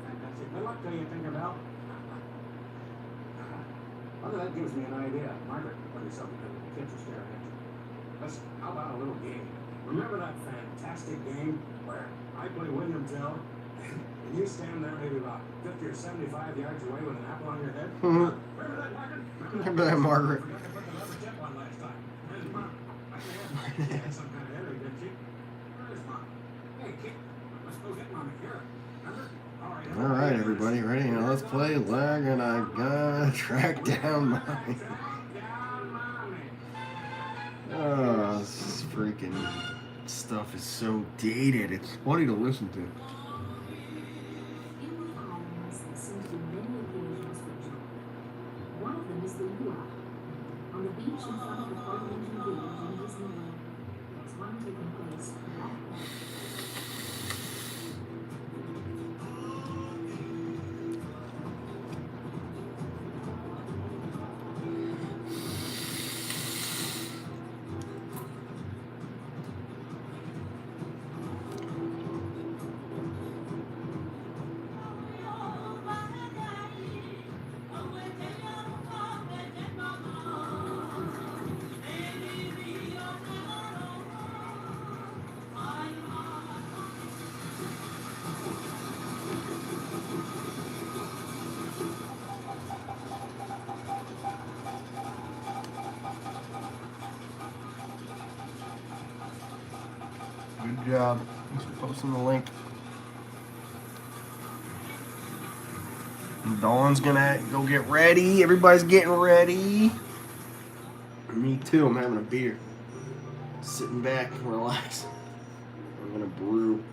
Fantastic. Good luck to you, Tinkerbell. Well, that gives me an idea. Margaret, put yourself because the kids are staring at you. Listen, how about a little game? Remember that fantastic game where I play William Tell and you stand there maybe about 50 or 75 yards away with an apple on your head? Mm-hmm. Remember that, Margaret? Remember that, Margaret? I forgot to put the rubber tip on last time. Where's Mom? She had some kind of headache, didn't she? Where's Mom? Hey, kid, let's go get Mommy. Here, remember? play lag and I gotta track down mine. Oh, this freaking stuff is so dated. It's funny to listen to. In the islands, there seem to be many occasions for joy. One of them is the luau. On the beach in front of the Polynesian village in Disneyland, there's one taking place right now. Good job. Thanks for posting the link. And Dawn's gonna go get ready. Everybody's getting ready. Me too. I'm having a beer. Sitting back and relaxing. I'm gonna brew.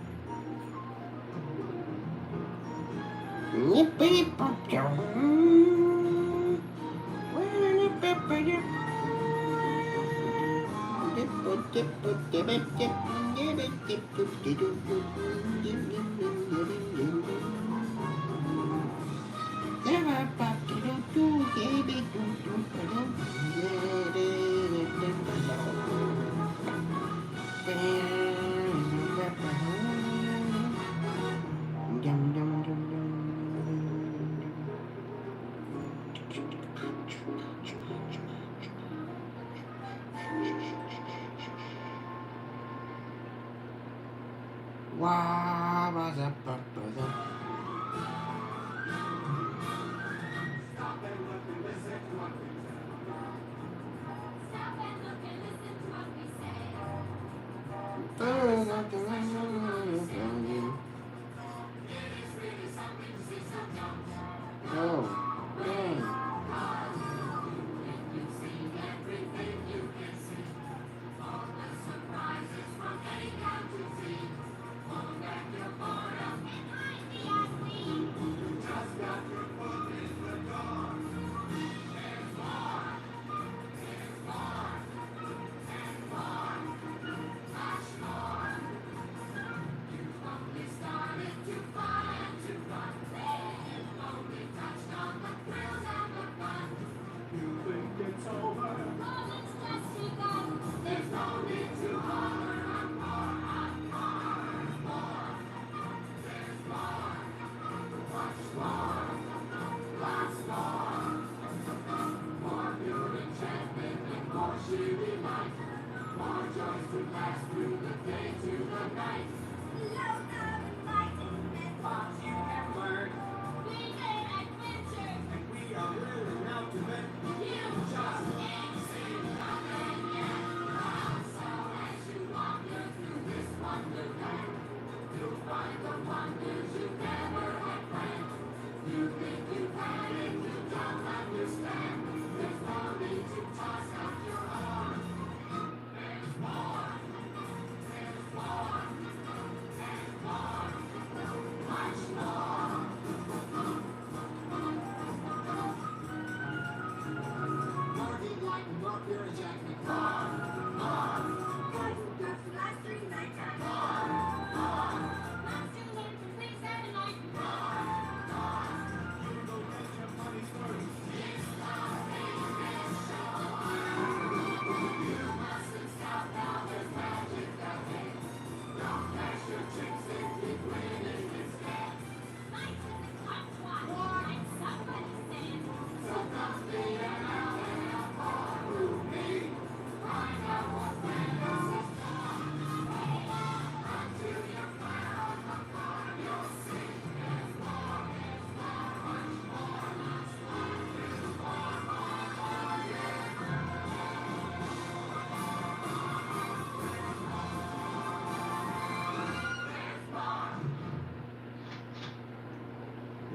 Much more.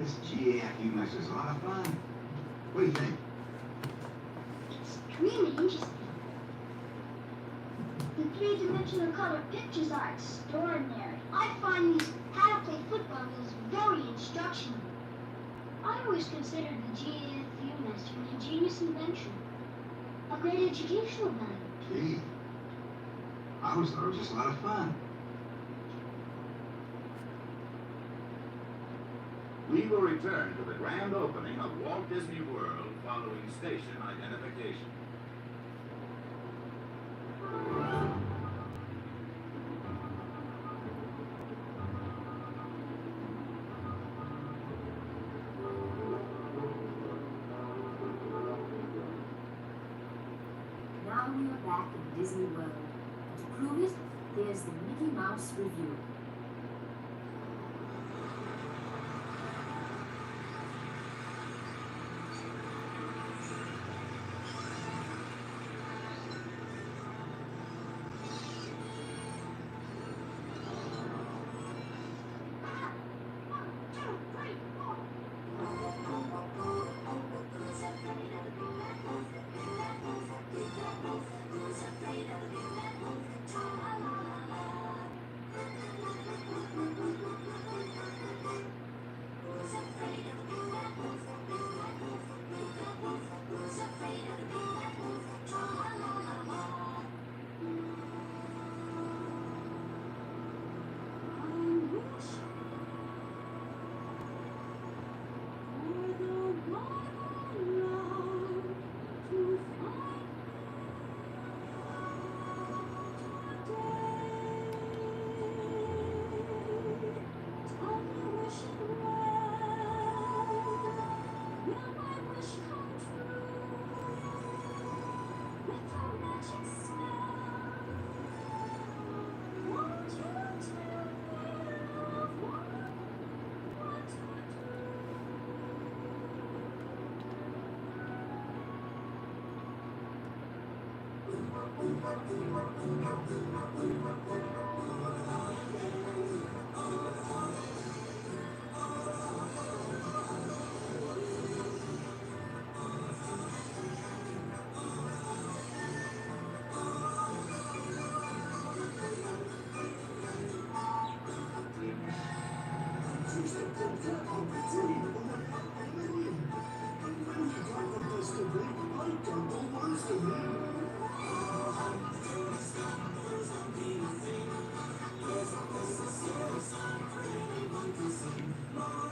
This GAFU mess is a lot of fun. What do you think? It's really interesting. The three-dimensional color pictures are extraordinary. I find these how-to-play football games very instructional. I always considered the GAFU mess to be a genius invention. A great educational value. Gee, I always thought it was just a lot of fun. We will return to the grand opening of Walt Disney World following station identification. Now we are back in Disney World. And to prove it, there's the Mickey Mouse Review.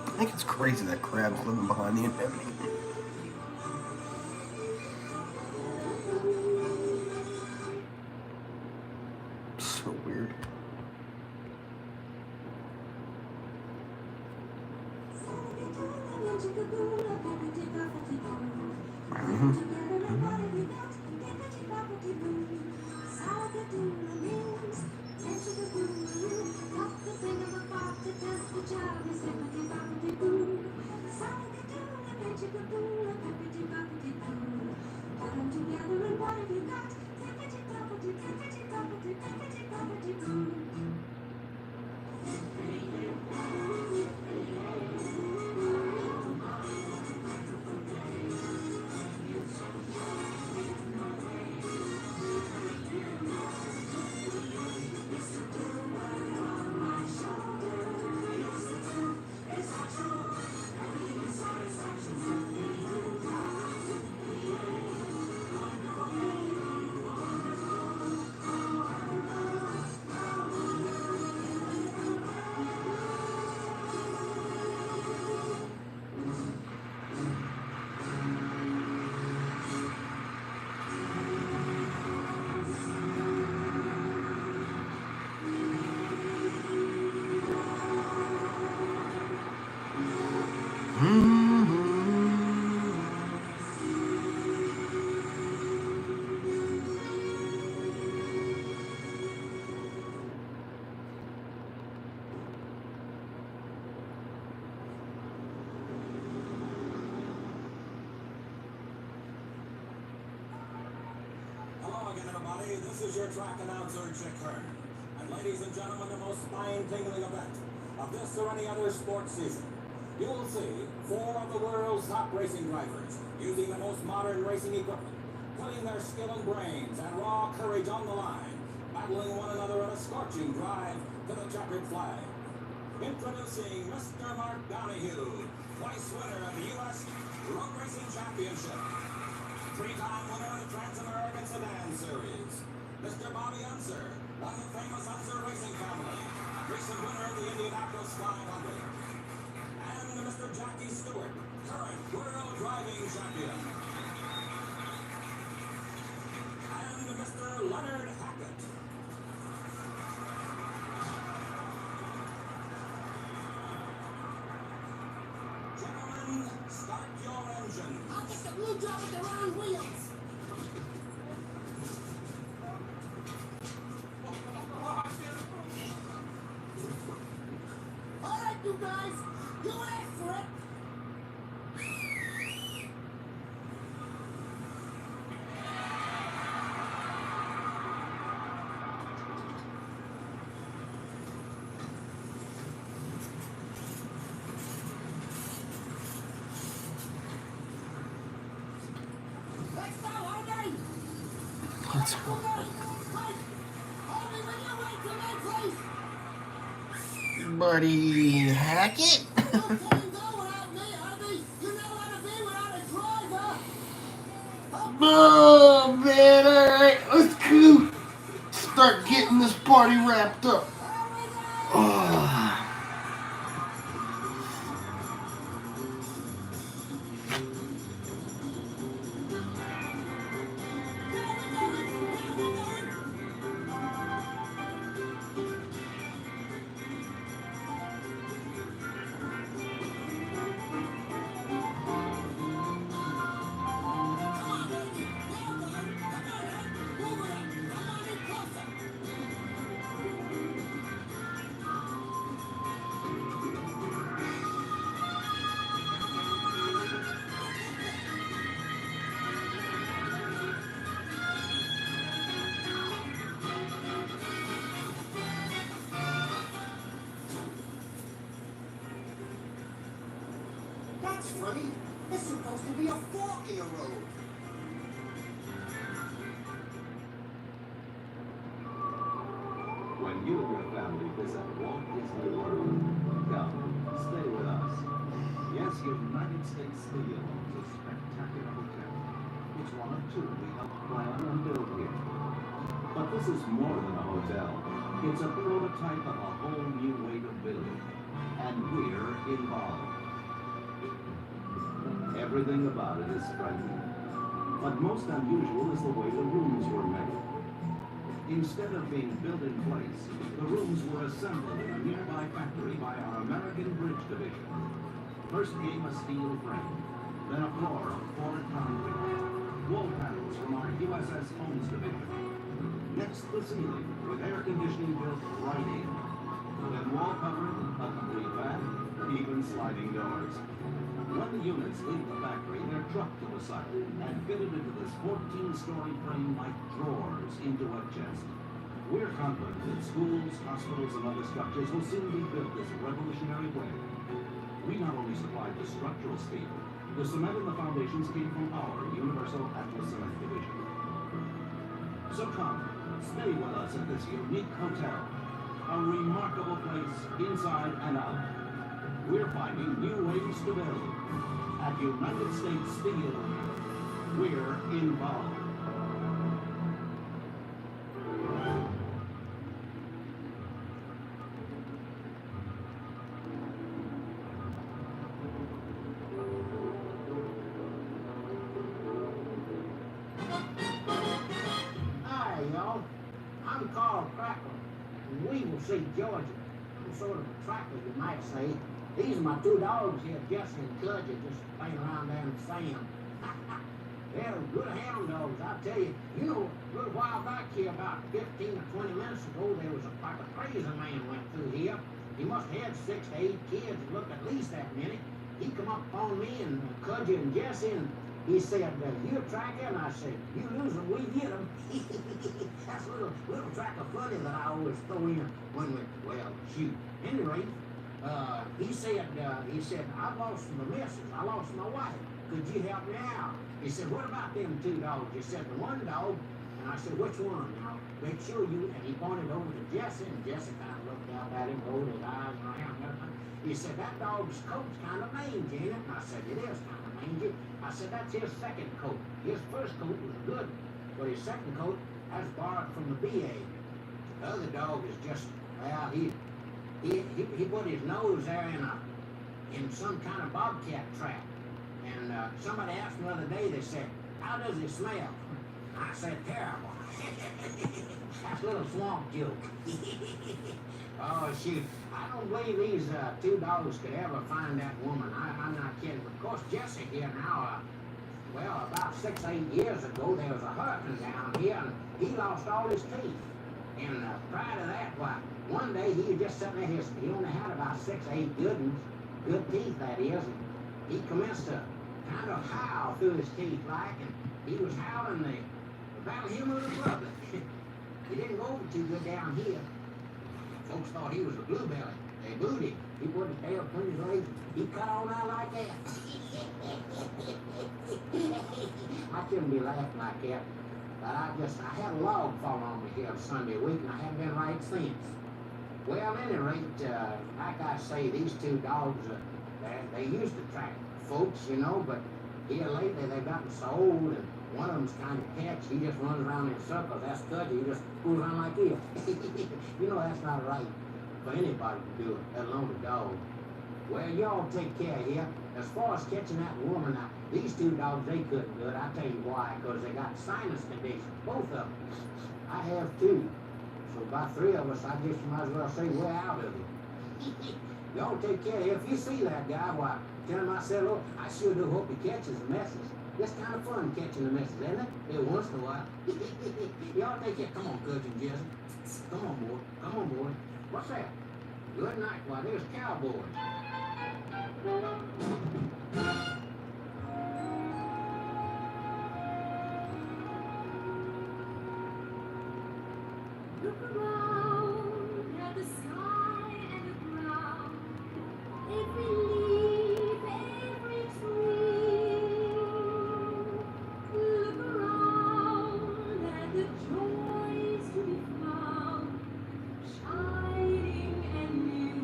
I think it's crazy that crab's living behind the anemone. So weird. This is your track announcer, Chick-fil-A. And ladies and gentlemen, the most spine-tingling event of this or any other sports season. you will see 4 of the world's top racing drivers using the most modern racing equipment, putting their skill and brains and raw courage on the line, battling one another in a scorching drive to the checkered flag. Introducing Mr. Mark Donahue, twice winner of the U.S. Road Racing Championship, 3-time winner of the Trans-American Sedan Series, Mr. Bobby Unser, of the famous Unser racing family, recent winner of the Indianapolis 500, and Mr. Jackie Stewart, current world driving champion, and Mr. Leonard Hackett. Gentlemen, start your engines. I'll get the blue job with the round wheels. All right, you guys, you asked for it. Let's go, Funday. Let's go. Wait, Funday, when you wait till my place. Buddy Hackett? You can't go without me, Funday. You know how to be without a driver. Oh, man, alright, let's go. Start getting this party wrapped up. Oh. That's funny. It's supposed to be a fork in the road. When you and your family visit Walt Disney World, come, stay with us. Yes, United States Steel owns a spectacular hotel. It's one of 2 we helped plan and build here. But this is more than a hotel. It's a prototype of a whole new way to build. And we're involved. Everything about it is striking. But most unusual is the way the rooms were made. Instead of being built in place, the rooms were assembled in a nearby factory by our American Bridge Division. First came a steel frame, then a floor of poured concrete, wall panels from our USS Homes Division. Next, the ceiling, with air conditioning built right in. Then wall covering, a complete bath, even sliding doors. When the units leave the factory, they're trucked to the site and fitted into this 14-story frame like drawers into a chest. We're confident that schools, hospitals, and other structures will soon be built this revolutionary way. We not only supplied the structural steel, the cement and the foundations came from our Universal Atlas Cement Division. So come, stay with us at this unique hotel. A remarkable place inside and out. We're finding new ways to build. At United States Steel, we're involved. Hi, y'all. I'm Carl Crackle, and we will see Georgia. I'm sort of a tracker, you might say. These are my 2 dogs here, Jesse and Cudgy, just playing around there in the sand. They're good hound dogs, I tell you. You know, a little while back here, about 15 or 20 minutes ago, there was like a crazy man went through here. He must have had 6 to 8 kids, it looked at least that many. He come up on me and Cudgy and Jesse, and he said, you a tracker? And I said, you lose them, we get them. That's a little tracker funny that I always throw in when we, well, shoot. Anyway, He said, I lost my missus. I lost my wife. Could you help me out? He said, what about them 2 dogs? He said, the one dog. And I said, which one? Now, make sure you, and he pointed over to Jesse, and Jesse kind of looked out at him, rolled his eyes around and everything. He said, that dog's coat's kind of mangy, ain't it? And I said, it is kind of mangy. I said, that's his second coat. His first coat was good, but his second coat has borrowed from the BA. The other dog is just, well, he put his nose there in some kind of bobcat trap. And somebody asked me the other day, they said, how does it smell? I said, terrible. That's a little swamp joke. Oh, shoot. I don't believe these 2 dogs could ever find that woman. I'm not kidding. Of course, Jesse here now, well, about 6, 8 years ago, there was a hurricane down here, and he lost all his teeth. And prior to that, one day he was just sitting there, he only had about 6, 8 good teeth, that is, and he commenced to kind of howl through his teeth like, and he was howling the battle hymn of the Republic. He didn't go over too good down here. Folks thought he was a bluebelly. They booed him. He put his tail between his legs. He cut on out like that. I shouldn't be laughing like that. But I had a log fall on me here Sunday week, and I haven't been right since. Well, at any rate, like I say, these 2 dogs, they used to track folks, you know, but here lately they've gotten so old, and one of them's kind of catch. He just runs around in circles. That's good. He just goes around like this. You know, that's not right for anybody to do it, let alone a dog. Well, y'all take care here. As far as catching that woman, now, these 2 dogs, they couldn't do it. I'll tell you why, because they got sinus conditions, both of them. I have too. So about 3 of us, I guess you might as well say we're out of it. Y'all take care. If you see that guy, why, tell him I said, look, I sure do hope he catches the messes. It's kind of fun catching the messes, isn't it? Every once in a while. Y'all take care. Come on, Cousin Jesse. Come on, boy. Come on, boy. What's that? Good night. Why, there's Cowboys. Look around at the sky and the ground, every leaf, every tree. Look around at the joys to be found, shining and new,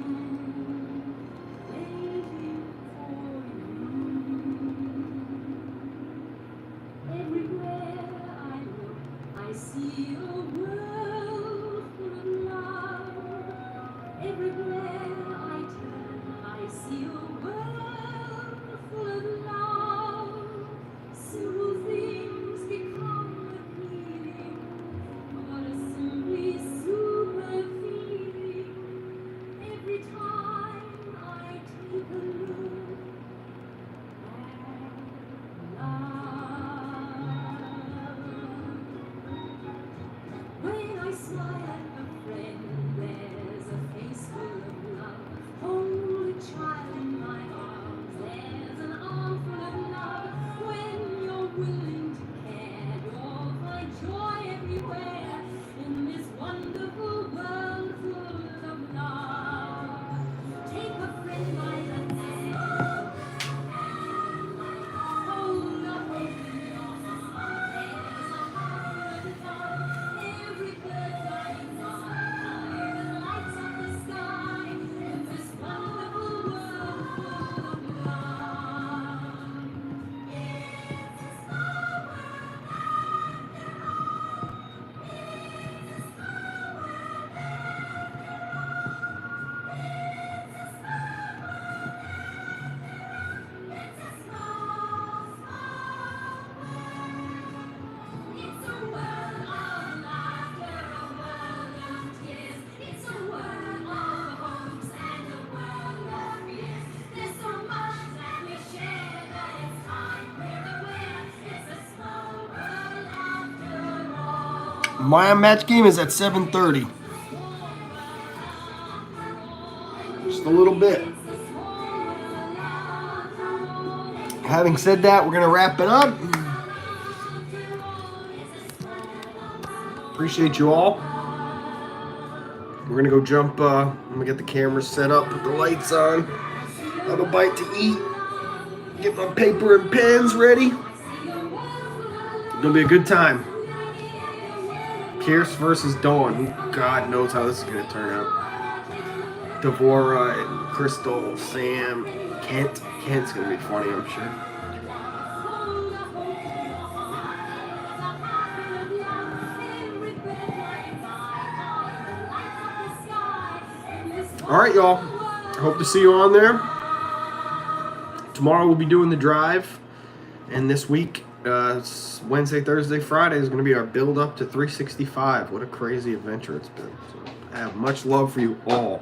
waiting for you. Everywhere I look, I see a world full of love. Everywhere I turn, I see a world full of love. Simple things become appealing, what a simply super feeling. Every time I take a look at love. When I smile at a friend, there's a face full of love. Hold a child in my arms, there's an arm full of love. When you're willing to care, you'll find joy everywhere in this wonderful world full of love. Take a friend by the hand, hold up open arms. There's a heart full of love. Every bird flying by, the lights up the sky in this wonderful world full of love. It's a small world after all. It's a small world after all. It's a small world after all. It's a small, small world. It's a world of laughter, a world of tears. It's a world of hopes and a world of fears. There's so much that we share that it's time we're aware. It's a small world after all. My match game is at 7:30. Just a little bit. Having said that, we're going to wrap it up. Appreciate you all. We're gonna go jump. I'm gonna get the camera set up, put the lights on, have a bite to eat, get my paper and pens ready. It's gonna be a good time. Pierce versus Dawn. Who God knows how this is gonna turn out. Devora and Crystal, Sam, Kent. Kent's gonna be funny, I'm sure. All right, y'all. I hope to see you on there. Tomorrow we'll be doing the drive, and this week, Wednesday, Thursday, Friday is going to be our build up to 365. What a crazy adventure it's been. So I have much love for you all.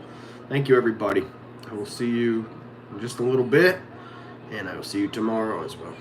Thank you, everybody. I will see you in just a little bit, and I will see you tomorrow as well.